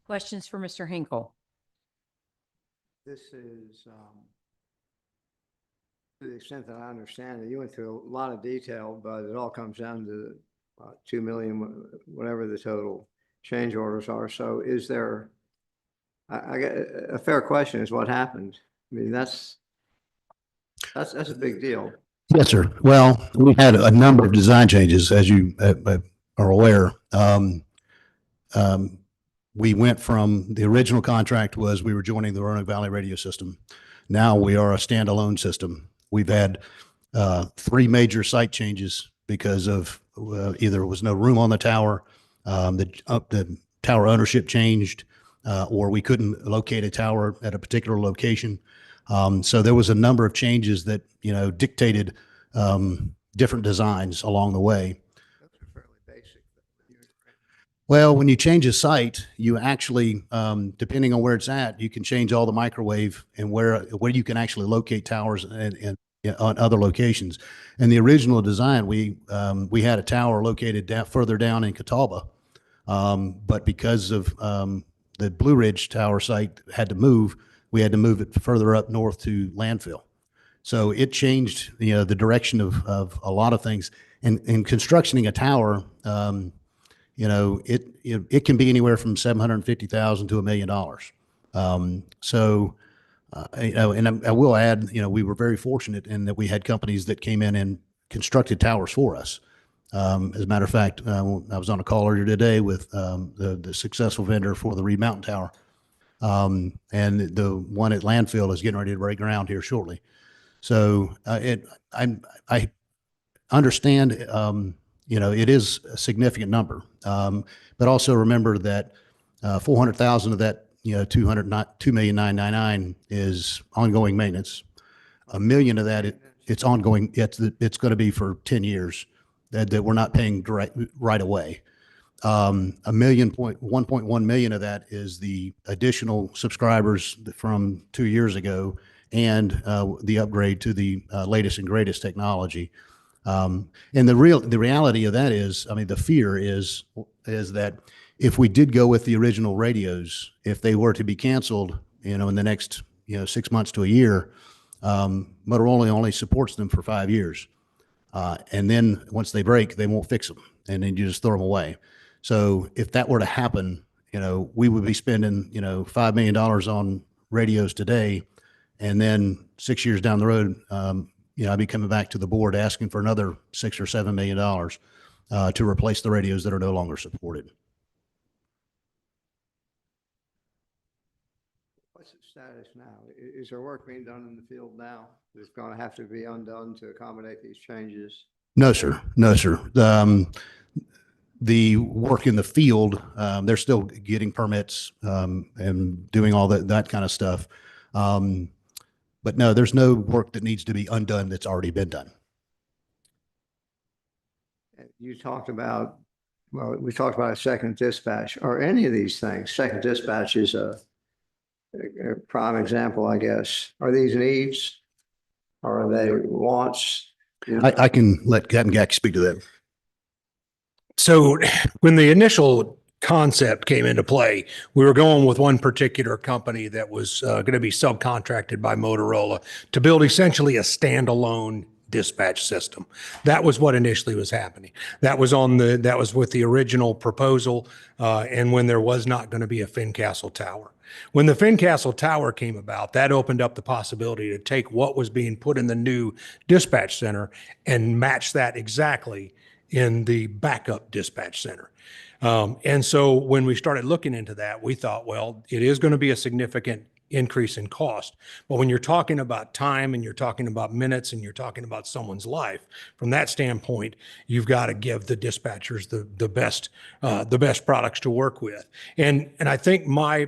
Questions for Mr. Hinkle? This is, to the extent that I understand it, you went through a lot of detail, but it all comes down to 2 million, whatever the total change orders are. So is there, I get a fair question is what happened? I mean, that's a big deal. Yes, sir. Well, we had a number of design changes, as you are aware. We went from the original contract was we were joining the Roanoke Valley radio system. Now we are a standalone system. We've had 3 major site changes because of either there was no room on the tower, the tower ownership changed, or we couldn't locate a tower at a particular location. So there was a number of changes that, dictated different designs along the way. Those are fairly basic. Well, when you change a site, you actually, depending on where it's at, you can change all the microwave and where you can actually locate towers and on other locations. And the original design, we had a tower located further down in Catawba, but because of the Blue Ridge Tower site had to move, we had to move it further up north to landfill. So it changed, the direction of a lot of things. And in constructing a tower, it can be anywhere from $750,000 to $1 million. And I will add, we were very fortunate in that we had companies that came in and constructed towers for us. As a matter of fact, I was on a call earlier today with the successful vendor for the Reed Mountain Tower. And the one at landfill is getting ready to break ground here shortly. So I understand, it is a significant number. But also remember that 400,000 of that, $2,999,000 is ongoing maintenance. $1 million of that, it's ongoing. It's going to be for 10 years that we're not paying right away. $1.1 million of that is the additional subscribers from 2 years ago and the upgrade to the latest and greatest technology. And the reality of that is, the fear is that if we did go with the original radios, if they were to be canceled, in the next, 6 months to a year, Motorola only supports them for 5 years. And then once they break, they won't fix them, and then you just throw them away. So if that were to happen, we would be spending, $5 million on radios today. And then 6 years down the road, I'd be coming back to the board asking for another $6 or $7 million to replace the radios that are no longer supported. What's the status now? Is there work being done in the field now that's going to have to be undone to accommodate these changes? No, sir. No, sir. The work in the field, they're still getting permits and doing all that kind of stuff. But no, there's no work that needs to be undone that's already been done. You talked about, we talked about a second dispatch. Are any of these things, second dispatch is a prime example, I guess. Are these needs? Or are they wants? I can let Captain Gack speak to that. So when the initial concept came into play, we were going with one particular company that was going to be subcontracted by Motorola to build essentially a standalone dispatch system. That was what initially was happening. That was with the original proposal, and when there was not going to be a Fincastle tower. When the Fincastle tower came about, that opened up the possibility to take what was being put in the new dispatch center and match that exactly in the backup dispatch center. And so when we started looking into that, we thought, well, it is going to be a significant increase in cost. But when you're talking about time and you're talking about minutes and you're talking about someone's life, from that standpoint, you've got to give the dispatchers the best products to work with. And I think my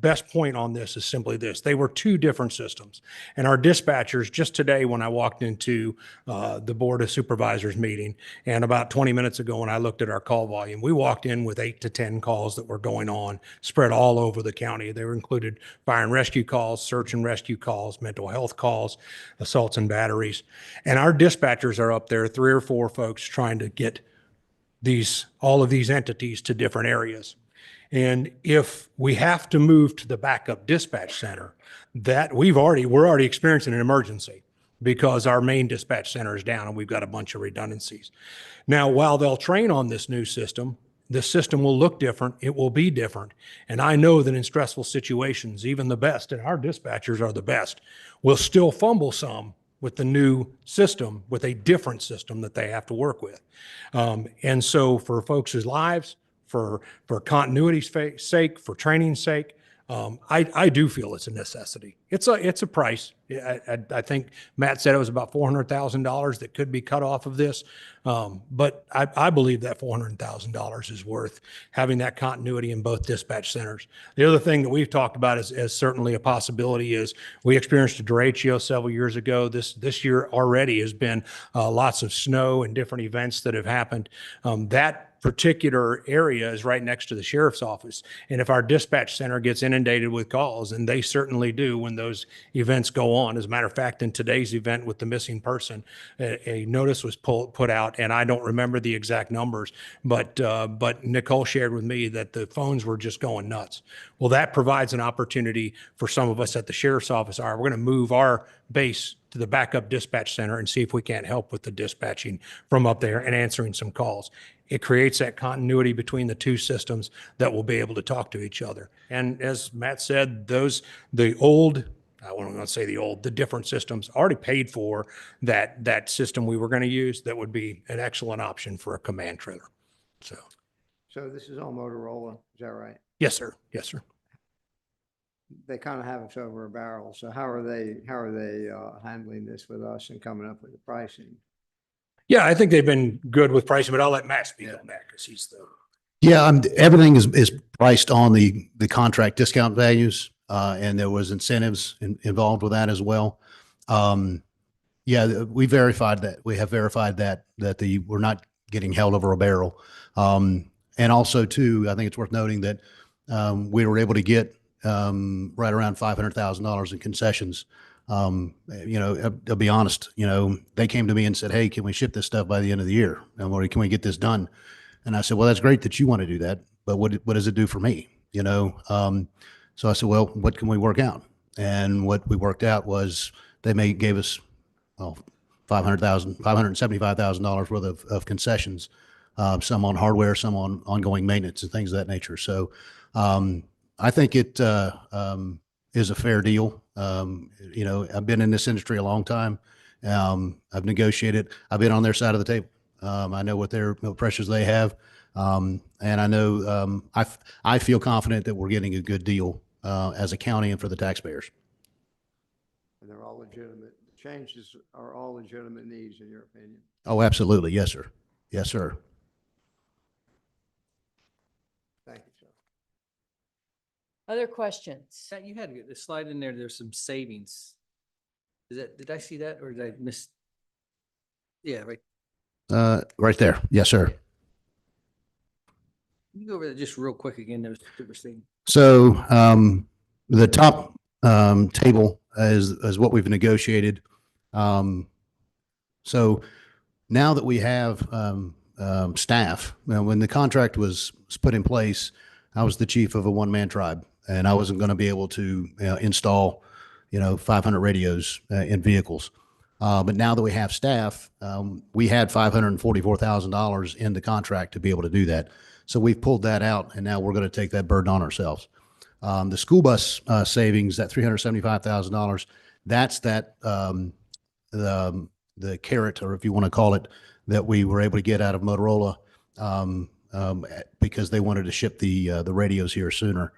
best point on this is simply this: they were two different systems, and our dispatchers, just today when I walked into the Board of Supervisors meeting, and about 20 minutes ago when I looked at our call volume, we walked in with 8 to 10 calls that were going on, spread all over the county. They were included fire and rescue calls, search and rescue calls, mental health calls, assaults and batteries. And our dispatchers are up there, 3 or 4 folks trying to get all of these entities to different areas. And if we have to move to the backup dispatch center, that we're already experiencing an emergency because our main dispatch center is down and we've got a bunch of redundancies. Now, while they'll train on this new system, the system will look different. It will be different. And I know that in stressful situations, even the best, and our dispatchers are the best, will still fumble some with the new system, with a different system that they have to work with. And so for folks' lives, for continuity's sake, for training's sake, I do feel it's a necessity. It's a price. I think Matt said it was about $400,000 that could be cut off of this. But I believe that $400,000 is worth having that continuity in both dispatch centers. The other thing that we've talked about as certainly a possibility is we experienced a derecho several years ago. This year already has been lots of snow and different events that have happened. That particular area is right next to the sheriff's office. And if our dispatch center gets inundated with calls, and they certainly do when those events go on. As a matter of fact, in today's event with the missing person, a notice was put out, and I don't remember the exact numbers, but Nicole shared with me that the phones were just going nuts. Well, that provides an opportunity for some of us at the sheriff's office. All right, we're going to move our base to the backup dispatch center and see if we can't help with the dispatching from up there and answering some calls. It creates that continuity between the two systems that will be able to talk to each other. And as Matt said, the different systems already paid for that system we were going to use. That would be an excellent option for a command trailer. So this is all Motorola, is that right? yes, sir. Yes, sir. They kind of have us over a barrel. So how are they handling this with us and coming up with the pricing? Yeah, I think they've been good with pricing, but I'll let Matt speak on that because he's the. Yeah, everything is priced on the contract discount values, and there was incentives involved with that as well. Yeah, we verified that. We have verified that we're not getting held over a barrel. And also too, I think it's worth noting that we were able to get right around $500,000 in concessions. I'll be honest, they came to me and said, "Hey, can we ship this stuff by the end of the year? And can we get this done?" And I said, "Well, that's great that you want to do that, but what does it do for me?" So I said, "Well, what can we work out?" And what we worked out was they gave us $575,000 worth of concessions, some on hardware, some on ongoing maintenance and things of that nature. So I think it is a fair deal. I've been in this industry a long time. I've negotiated. I've been on their side of the table. I know what pressures they have. And I know I feel confident that we're getting a good deal as a county and for the taxpayers. And they're all legitimate. The changes are all legitimate needs, in your opinion? Oh, absolutely. Yes, sir. Yes, sir. Thank you, sir. Other questions? You had a slide in there. There's some savings. Did I see that or did I miss? Yeah, right. Right there. Yes, sir. Can you go over that just real quick again? There was super savings. So the top table is what we've negotiated. So now that we have staff. Now, when the contract was put in place, I was the chief of a one-man tribe, and I wasn't going to be able to install, 500 radios in vehicles. But now that we have staff, we had $544,000 in the contract to be able to do that. So we've pulled that out, and now we're going to take that burden on ourselves. The school bus savings, that $375,000, that's the carrot, or if you want to call it, that we were able to get out of Motorola because they wanted to ship the radios here sooner.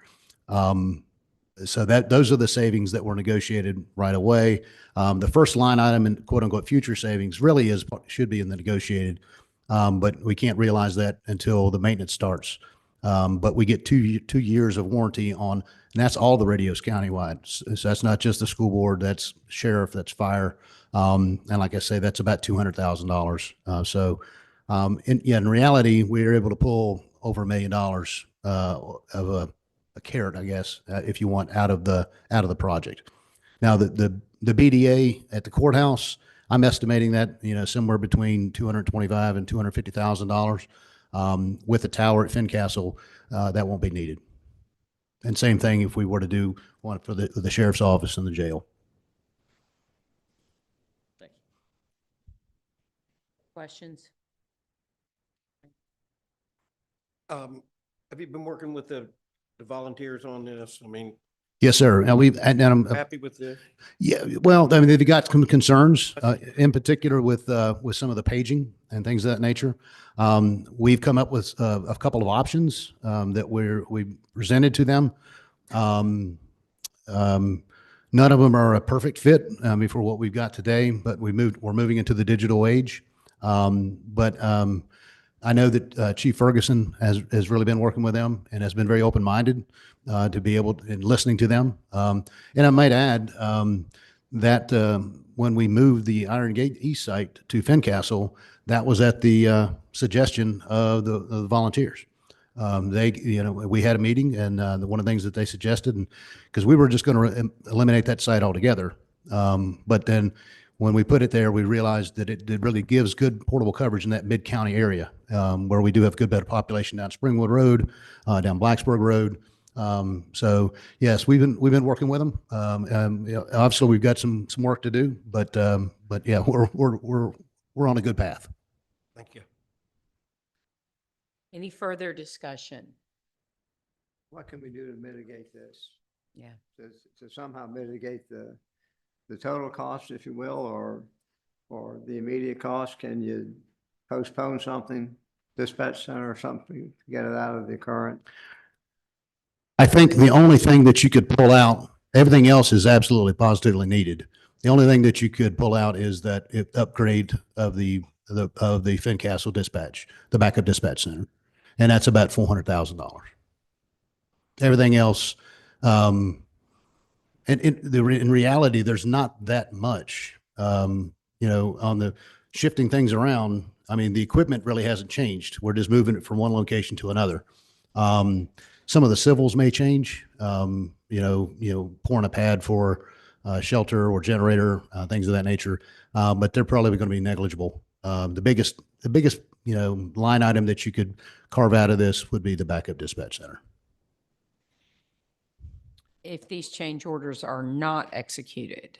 So those are the savings that were negotiated right away. The first line item in quote unquote future savings really should be in the negotiated, but we can't realize that until the maintenance starts. But we get two years of warranty on, and that's all the radios countywide. So that's not just the school board, that's sheriff, that's fire. And like I say, that's about $200,000. In reality, we were able to pull over $1 million of a carrot, I guess, if you want, out of the project. Now the BDA at the courthouse, I'm estimating that, somewhere between $225,000 and $250,000. With the tower at Fincastle, that won't be needed. And same thing if we were to do one for the sheriff's office and the jail. Questions? Have you been working with the volunteers on this? I mean, Yes, sir. And I'm happy with this? Yeah, well, I mean, they've got some concerns, in particular with some of the paging and things of that nature. We've come up with a couple of options that we presented to them. None of them are a perfect fit for what we've got today, but we're moving into the digital age. I know that Chief Ferguson has really been working with them and has been very open-minded to be able to, and listening to them. And I might add that when we moved the Iron Gate East site to Fincastle, that was at the suggestion of the volunteers. We had a meeting, and one of the things that they suggested, and because we were just going to eliminate that site altogether, but then when we put it there, we realized that it really gives good portable coverage in that mid-county area, where we do have good bit of population down Springwood Road, down Blacksburg Road. So yes, we've been working with them. Obviously we've got some work to do, but yeah, we're on a good path. Thank you. Any further discussion? What can we do to mitigate this? Yeah. To somehow mitigate the total cost, if you will, or the immediate cost? Can you postpone something, dispatch center or something, to get it out of the current? I think the only thing that you could pull out, everything else is absolutely positively needed. The only thing that you could pull out is that upgrade of the Fincastle dispatch, the backup dispatch center. And that's about $400,000. Everything else, in reality, there's not that much, on the shifting things around. I mean, the equipment really hasn't changed. We're just moving it from one location to another. Some of the civils may change, pouring a pad for shelter or generator, things of that nature. But they're probably going to be negligible. The biggest, line item that you could carve out of this would be the backup dispatch center. If these change orders are not executed,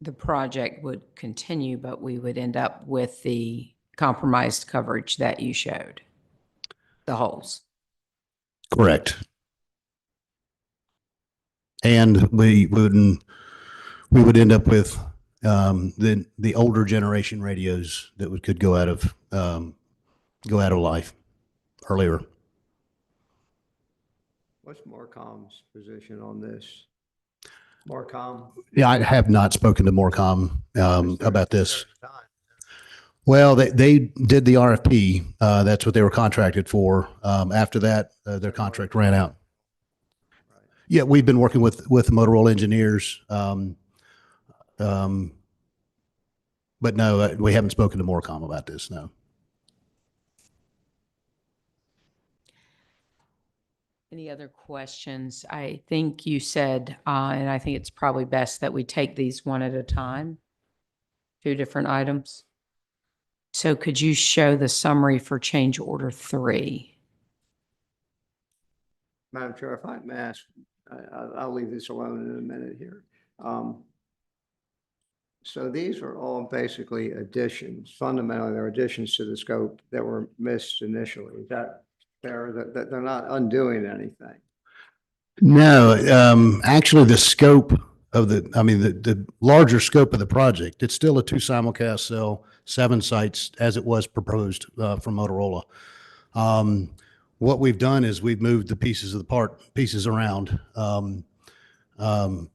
the project would continue, but we would end up with the compromised coverage that you showed, the holes. Correct. And we would end up with the older generation radios that could go out of life earlier. What's Morcom's position on this? Morcom? Yeah, I have not spoken to Morcom about this. Well, they did the RFP. That's what they were contracted for. After that, their contract ran out. Yeah, we've been working with Motorola engineers. But no, we haven't spoken to Morcom about this, no. Any other questions? I think you said, and I think it's probably best that we take these one at a time, 2 different items. So could you show the summary for change order 3? Madam Chair, if I may ask, I'll leave this alone in a minute here. So these are all basically additions. Fundamentally, they're additions to the scope that were missed initially. Is that fair? That they're not undoing anything? No, actually, the scope of the larger scope of the project, it's still a 2 simulcast cell, 7 sites as it was proposed from Motorola. What we've done is we've moved the pieces around. The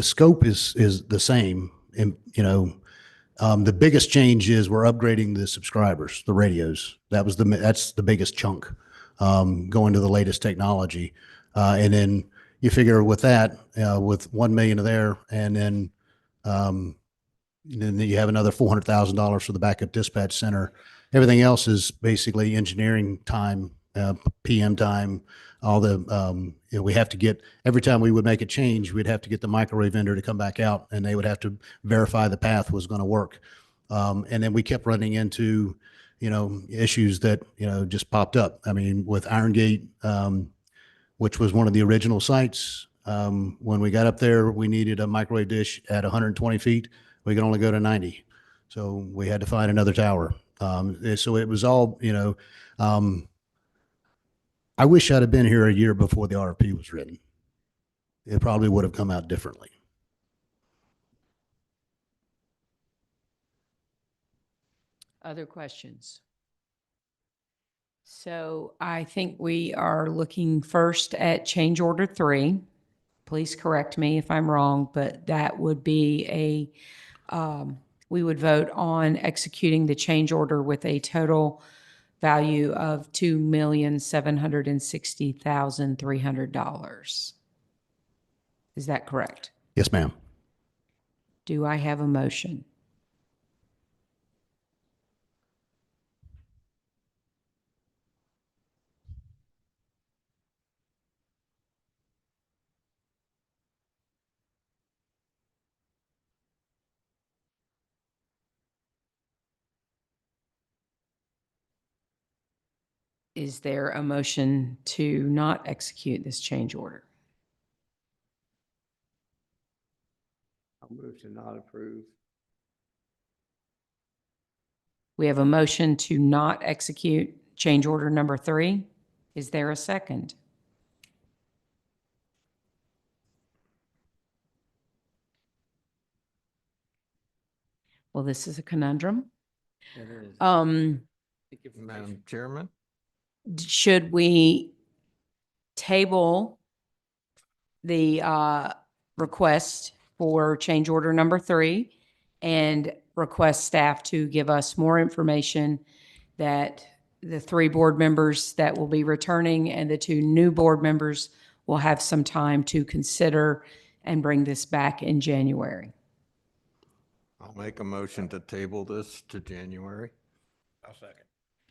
scope is the same, and the biggest change is we're upgrading the subscribers, the radios. That's the biggest chunk, going to the latest technology. And then you figure with that, with 1 million of there, and then you have another $400,000 for the backup dispatch center. Everything else is basically engineering time, PM time, all the, we have to get, every time we would make a change, we'd have to get the microwave vendor to come back out, and they would have to verify the path was going to work. And then we kept running into, issues that, just popped up. I mean, with Iron Gate, which was one of the original sites. When we got up there, we needed a microwave dish at 120 feet. We could only go to 90. So we had to find another tower. So it was all, I wish I'd have been here a year before the RFP was written. It probably would have come out differently. Other questions? So I think we are looking first at change order 3. Please correct me if I'm wrong, but that would be we would vote on executing the change order with a total value of $2,760,300. Is that correct? Yes, ma'am. Do I have a motion? Is there a motion to not execute this change order? I'll move to not approve. We have a motion to not execute change order number 3. Is there a second? Well, this is a conundrum. It is. Madam Chairman? Should we table the request for change order number 3 and request staff to give us more information that the 3 board members that will be returning and the 2 new board members will have some time to consider and bring this back in January? I'll make a motion to table this to January. I'll second.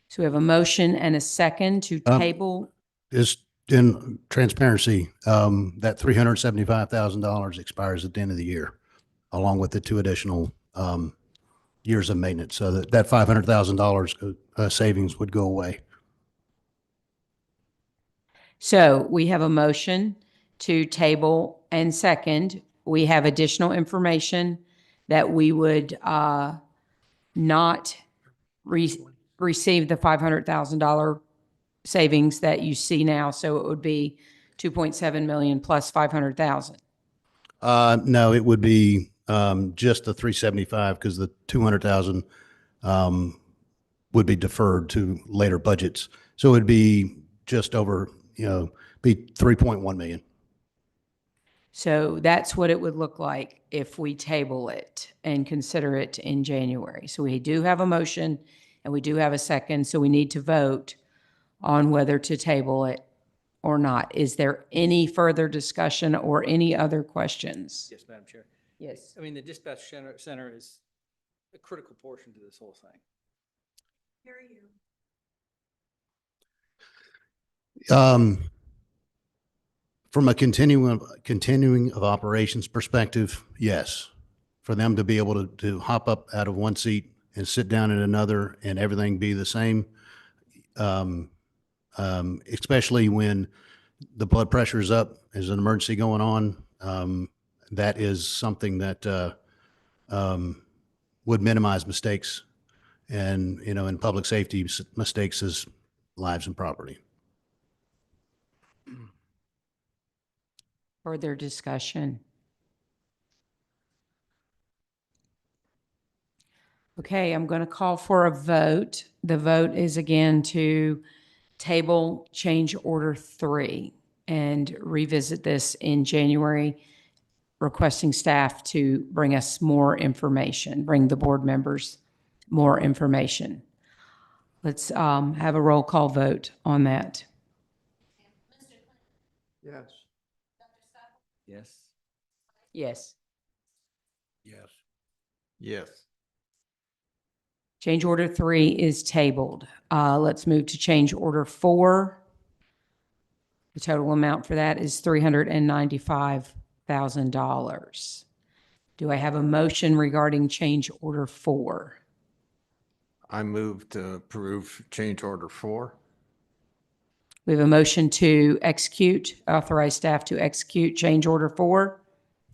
So we have a motion and a second to table. Is in transparency, that $375,000 expires at the end of the year, along with the 2 additional years of maintenance. So that $500,000 savings would go away. So we have a motion to table and second. We have additional information that we would not receive the $500,000 savings that you see now. So it would be 2.7 million plus 500,000. No, it would be just the 375 because the 200,000 would be deferred to later budgets. So it would be just over, be 3.1 million. So that's what it would look like if we table it and consider it in January. So we do have a motion and we do have a second. So we need to vote on whether to table it or not. Is there any further discussion or any other questions? Yes, Madam Chair. Yes. I mean, the dispatch center is a critical portion to this whole thing. Hear you. From a continuing of operations perspective, yes. For them to be able to hop up out of one seat and sit down in another and everything be the same. Especially when the blood pressure is up, there's an emergency going on. That is something that would minimize mistakes, and, you know, in public safety, mistakes is lives and property. Further discussion? Okay, I'm going to call for a vote. The vote is again to table change order 3 and revisit this in January, requesting staff to bring us more information, bring the board members more information. Let's have a roll call vote on that. Yes. Yes. Yes. Yes. Yes. Change order 3 is tabled. Let's move to change order 4. The total amount for that is $395,000. Do I have a motion regarding change order 4? I move to approve change order 4. We have a motion to execute, authorize staff to execute change order 4.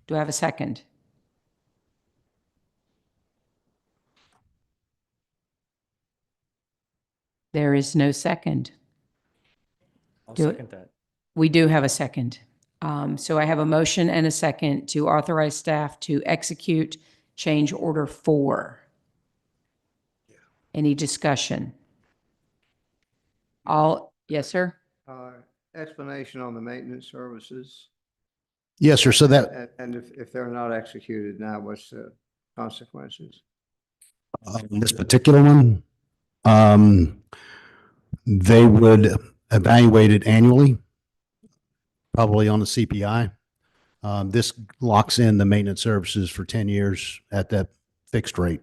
Do I have a second? There is no second. I'll Do it. second that. We do have a second. So I have a motion and a second to authorize staff to execute change order 4. Any discussion? Yes, sir? Explanation on the maintenance services. Yes, sir. So that, And if they're not executed now, what's the consequences? this particular one, they would evaluate it annually, probably on the CPI. This locks in the maintenance services for 10 years at that fixed rate.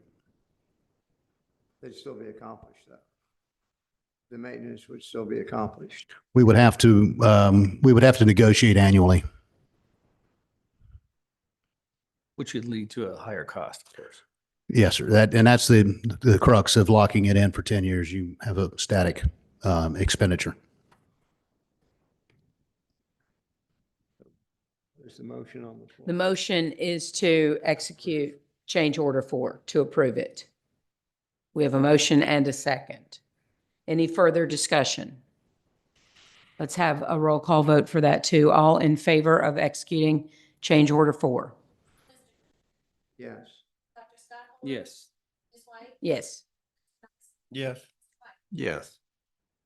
They'd still be accomplished, though. The maintenance would still be accomplished. We would have to negotiate annually. Which would lead to a higher cost, of course. Yes, sir. That's the crux of locking it in for 10 years. You have a static expenditure. There's the motion on the floor. The motion is to execute change order 4, to approve it. We have a motion and a second. Any further discussion? Let's have a roll call vote for that too. All in favor of executing change order 4? Yes. Yes. Yes. Yes. Yes.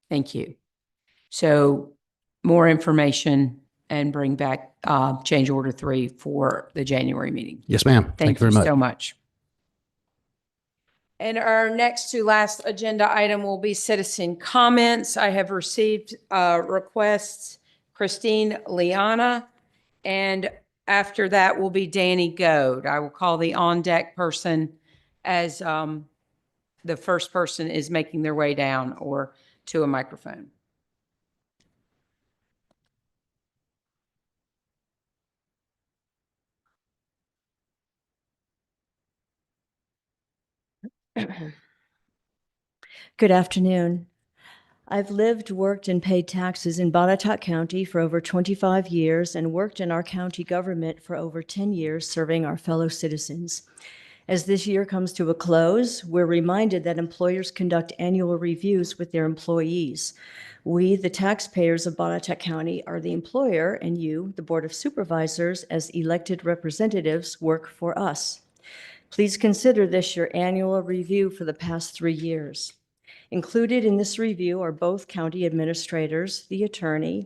Thank you. So more information and bring back change order 3 for the January meeting. Yes, ma'am. Thank you very you much. so much. And our next to last agenda item will be citizen comments. I have received requests, Christine Liana, and after that will be Danny Goad. I will call the on-deck person as the first person is making their way down or to a microphone. Good afternoon. I've lived, worked, and paid taxes in Botetourt County for over 25 years and worked in our county government for over 10 years serving our fellow citizens. As this year comes to a close, we're reminded that employers conduct annual reviews with their employees. We, the taxpayers of Botetourt County, are the employer, and you, the Board of Supervisors, as elected representatives, work for us. Please consider this your annual review for the past 3 years. Included in this review are both county administrators, the attorney,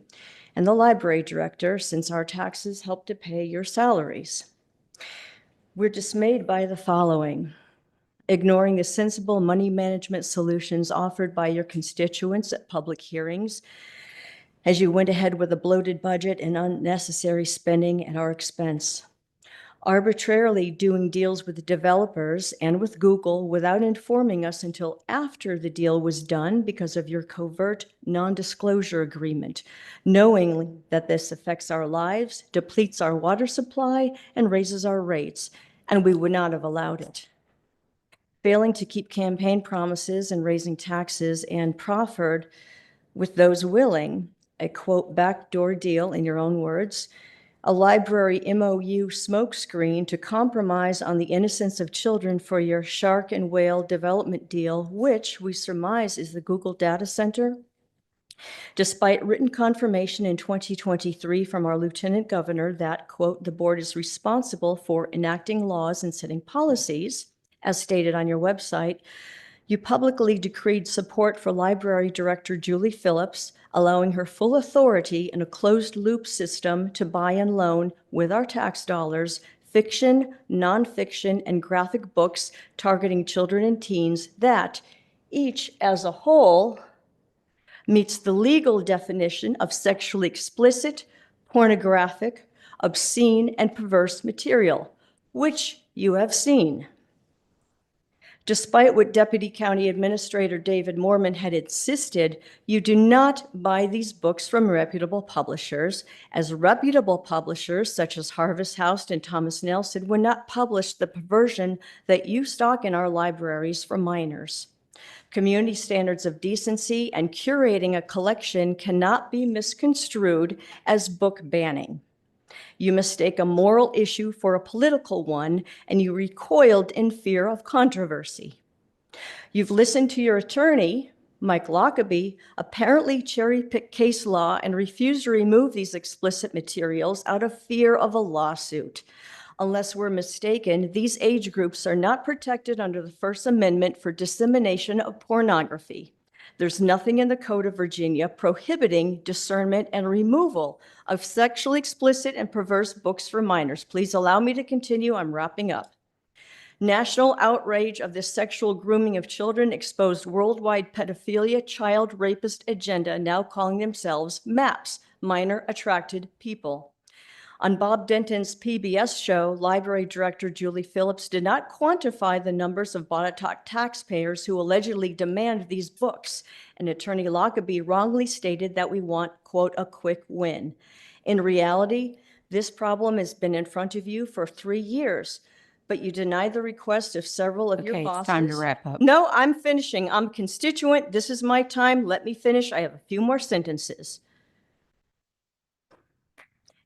and the library director, since our taxes help to pay your salaries. We're dismayed by the following: ignoring the sensible money management solutions offered by your constituents at public hearings, as you went ahead with a bloated budget and unnecessary spending at our expense. Arbitrarily doing deals with developers and with Google without informing us until after the deal was done because of your covert non-disclosure agreement, knowing that this affects our lives, depletes our water supply, and raises our rates, and we would not have allowed it. failing to keep campaign promises and raising taxes, and proffered with those willing a quote backdoor deal, in your own words, a library MOU smokescreen to compromise on the innocence of children for your shark and whale development deal, which we surmise is the Google data center. Despite written confirmation in 2023 from our Lieutenant Governor that, quote, the board is responsible for enacting laws and setting policies, as stated on your website, you publicly decreed support for Library Director Julie Phillips, allowing her full authority in a closed-loop system to buy and loan, with our tax dollars, fiction, nonfiction, and graphic books targeting children and teens that, each as a whole, meets the legal definition of sexually explicit, pornographic, obscene, and perverse material, which you have seen. Despite what Deputy County Administrator David Moorman had insisted, you do not buy these books from reputable publishers, as reputable publishers such as Harvest House and Thomas Nelson would not publish the perversion that you stock in our libraries for minors. Community standards of decency and curating a collection cannot be misconstrued as book banning. You mistake a moral issue for a political one, and you recoiled in fear of controversy. You've listened to your attorney, Mike Lockaby, apparently cherry-pick case law and refused to remove these explicit materials out of fear of a lawsuit. Unless we're mistaken, these age groups are not protected under the First Amendment for dissemination of pornography. There's nothing in the Code of Virginia prohibiting discernment and removal of sexually explicit and perverse books for minors. Please allow me to continue. I'm wrapping up. National outrage of this sexual grooming of children exposed worldwide pedophilia child rapist agenda, now calling themselves MAPS, Minor Attracted People. On Bob Denton's PBS show, Library Director Julie Phillips did not quantify the numbers of Botetourt taxpayers who allegedly demand these books, and Attorney Lockaby wrongly stated that we want, quote, a quick win. In reality, this problem has been in front of you for 3 years, but you denied the request of several of your bosses. It's time to wrap up. No, I'm finishing. I'm constituent. This is my time. Let me finish. I have a few more sentences.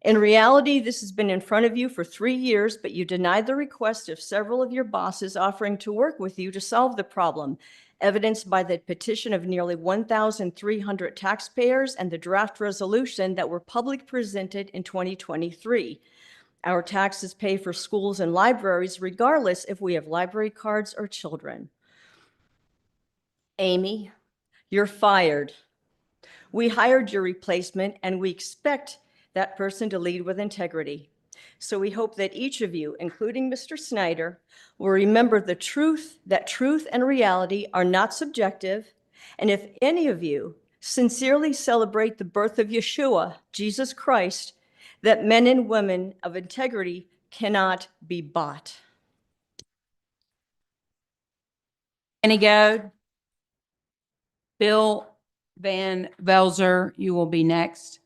In reality, this has been in front of you for 3 years, but you denied the request of several of your bosses offering to work with you to solve the problem, evidenced by the petition of nearly 1,300 taxpayers and the draft resolution that were publicly presented in 2023. Our taxes pay for schools and libraries regardless if we have library cards or children. Amy, you're fired. We hired your replacement, and we expect that person to lead with integrity. So we hope that each of you, including Mr. Snyder, will remember the truth, that truth and reality are not subjective. And if any of you sincerely celebrate the birth of Yeshua, Jesus Christ, that men and women of integrity cannot be bought. Annie Goad, Bill Van Velzer, you will be next.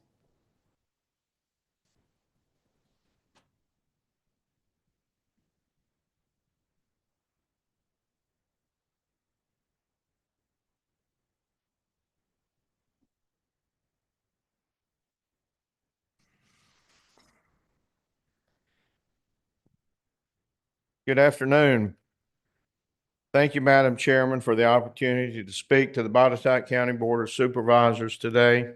Good afternoon. Thank you, Madam Chairman, for the opportunity to speak to the Botetourt County Board of Supervisors today.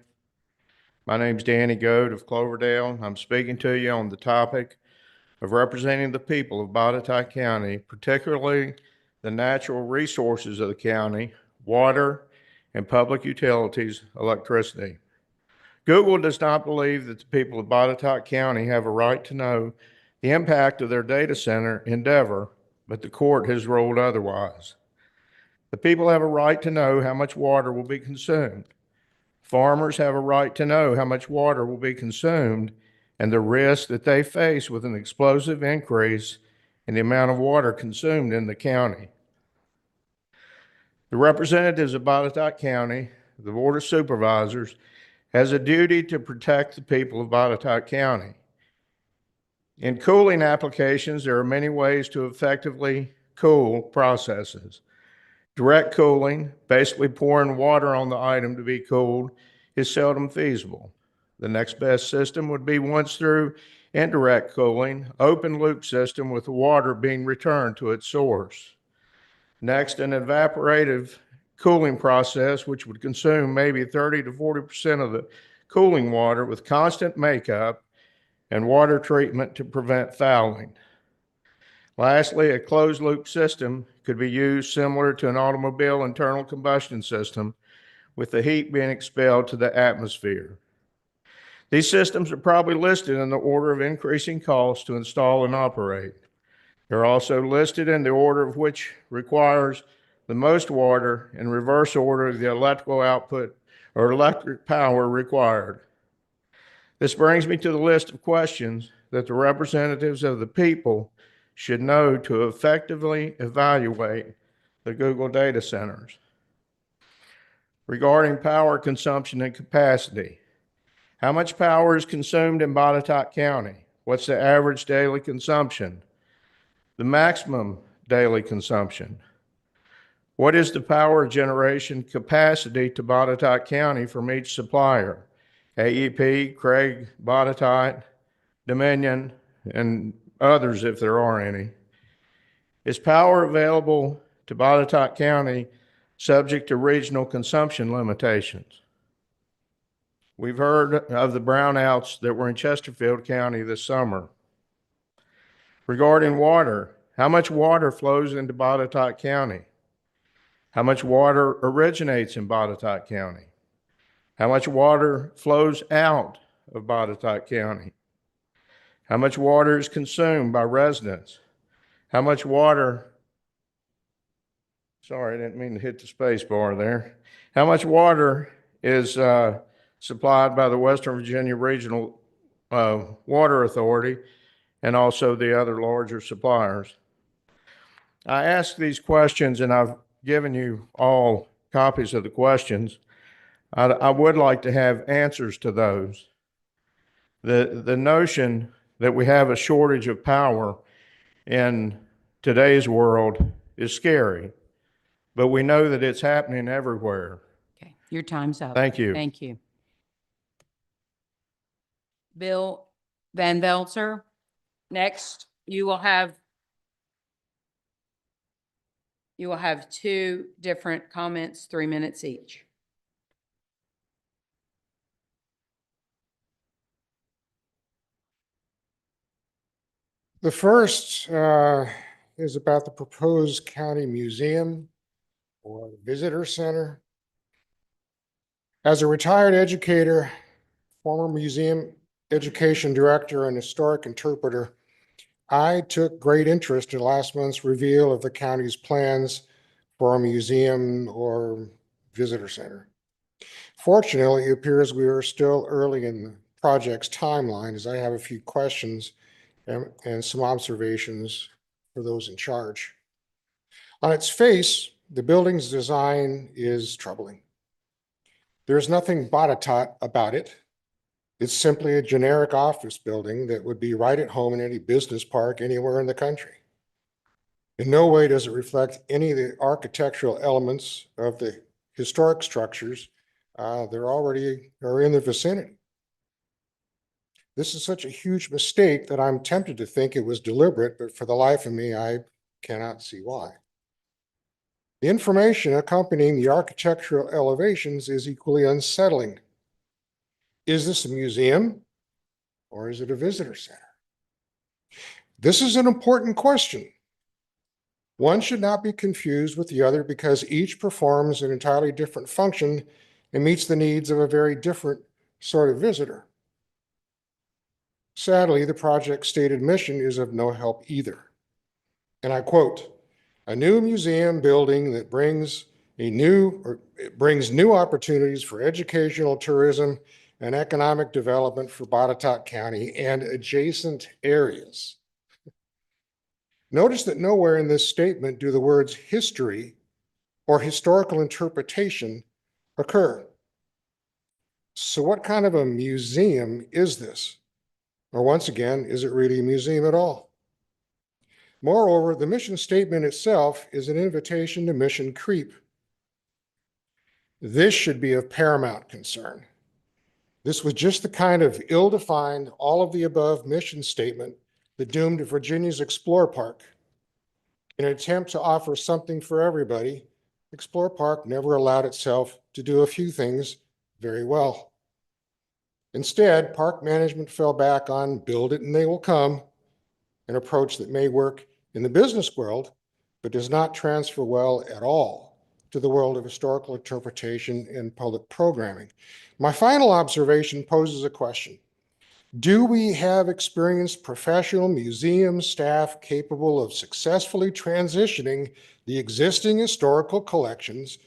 My name is Danny Goad of Cloverdale. I'm speaking to you on the topic of representing the people of Botetourt County, particularly the natural resources of the county, water, and public utilities, electricity. Google does not believe that the people of Botetourt County have a right to know the impact of their data center endeavor, but the court has ruled otherwise. The people have a right to know how much water will be consumed. Farmers have a right to know how much water will be consumed and the risk that they face with an explosive increase in the amount of water consumed in the county. The representatives of Botetourt County, the Board of Supervisors, has a duty to protect the people of Botetourt County. In cooling applications, there are many ways to effectively cool processes. Direct cooling, basically pouring water on the item to be cooled, is seldom feasible. The next best system would be once through indirect cooling, open loop system with the water being returned to its source. Next, an evaporative cooling process, which would consume maybe 30 to 40% of the cooling water with constant makeup and water treatment to prevent fouling. Lastly, a closed loop system could be used similar to an automobile internal combustion system, with the heat being expelled to the atmosphere. These systems are probably listed in the order of increasing cost to install and operate. They're also listed in the order of which requires the most water, in reverse order of the electrical output or electric power required. This brings me to the list of questions that the representatives of the people should know to effectively evaluate the Google data centers. Regarding power consumption and capacity, how much power is consumed in Botetourt County? What's the average daily consumption? The maximum daily consumption? What is the power generation capacity to Botetourt County from each supplier? AEP, Craig, Botetourt, Dominion, and others if there are any. Is power available to Botetourt County subject to regional consumption limitations? We've heard of the brownouts that were in Chesterfield County this summer. Regarding water, how much water flows into Botetourt County? How much water originates in Botetourt County? How much water flows out of Botetourt County? How much water is consumed by residents? How much water, sorry, I didn't mean to hit the space bar there. How much water is supplied by the Western Virginia Regional Water Authority and also the other larger suppliers? I ask these questions, and I've given you all copies of the questions. I would like to have answers to those. The notion that we have a shortage of power in today's world is scary, but we know that it's happening everywhere. Okay, your time's up. Thank you. Thank you. Bill Van Velzer, next, you will have two different comments, 3 minutes each. The first is about the proposed county museum or visitor center. As a retired educator, former museum education director, and historic interpreter, I took great interest in last month's reveal of the county's plans for a museum or visitor center. Fortunately, it appears we are still early in the project's timeline, as I have a few questions and some observations for those in charge. On its face, the building's design is troubling. There's nothing Botetourt about it. It's simply a generic office building that would be right at home in any business park anywhere in the country. In no way does it reflect any of the architectural elements of the historic structures that already are in the vicinity. This is such a huge mistake that I'm tempted to think it was deliberate, but for the life of me, I cannot see why. The information accompanying the architectural elevations is equally unsettling. Is this a museum or is it a visitor center? This is an important question. One should not be confused with the other because each performs an entirely different function and meets the needs of a very different sort of visitor. Sadly, the project's stated mission is of no help either. And I quote, "A new museum building that brings new opportunities for educational, tourism, and economic development for Botetourt County and adjacent areas." Notice that nowhere in this statement do the words history or historical interpretation occur. So what kind of a museum is this? Or once again, is it really a museum at all? Moreover, the mission statement itself is an invitation to mission creep. This should be of paramount concern. This was just the kind of ill-defined, all-of-the-above mission statement that doomed Virginia's Explore Park. In an attempt to offer something for everybody, Explore Park never allowed itself to do a few things very well. Instead, park management fell back on build it and they will come, an approach that may work in the business world, but does not transfer well at all to the world of historical interpretation and public programming. My final observation poses a question. Do we have experienced professional museum staff capable of successfully transitioning the existing historical collections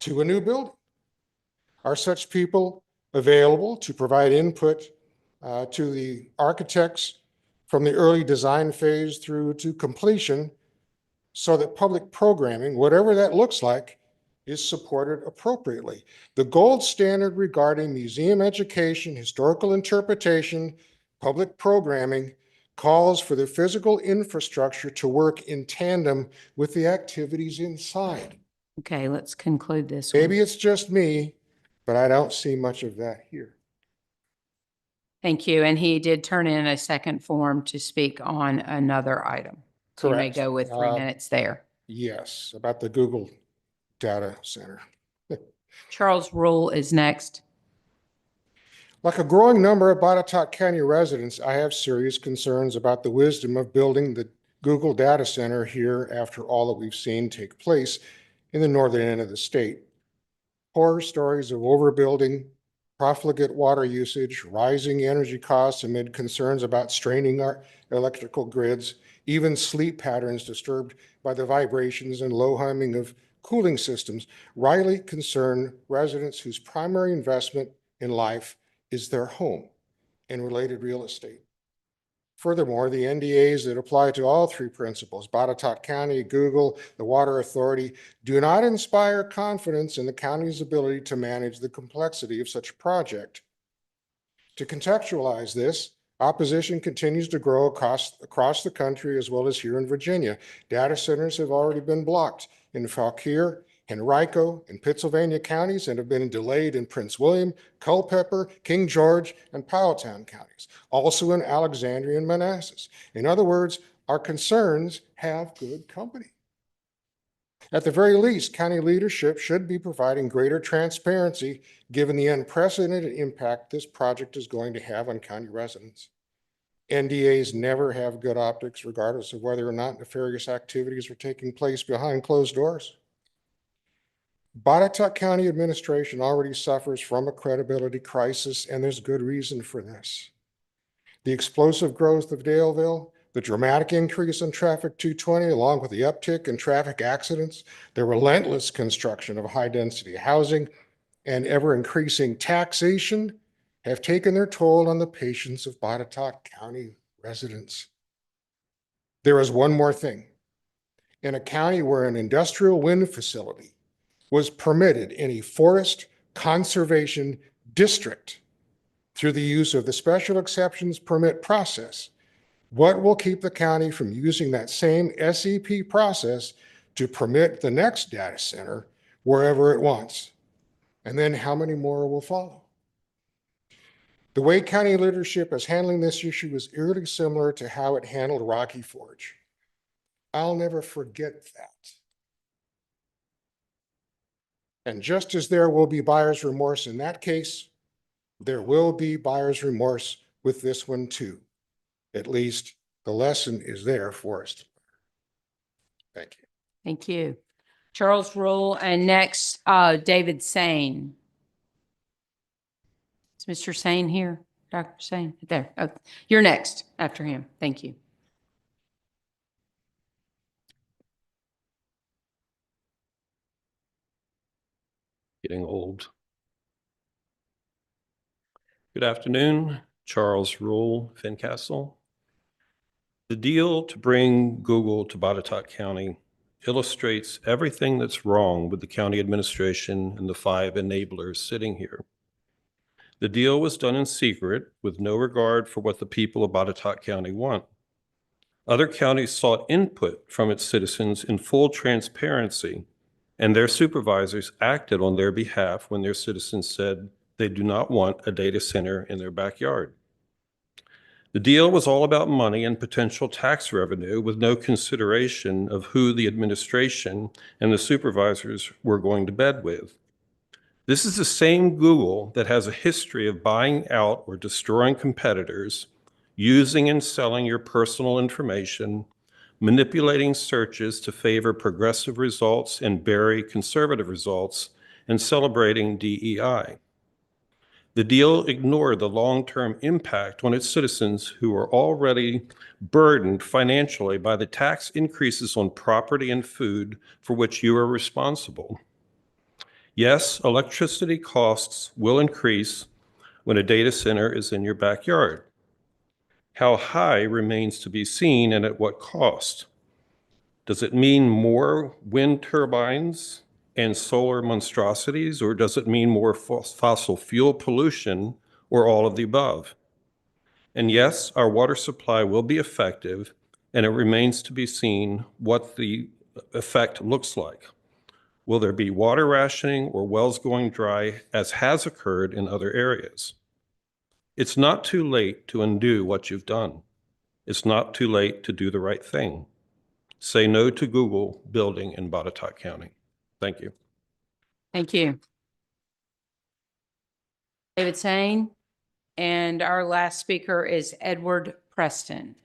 to a new building? Are such people available to provide input to the architects from the early design phase through to completion so that public programming, whatever that looks like, is supported appropriately? The gold standard regarding museum education, historical interpretation, public programming calls for the physical infrastructure to work in tandem with the activities inside. Okay, let's conclude this one. Maybe it's just me, but I don't see much of that here. Thank you. And he did turn in a second form to speak on another item. So you may Correct. go with 3 minutes there. Yes, about the Google Data Center. Charles Rule is next. Like a growing number of Botetourt County residents, I have serious concerns about the wisdom of building the Google Data Center here after all that we've seen take place in the northern end of the state. Horror stories of overbuilding, profligate water usage, rising energy costs amid concerns about straining our electrical grids, even sleep patterns disturbed by the vibrations and low humming of cooling systems rightly concern residents whose primary investment in life is their home and related real estate. Furthermore, the NDAs that apply to all three principles, Botetourt County, Google, the Water Authority, do not inspire confidence in the county's ability to manage the complexity of such a project. To contextualize this, opposition continues to grow across the country as well as here in Virginia. Data centers have already been blocked in Fauquier, Henrico, and Pittsylvania counties and have been delayed in Prince William, Culpeper, King George, and Powhatan counties, also in Alexandria and Manassas. In other words, our concerns have good company. At the very least, county leadership should be providing greater transparency given the unprecedented impact this project is going to have on county residents. NDAs never have good optics regardless of whether or not nefarious activities are taking place behind closed doors. Botetourt County administration already suffers from a credibility crisis, and there's good reason for this. The explosive growth of Daleville, the dramatic increase in traffic 220, along with the uptick in traffic accidents, the relentless construction of high-density housing, and ever-increasing taxation have taken their toll on the patience of Botetourt County residents. There is one more thing. In a county where an industrial wind facility was permitted in a forest conservation district through the use of the special exceptions permit process, what will keep the county from using that same SEP process to permit the next data center wherever it wants? And then how many more will follow? The way county leadership is handling this issue is eerily similar to how it handled Rocky Forge. I'll never forget that. And just as there will be buyer's remorse in that case, there will be buyer's remorse with this one too. At least the lesson is there for us to learn. Thank you. Thank you. Charles Rule, and next, David Sane. Is Mr. Sane here? Dr. Sane? There. Oh, you're next after him. Thank you. Getting old. Good afternoon, Charles Rule, Fincastle. The deal to bring Google to Botetourt County illustrates everything that's wrong with the county administration and the 5 enablers sitting here. The deal was done in secret with no regard for what the people of Botetourt County want. Other counties sought input from its citizens in full transparency, and their supervisors acted on their behalf when their citizens said they do not want a data center in their backyard. The deal was all about money and potential tax revenue with no consideration of who the administration and the supervisors were going to bed with. This is the same Google that has a history of buying out or destroying competitors, using and selling your personal information, manipulating searches to favor progressive results and bury conservative results, and celebrating DEI. The deal ignored the long-term impact on its citizens who are already burdened financially by the tax increases on property and food for which you are responsible. Yes, electricity costs will increase when a data center is in your backyard. How high remains to be seen and at what cost. Does it mean more wind turbines and solar monstrosities, or does it mean more fossil fuel pollution, or all of the above? And yes, our water supply will be effective, and it remains to be seen what the effect looks like. Will there be water rationing or wells going dry, as has occurred in other areas? It's not too late to undo what you've done. It's not too late to do the right thing. Say no to Google building in Botetourt County. Thank you. Thank you. David Sane. And our last speaker is Edward Preston.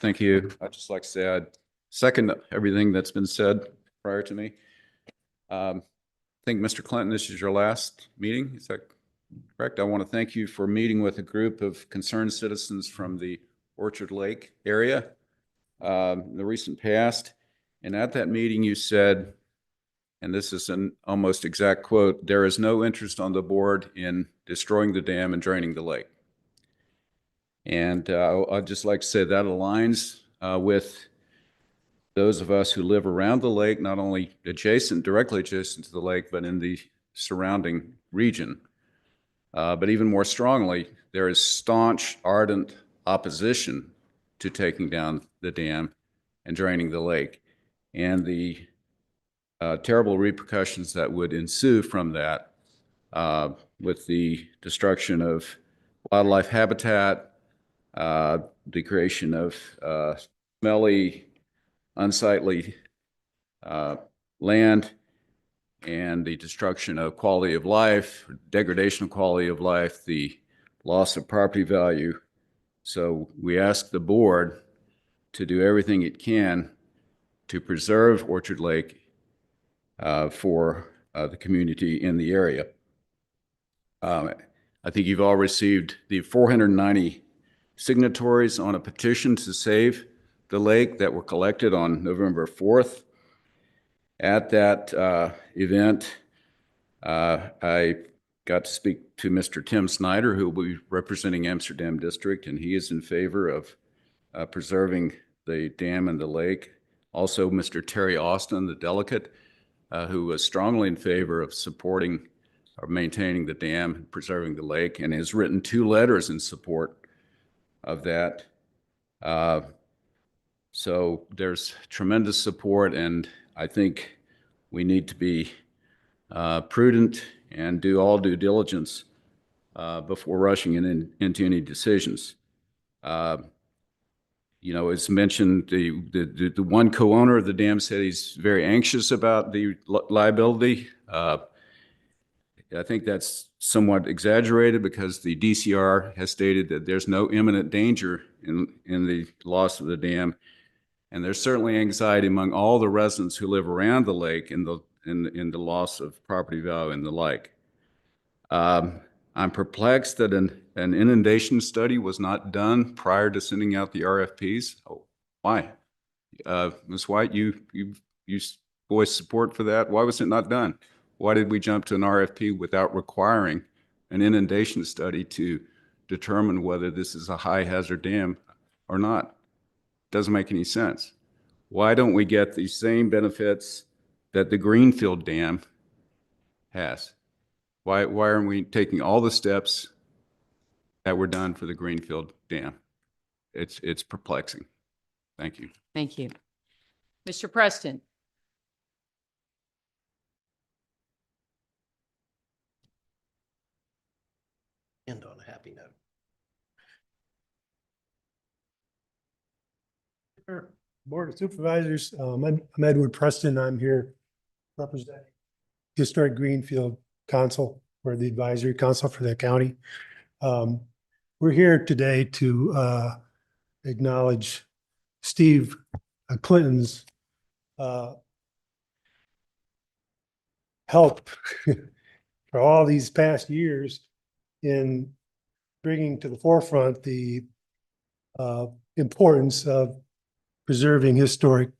Thank you. I'd just like to say I second everything that's been said prior to me. I think, Mr. Clinton, this is your last meeting. Is that correct? I want to thank you for meeting with a group of concerned citizens from the Orchard Lake area in the recent past. And at that meeting, you said, and this is an almost exact quote, "There is no interest on the board in destroying the dam and draining the lake." And I'd just like to say that aligns with those of us who live around the lake, not only directly adjacent to the lake, but in the surrounding region. But even more strongly, there is staunch, ardent opposition to taking down the dam and draining the lake, and the terrible repercussions that would ensue from that, with the destruction of wildlife habitat, the creation of smelly, unsightly land, and the destruction of quality of life, degradation of quality of life, the loss of property value. So we ask the board to do everything it can to preserve Orchard Lake for the community in the area. I think you've all received the 490 signatories on a petition to save the lake that were collected on November 4th. At that event, I got to speak to Mr. Tim Snyder, who will be representing Amsterdam District, and he is in favor of preserving the dam and the lake. Also, Mr. Terry Austin, the delegate, who was strongly in favor of supporting or maintaining the dam and preserving the lake, and has written 2 letters in support of that. So there's tremendous support, and I think we need to be prudent and do all due diligence before rushing into any decisions. You know, as mentioned, the one co-owner of the dam said he's very anxious about the liability. I think that's somewhat exaggerated because the DCR has stated that there's no imminent danger in the loss of the dam. And there's certainly anxiety among all the residents who live around the lake in the loss of property value and the like. I'm perplexed that an inundation study was not done prior to sending out the RFPs. Oh, why? Ms. White, you voiced support for that. Why was it not done? Why did we jump to an RFP without requiring an inundation study to determine whether this is a high hazard dam or not? Doesn't make any sense. Why don't we get the same benefits that the Greenfield Dam has? Why aren't we taking all the steps that were done for the Greenfield Dam? it's perplexing. Thank you. Thank you. Mr. Preston? End on a happy note. Board of Supervisors, I'm Edward Preston. I'm here representing Historic Greenfield Council, or the Advisory Council for the county. We're here today to acknowledge Steve Clinton's help for all these past years in bringing to the forefront the importance of preserving historic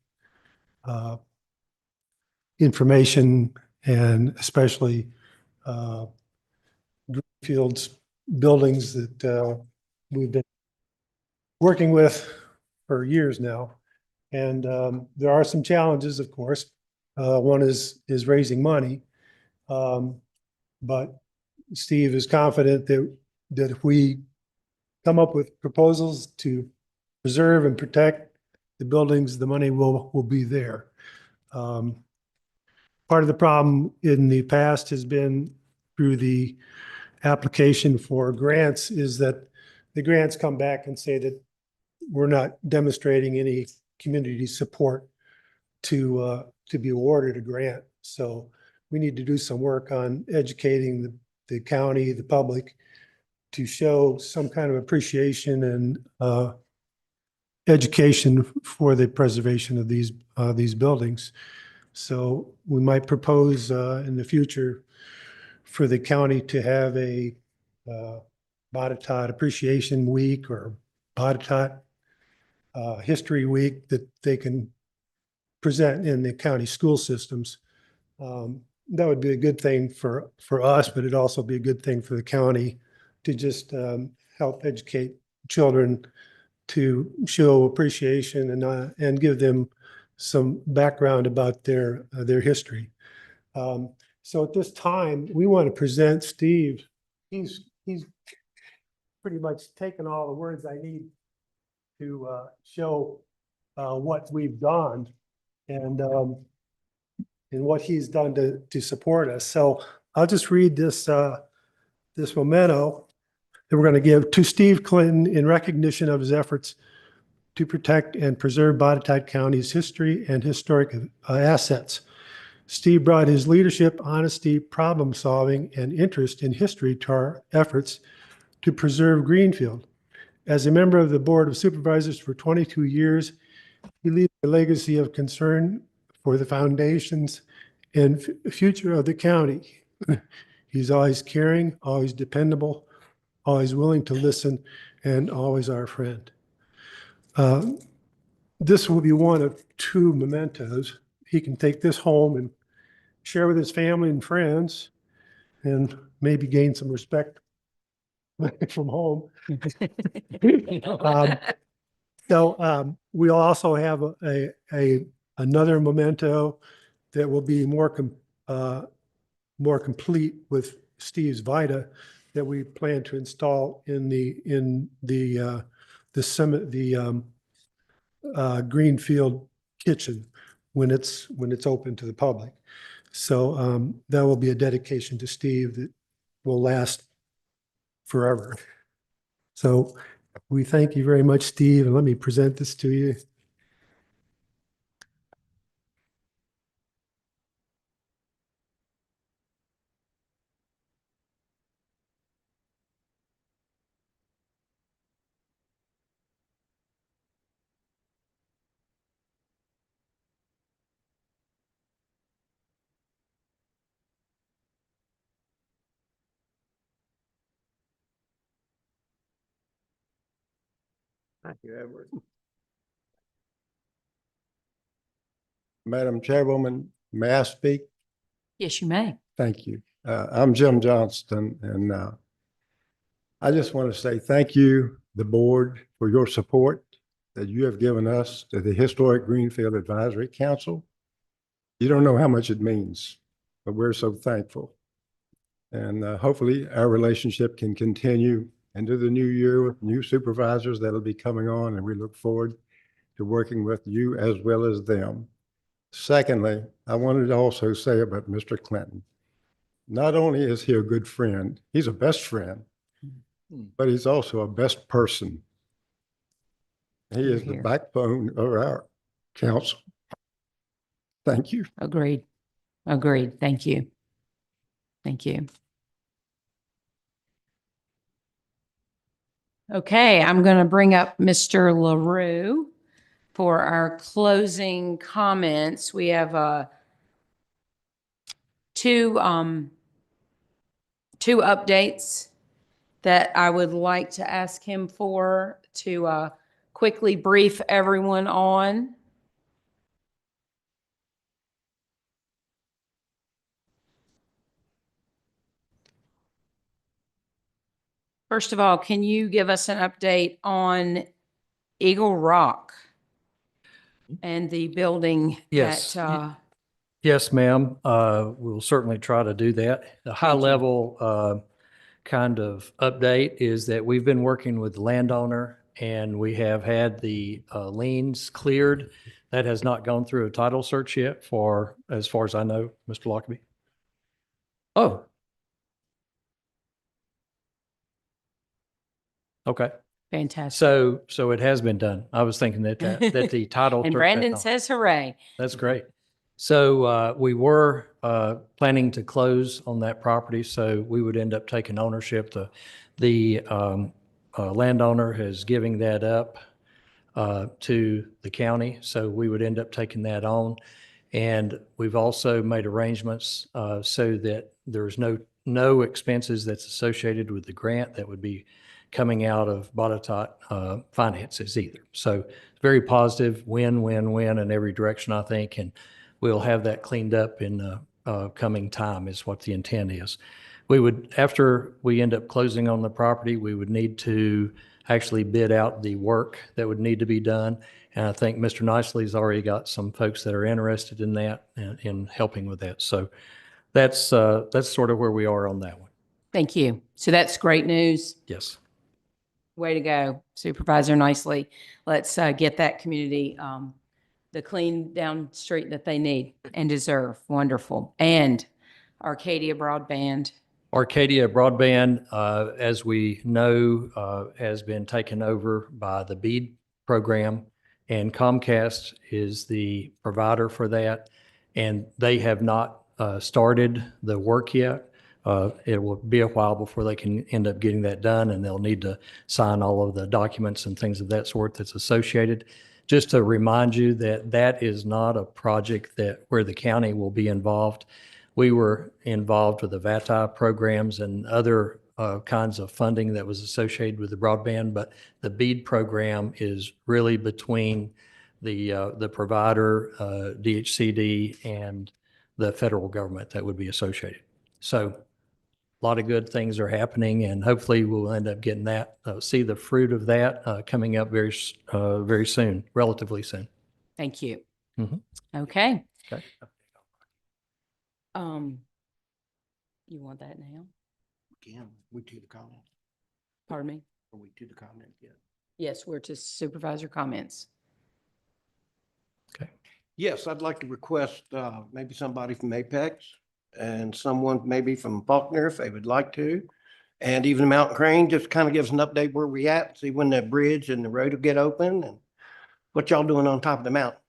information, and especially Greenfield's buildings that we've been working with for years now. And there are some challenges, of course. One is raising money. But Steve is confident that if we come up with proposals to preserve and protect the buildings, the money will be there. Part of the problem in the past has been through the application for grants is that the grants come back and say that we're not demonstrating any community support to be awarded a grant. So we need to do some work on educating the county, the public, to show some kind of appreciation and education for the preservation of these buildings. So we might propose in the future for the county to have a Botetourt Appreciation Week or Botetourt History Week that they can present in the county school systems. That would be a good thing for us, but it'd also be a good thing for the county to just help educate children to show appreciation and give them some background about their history. So at this time, we want to present Steve. He's pretty much taken all the words I need to show what we've done and what he's done to support us. So I'll just read this this memento that we're going to give to Steve Clinton in recognition of his efforts to protect and preserve Botetourt County's history and historic assets. Steve brought his leadership, honesty, problem solving, and interest in history to our efforts to preserve Greenfield. As a member of the Board of Supervisors for 22 years, he leaves a legacy of concern for the foundations and future of the county. He's always caring, always dependable, always willing to listen, and always our friend. This will be one of two mementos. He can take this home and share with his family and friends and maybe gain some respect from home. We'll also have another memento that will be more complete with Steve's Vita that we plan to install in the Greenfield kitchen when it's open to the public. So that will be a dedication to Steve that will last forever. So we thank you very much, Steve, and let me present this to you. Thank you, Edward. Madam Chairwoman, may I speak? Yes, you may. Thank you. I'm Jim Johnston, and I just want to say thank you, the board, for your support that you have given us to the Historic Greenfield Advisory Council. You don't know how much it means, but we're so thankful. And hopefully our relationship can continue into the new year with new supervisors that'll be coming on, and we look forward to working with you as well as them. Secondly, I wanted to also say about Mr. Clinton. Not only is he a good friend, he's a best friend, but he's also a best person. He is the backbone of our council. Thank you. Agreed. Agreed. Thank you. Thank you. Okay, I'm going to bring up Mr. LaRue for our closing comments. We have two updates that I would like to ask him for to quickly brief everyone on. First of all, can you give us an update on Eagle Rock and the building? Yes. That, Yes, ma'am. We'll certainly try to do that. The high level kind of update is that we've been working with the landowner and we have had the liens cleared. That has not gone through a title search yet for, as far as I know, Mr. Lockaby. Oh. Okay. Fantastic. So it has been done. I was thinking that the title. And Brandon says hooray. That's great. So we were planning to close on that property, so we would end up taking ownership. The landowner is giving that up to the county, so we would end up taking that on. And we've also made arrangements so that there's no expenses that's associated with the grant that would be coming out of Botetourt finances either. So very positive, win, win, win in every direction, I think. And we'll have that cleaned up in coming time is what the intent is. We would, after we end up closing on the property, we would need to actually bid out the work that would need to be done. And I think Mr. Nicely's already got some folks that are interested in that and in helping with that. So that's sort of where we are on that one. Thank you. So that's great news. Yes. Way to go, Supervisor Nicely. Let's get that community the clean down street that they need and deserve. Wonderful. And Arcadia Broadband. Arcadia Broadband, as we know, has been taken over by the BEAD program, and Comcast is the provider for that. And they have not started the work yet. It will be a while before they can end up getting that done, and they'll need to sign all of the documents and things of that sort that's associated. Just to remind you that that is not a project where the county will be involved. We were involved with the VATI programs and other kinds of funding that was associated with the broadband, but the BEAD program is really between the provider, DHCD, and the federal government that would be associated. So a lot of good things are happening, and hopefully we'll end up getting that, see the fruit of that coming up very soon, relatively soon. Thank you. Mm-hmm. Okay. Okay. You want that now? Again, we to the comment. Pardon me? Are we to the comment yet? Yes, we're to supervisor comments. Okay. Yes, I'd like to request maybe somebody from Apex and someone maybe from Faulkner if they would like to. And even Mountain Crane, just kind of give us an update where we at, see when the bridge and the road will get open and what y'all doing on top of the mountain.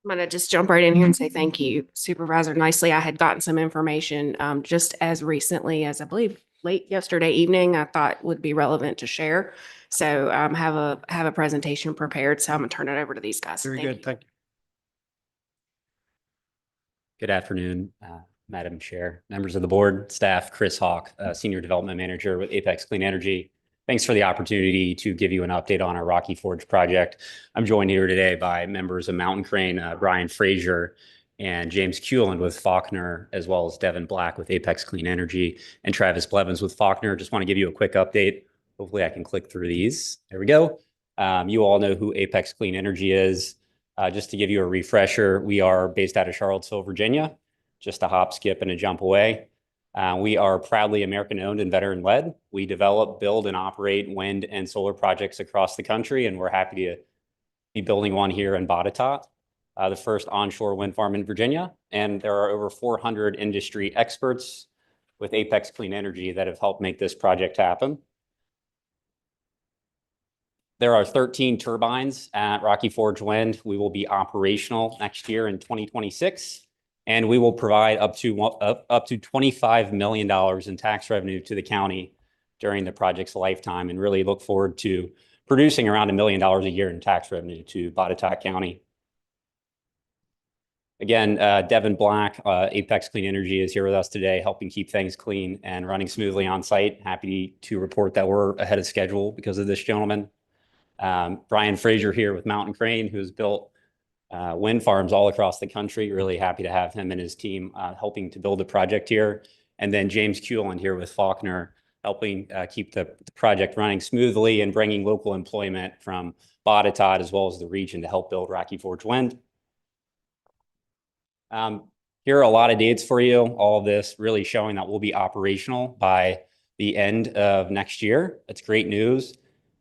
I'm going to just jump right in here and say thank you, Supervisor Nicely. I had gotten some information just as recently as I believe late yesterday evening I thought would be relevant to share. So have a presentation prepared. So I'm going to turn it over to these guys. Very good. Thank you. Good afternoon, Madam Chair, members of the board, staff, Chris Hawk, Senior Development Manager with Apex Clean Energy. Thanks for the opportunity to give you an update on our Rocky Forge project. I'm joined here today by members of Mountain Crane, Brian Frazier and James Kuhland with Faulkner, as well as Devin Black with Apex Clean Energy and Travis Blevins with Faulkner. Just want to give you a quick update. Hopefully I can click through these. There we go. You all know who Apex Clean Energy is. Just to give you a refresher, we are based out of Charlottesville, Virginia, just a hop, skip, and a jump away. We are proudly American-owned and veteran-led. We develop, build, and operate wind and solar projects across the country, and we're happy to be building one here in Botetourt, the first onshore wind farm in Virginia. And there are over 400 industry experts with Apex Clean Energy that have helped make this project happen. There are 13 turbines at Rocky Forge Wind. We will be operational next year in 2026, and we will provide up to $25 million in tax revenue to the county during the project's lifetime, and really look forward to producing around $1 million a year in tax revenue to Botetourt County. Again, Devin Black, Apex Clean Energy, is here with us today, helping keep things clean and running smoothly on site. Happy to report that we're ahead of schedule because of this gentleman. Brian Frazier here with Mountain Crane, who's built wind farms all across the country. Really happy to have him and his team helping to build the project here. And then James Kuehlen here with Faulkner, helping keep the project running smoothly and bringing local employment from Botetourt as well as the region to help build Rocky Forge Wind. Here are a lot of dates for you. All of this really showing that we'll be operational by the end of next year. That's great news.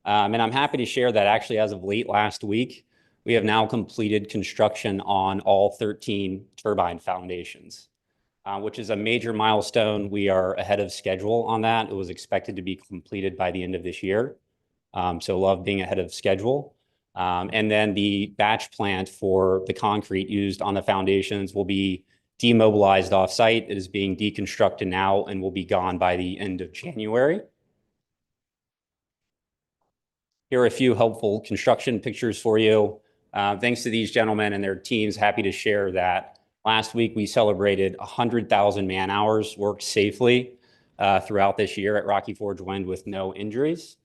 And I'm happy to share that actually as of late last week, we have now completed construction on all 13 turbine foundations, which is a major milestone. We are ahead of schedule on that. It was expected to be completed by the end of this year. So love being ahead of schedule. And then the batch plant for the concrete used on the foundations will be demobilized off-site. It is being deconstructed now and will be gone by the end of January. Here are a few helpful construction pictures for you. Thanks to these gentlemen and their teams, happy to share that last week we celebrated 100,000 man hours worked safely throughout this year at Rocky Forge Wind with no injuries.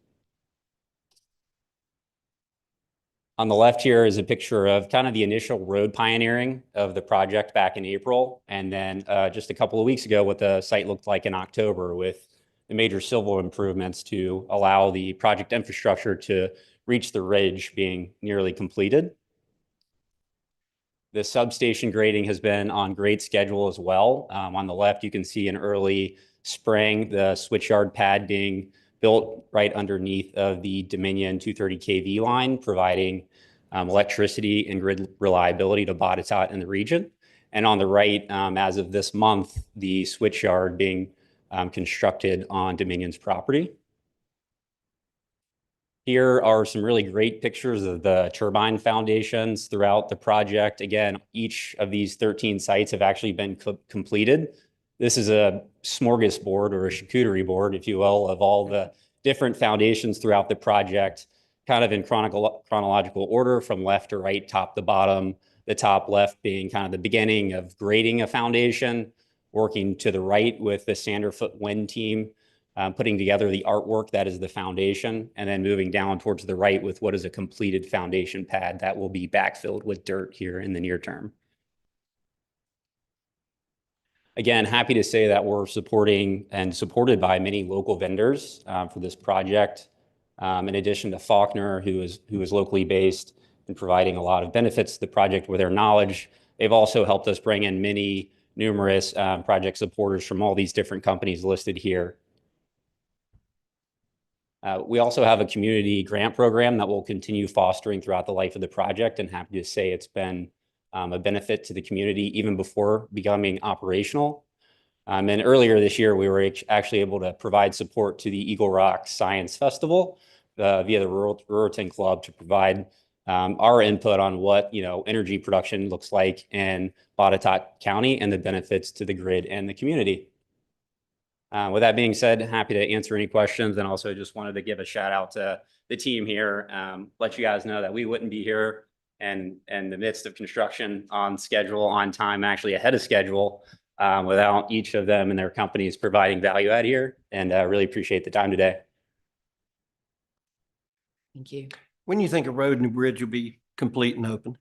On the left here is a picture of kind of the initial road pioneering of the project back in April. And then just a couple of weeks ago, what the site looked like in October with the major civil improvements to allow the project infrastructure to reach the ridge being nearly completed. The substation grading has been on great schedule as well. On the left, you can see in early spring, the switchyard pad being built right underneath of the Dominion 230 kV line, providing electricity and grid reliability to Botetourt in the region. And on the right, as of this month, the switchyard being constructed on Dominion's property. Here are some really great pictures of the turbine foundations throughout the project. Again, each of these 13 sites have actually been completed. This is a smorgasbord or a charcuterie board, if you will, of all the different foundations throughout the project, kind of in chronological order from left to right, top to bottom, the top left being kind of the beginning of grading a foundation, working to the right with the Sanderfoot Wind team, putting together the artwork that is the foundation, and then moving down towards the right with what is a completed foundation pad that will be backfilled with dirt here in the near term. Again, happy to say that we're supporting and supported by many local vendors for this project. In addition to Faulkner, who is locally based and providing a lot of benefits to the project with their knowledge, they've also helped us bring in numerous project supporters from all these different companies listed here. We also have a community grant program that will continue fostering throughout the life of the project, and happy to say it's been a benefit to the community even before becoming operational. And earlier this year, we were actually able to provide support to the Eagle Rock Science Festival via the Ruritan Club to provide our input on what energy production looks like in Botetourt County and the benefits to the grid and the community. With that being said, happy to answer any questions, and also just wanted to give a shout out to the team here, let you guys know that we wouldn't be here and in the midst of construction on schedule, on time, actually ahead of schedule, without each of them and their companies providing value add here. And really appreciate the time today. Thank you. When you think a road and bridge will be complete and open?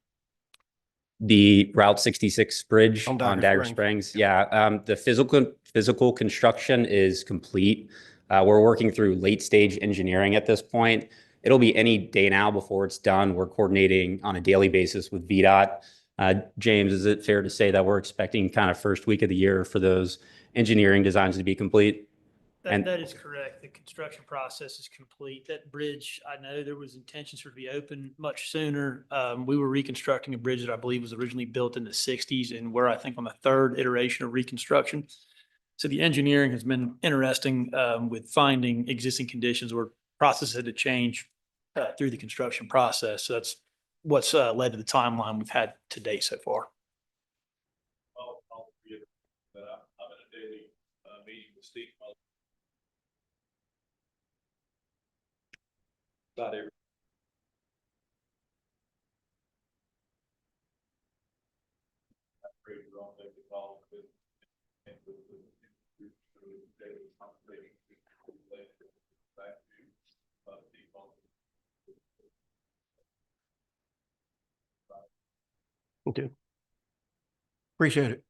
The Route 66 bridge On on Dagger Dagger Springs. Springs. Yeah, the physical construction is complete. We're working through late stage engineering at this point. It'll be any day now before it's done. We're coordinating on a daily basis with VDOT James, is it fair to say that we're expecting kind of first week of the year for those engineering designs to be complete? That is correct. The construction process is complete. That bridge, I know there was intentions for it to be open much sooner. We were reconstructing a bridge that I believe was originally built in the 60s, and we're, I think, on the third iteration of reconstruction. So the engineering has been interesting with finding existing conditions where processes had to change through the construction process. So that's what's led to the timeline we've had to date so far. I'll reiterate that I'm in a daily meeting with Steve. Not every. Okay. Appreciate it.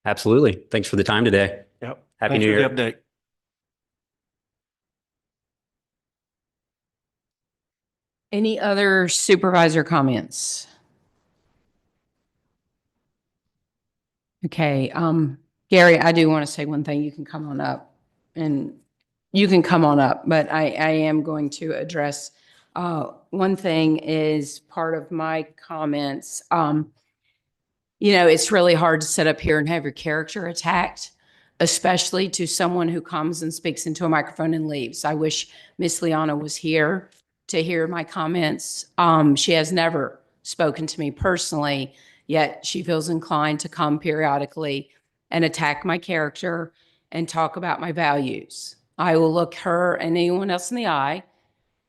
Absolutely. Thanks for the time today. Yep. Happy Thanks New for Year. the update. Any other supervisor comments? Okay, Gary, I do want to say one thing. You can come on up but I am going to address, one thing is part of my comments. It's really hard to sit up here and have your character attacked, especially to someone who comes and speaks into a microphone and leaves. I wish Miss Liana was here to hear my comments. She has never spoken to me personally, yet she feels inclined to come periodically and attack my character and talk about my values. I will look her and anyone else in the eye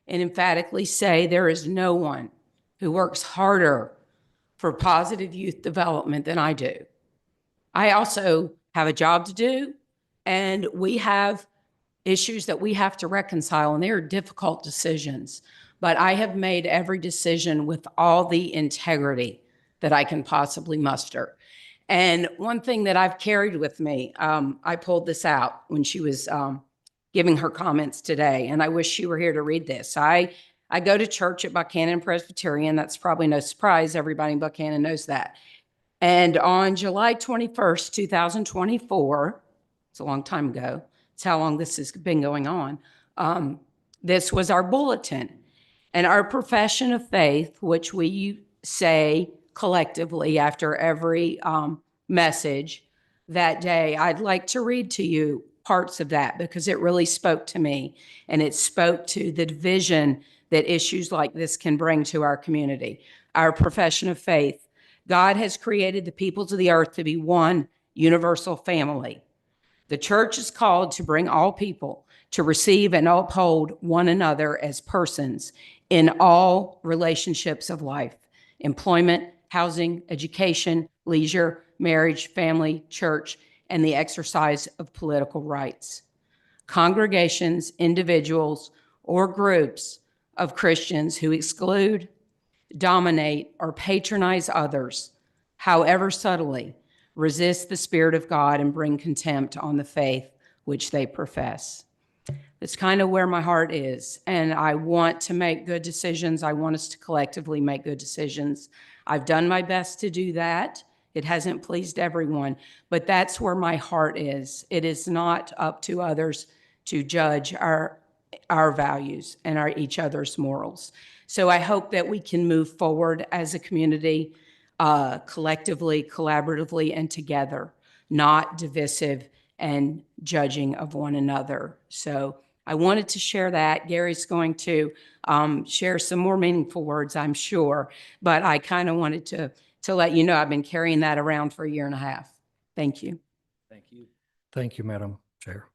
and emphatically say there is no one who works harder for positive youth development than I do. I also have a job to do, and we have issues that we have to reconcile, and they are difficult decisions. But I have made every decision with all the integrity that I can possibly muster. And one thing that I've carried with me, I pulled this out when she was giving her comments today, and I wish she were here to read this. I go to church at Buchanan Presbyterian. That's probably no surprise. Everybody in Buchanan knows that. And on July 21st, 2024, it's a long time ago. It's how long this has been going on. This was our bulletin. And our profession of faith, which we say collectively after every message that day, I'd like to read to you parts of that because it really spoke to me. And it spoke to the division that issues like this can bring to our community. Our profession of faith. God has created the peoples of the earth to be one universal family. The church is called to bring all people to receive and uphold one another as persons in all relationships of life: employment, housing, education, leisure, marriage, family, church, and the exercise of political rights. Congregations, individuals, or groups of Christians who exclude, dominate, or patronize others, however subtly, resist the Spirit of God and bring contempt on the faith which they profess. That's kind of where my heart is, and I want to make good decisions. I want us to collectively make good decisions. I've done my best to do that. It hasn't pleased everyone, but that's where my heart is. It is not up to others to judge our values and each other's morals. So I hope that we can move forward as a community, collectively, collaboratively, and together, not divisive and judging of one another. So I wanted to share that. Gary's going to share some more meaningful words, I'm sure, but I kind of wanted to let you know I've been carrying that around for a year and a half. Thank you. Thank you. Thank you, Madam Chair.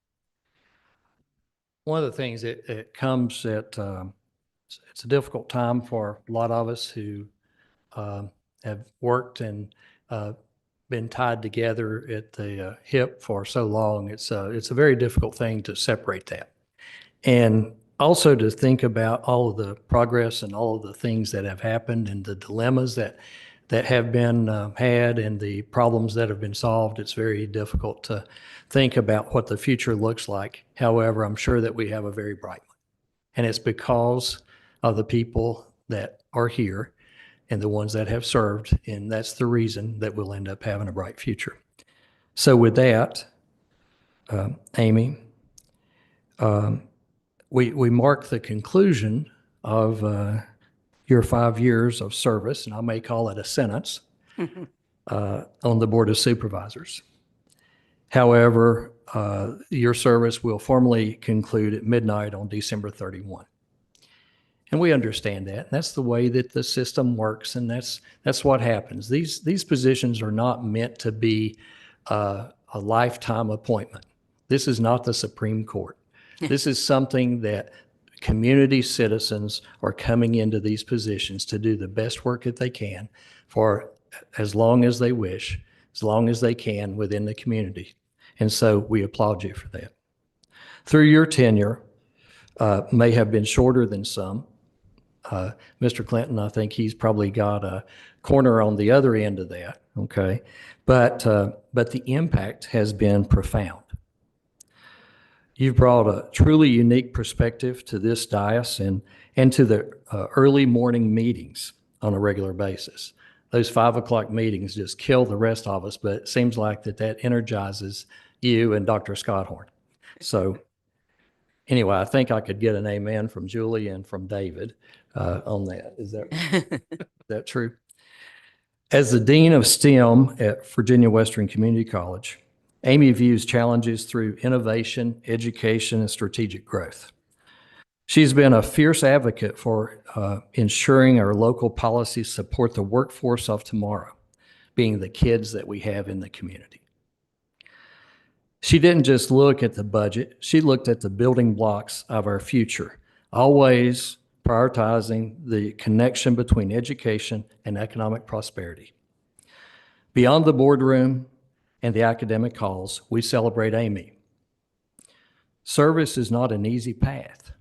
One of the things it comes at, it's a difficult time for a lot of us who have worked and been tied together at the hip for so long. It's a very difficult thing to separate that. And also to think about all of the progress and all of the things that have happened and the dilemmas that have been had and the problems that have been solved. It's very difficult to think about what the future looks like. However, I'm sure that we have a very bright one. And it's because of the people that are here and the ones that have served, and that's the reason that we'll end up having a bright future. So with that, Amy, we mark the conclusion of your 5 years of service, and I may call it a sentence, on the Board of Supervisors. However, your service will formally conclude at midnight on December 31. And we understand that. That's the way that the system works, and that's what happens. These positions are not meant to be a lifetime appointment. This is not the Supreme Court. This is something that community citizens are coming into these positions to do the best work that they can for as long as they wish, as long as they can within the community. And so we applaud you for that. Through your tenure, may have been shorter than some. Mr. Clinton, I think he's probably got a corner on the other end of that, okay? But the impact has been profound. You've brought a truly unique perspective to this dais and to the early morning meetings on a regular basis. Those 5 o'clock meetings just kill the rest of us, but it seems like that energizes you and Dr. Scotthorn. So anyway, I think I could get an amen from Julie and from David on that. Is that true? As the Dean of STEM at Virginia Western Community College, Amy views challenges through innovation, education, and strategic growth. She's been a fierce advocate for ensuring our local policies support the workforce of tomorrow, being the kids that we have in the community. She didn't just look at the budget, she looked at the building blocks of our future, always prioritizing the connection between education and economic prosperity. Beyond the boardroom and the academic halls, we celebrate Amy. Service is not an easy path.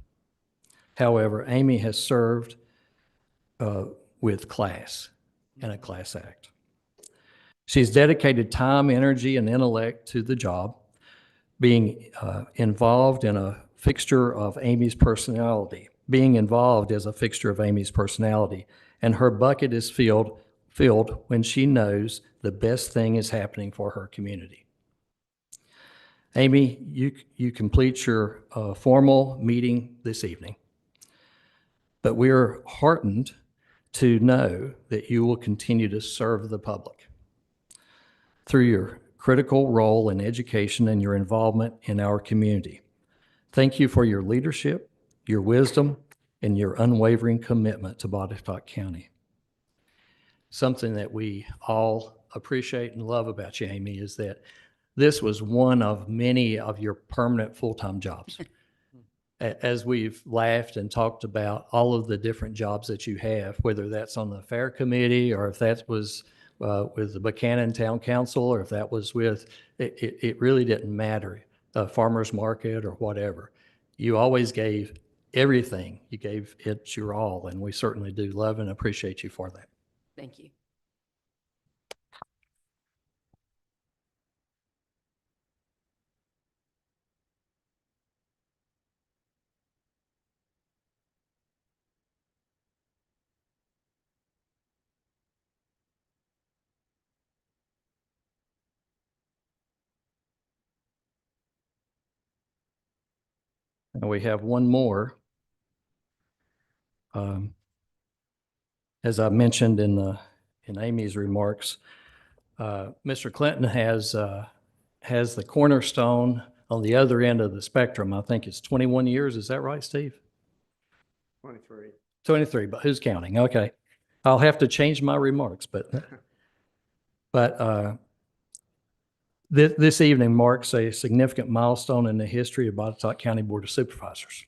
However, Amy has served with class and a class act. She's dedicated time, energy, and intellect to the job, being involved in a fixture of Amy's personality, being involved as a fixture of Amy's personality, and her bucket is filled when she knows the best thing is happening for her community. Amy, you complete your formal meeting this evening, but we are heartened to know that you will continue to serve the public through your critical role in education and your involvement in our community. Thank you for your leadership, your wisdom, and your unwavering commitment to Botetourt County. Something that we all appreciate and love about you, Amy, is that this was one of many of your permanent full-time jobs. As we've laughed and talked about all of the different jobs that you have, whether that's on the fair committee or if that was with the Buchanan Town Council or if that was with, it really didn't matter, farmer's market or whatever. You always gave everything. You gave it your all, and we certainly do love and appreciate you for that. Thank you. And we have one more. As I mentioned in Amy's remarks, Mr. Clinton has the cornerstone on the other end of the spectrum. I think it's 21 years. Is that right, Steve? 23. 23, but who's counting? Okay. I'll have to change my remarks, but this evening marks a significant milestone in the history of Botetourt County Board of Supervisors.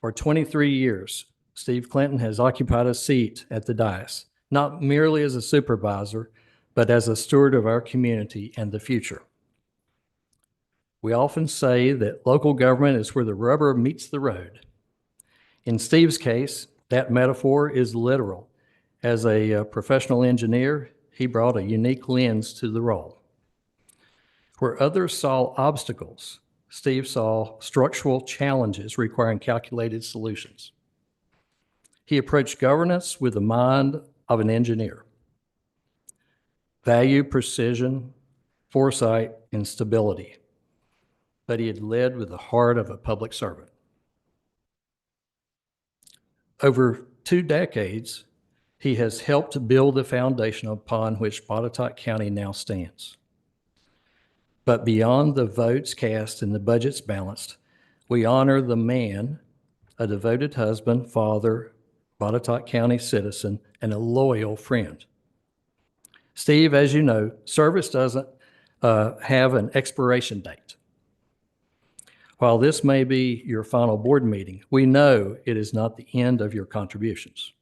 For 23 years, Steve Clinton has occupied a seat at the dais, not merely as a supervisor, but as a steward of our community and the future. We often say that local government is where the rubber meets the road. In Steve's case, that metaphor is literal. As a professional engineer, he brought a unique lens to the role. Where others saw obstacles, Steve saw structural challenges requiring calculated solutions. He approached governance with the mind of an engineer. Value, precision, foresight, and stability. But he had led with the heart of a public servant. Over 2 decades, he has helped build the foundation upon which Botetourt County now stands. But beyond the votes cast and the budgets balanced, we honor the man, a devoted husband, father, Botetourt County citizen, and a loyal friend. Steve, as you know, service doesn't have an expiration date. While this may be your final board meeting, we know it is not the end of your contributions.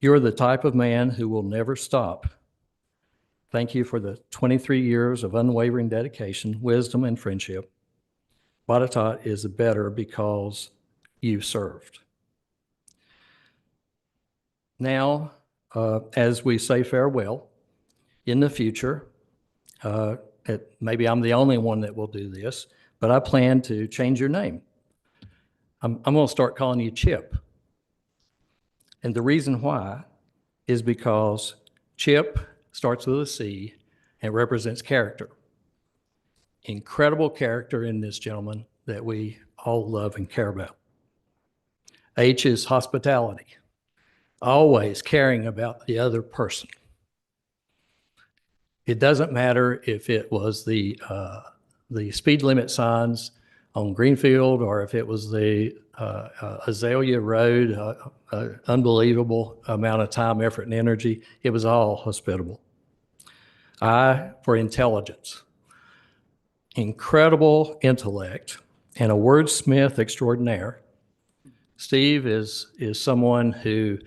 You're the type of man who will never stop. Thank you for the 23 years of unwavering dedication, wisdom, and friendship. Botetourt is better because you served. Now, as we say farewell, in the future, maybe I'm the only one that will do this, but I plan to change your name. I'm going to start calling you Chip. And the reason why is because Chip starts with a C and represents character. Incredible character in this gentleman that we all love and care about. H is hospitality, always caring about the other person. It doesn't matter if it was the speed limit signs on Greenfield or if it was the Azalea Road, unbelievable amount of time, effort, and energy. It was all hospitable. I, for intelligence, incredible intellect, and a wordsmith extraordinaire. Steve is someone who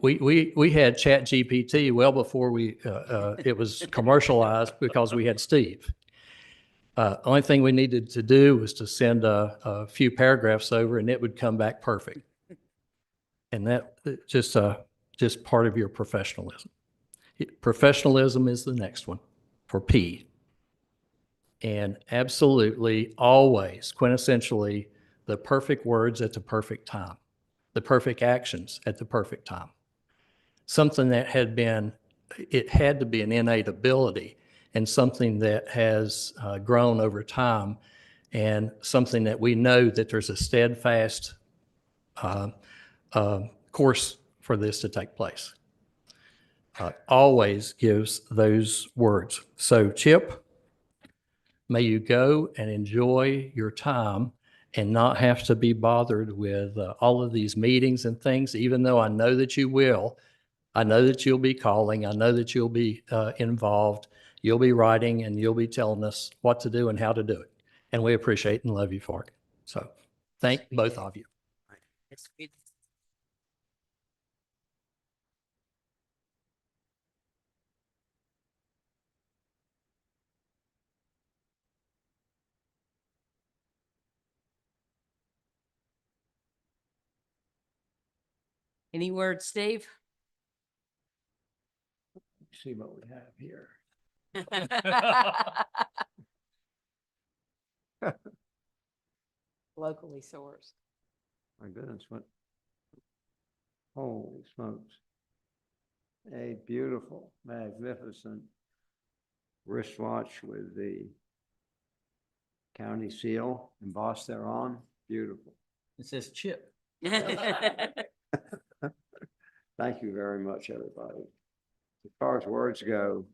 we had ChatGPT well before it was commercialized because we had Steve. Only thing we needed to do was to send a few paragraphs over, and it would come back perfect. And that just part of your professionalism. Professionalism is the next one for P. And absolutely, always, quintessentially, the perfect words at the perfect time, the perfect actions at the perfect time. Something that had to be an innate ability and something that has grown over time and something that we know that there's a steadfast course for this to take place. Always gives those words. So Chip, may you go and enjoy your time and not have to be bothered with all of these meetings and things, even though I know that you will. I know that you'll be calling. I know that you'll be involved. You'll be writing and you'll be telling us what to do and how to do it. And we appreciate and love you for it. So thank both of you. Any words, Steve? See what we have here. Locally sourced. My goodness, what? Holy smokes. A beautiful, magnificent wristwatch with the county seal embossed thereon. Beautiful. It says Chip. Thank you very much, everybody. As far as words go,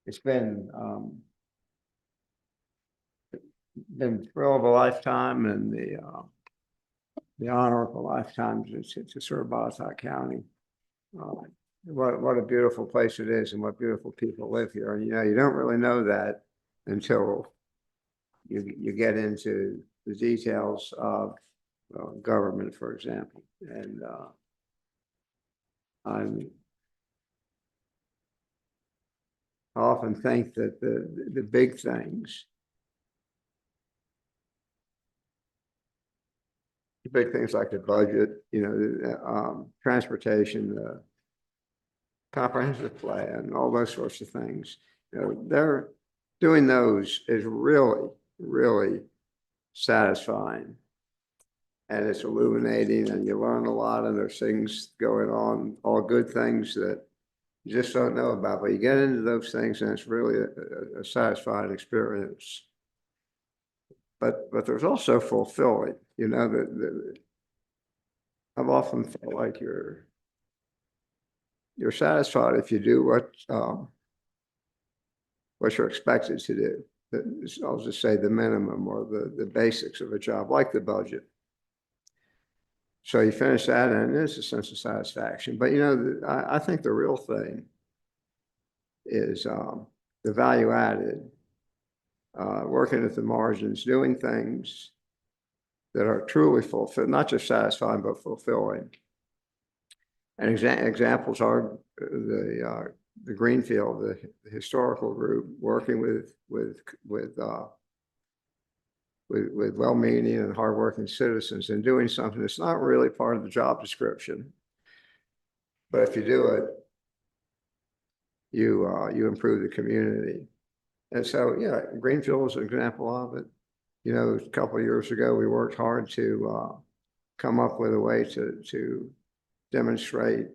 it's been thrill of a lifetime and the honor of a lifetime to serve Botetourt County. What a beautiful place it is and what beautiful people live here. And you don't really know that until you get into the details of government, for example. And I often think that the big things, like the budget, transportation, the comprehensive plan, all those sorts of things, they're doing those is really, really satisfying. And it's illuminating and you learn a lot and there's things going on, all good things that you just don't know about, but you get into those things and it's really a satisfying experience. But there's also fulfilling, you know, that I've often felt like you're satisfied if you do what you're expected to do. I'll just say the minimum or the basics of a job, like the budget. So you finish that and there's a sense of satisfaction. But you know, I think the real thing is the value added, working at the margins, doing things that are truly fulfilled, not just satisfying, but fulfilling. And examples are the Greenfield, the historical group, working with well-meaning and hardworking citizens and doing something that's not really part of the job description. But if you do it, you improve the community. And so, yeah, Greenfield is an example of it. You know, a couple of years ago, we worked hard to come up with a way to demonstrate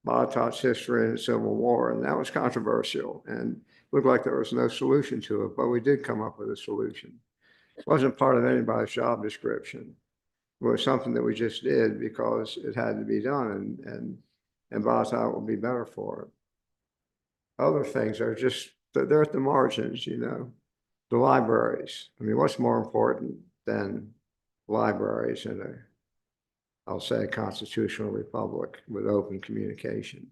Botetourt's history in the Civil War, and that was controversial and looked like there was no solution to it, but we did come up with a solution. It wasn't part of anybody's job description. It was something that we just did because it had to be done, and Botetourt will be better for it. Other things are just, they're at the margins, you know. The libraries. I mean, what's more important than libraries in I'll say, a constitutional republic with open communication?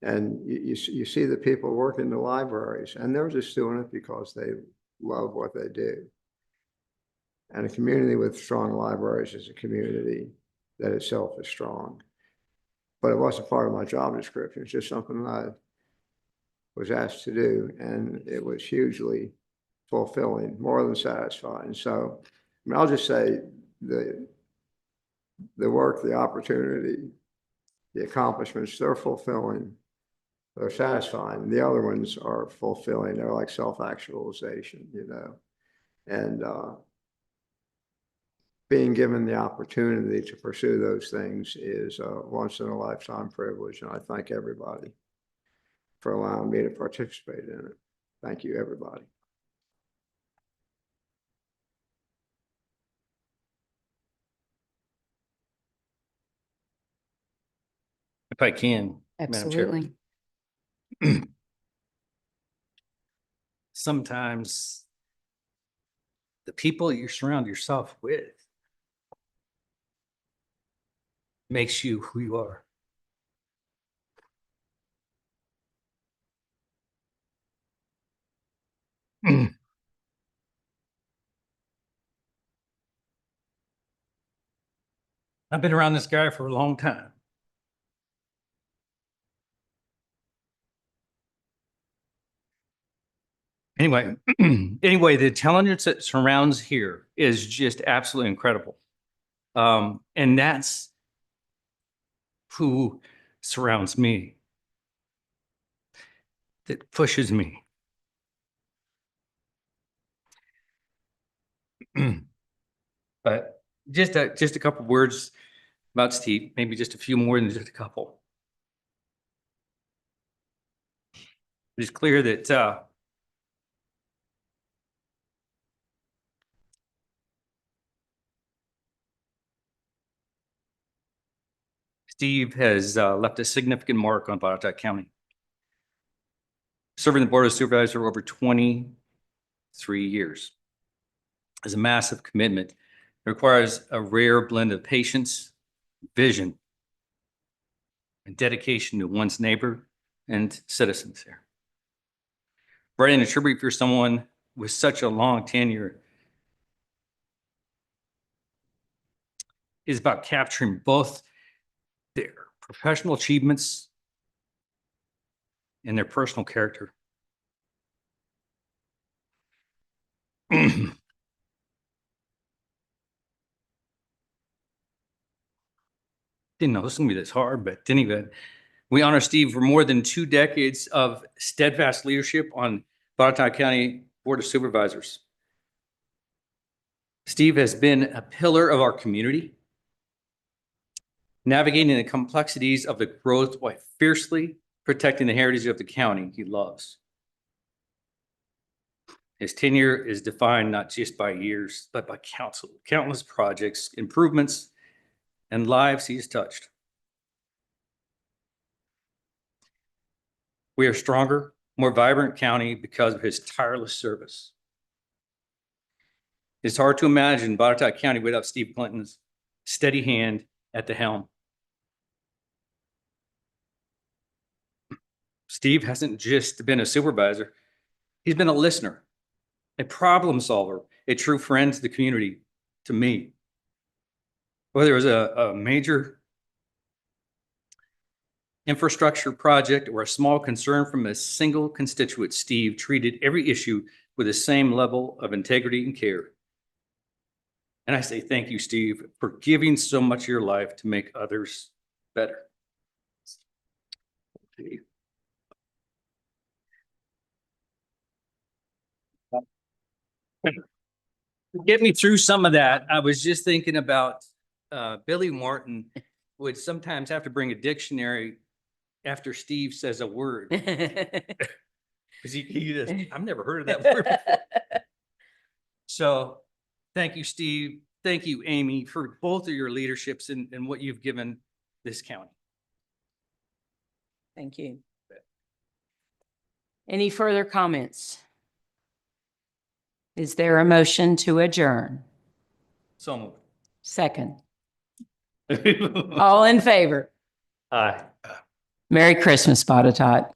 And you see the people work in the libraries, and they're just doing it because they love what they do. And a community with strong libraries is a community that itself is strong. But it wasn't part of my job description. It's just something that I was asked to do, and it was hugely fulfilling, more than satisfying. So, I mean, I'll just say the work, the opportunity, the accomplishments, they're fulfilling, they're satisfying. The other ones are fulfilling. They're like self-actualization, you know, and being given the opportunity to pursue those things is a once in a lifetime privilege. And I thank everybody for allowing me to participate in it. Thank you, everybody. If I can, Madam Chair. Absolutely. Sometimes the people you surround yourself with makes you who you are. I've been around this guy for a long time. Anyway, the intelligence that surrounds here is just absolutely incredible. And that's who surrounds me, that pushes me. But just a couple words about Steve, maybe just a few more than just a couple. It's clear that Steve has left a significant mark on Botetourt County. Serving the Board of Supervisors for over 23 years is a massive commitment. It requires a rare blend of patience, vision, and dedication to one's neighbor and citizens here. Writing a tribute for someone with such a long tenure is about capturing both their professional achievements and their personal character. Didn't know this was gonna be this hard, but anyway, we honor Steve for more than 2 decades of steadfast leadership on Botetourt County Board of Supervisors. Steve has been a pillar of our community, navigating the complexities of the growth while fiercely protecting the heritage of the county he loves. His tenure is defined not just by years, but by countless projects, improvements, and lives he has touched. We are a stronger, more vibrant county because of his tireless service. It's hard to imagine Botetourt County without Steve Clinton's steady hand at the helm. Steve hasn't just been a supervisor. He's been a listener, a problem solver, a true friend to the community, to me. Whether it was a major infrastructure project or a small concern from a single constituent, Steve treated every issue with the same level of integrity and care. And I say thank you, Steve, for giving so much of your life to make others better. Get me through some of that. I was just thinking about Billy Morton would sometimes have to bring a dictionary after Steve says a word. Because he just, I've never heard of that word before. So thank you, Steve. Thank you, Amy, for both of your leaderships and what you've given this county. Thank you. Any further comments? Is there a motion to adjourn? So moved. Second. All in favor? Aye. Merry Christmas, Botetourt.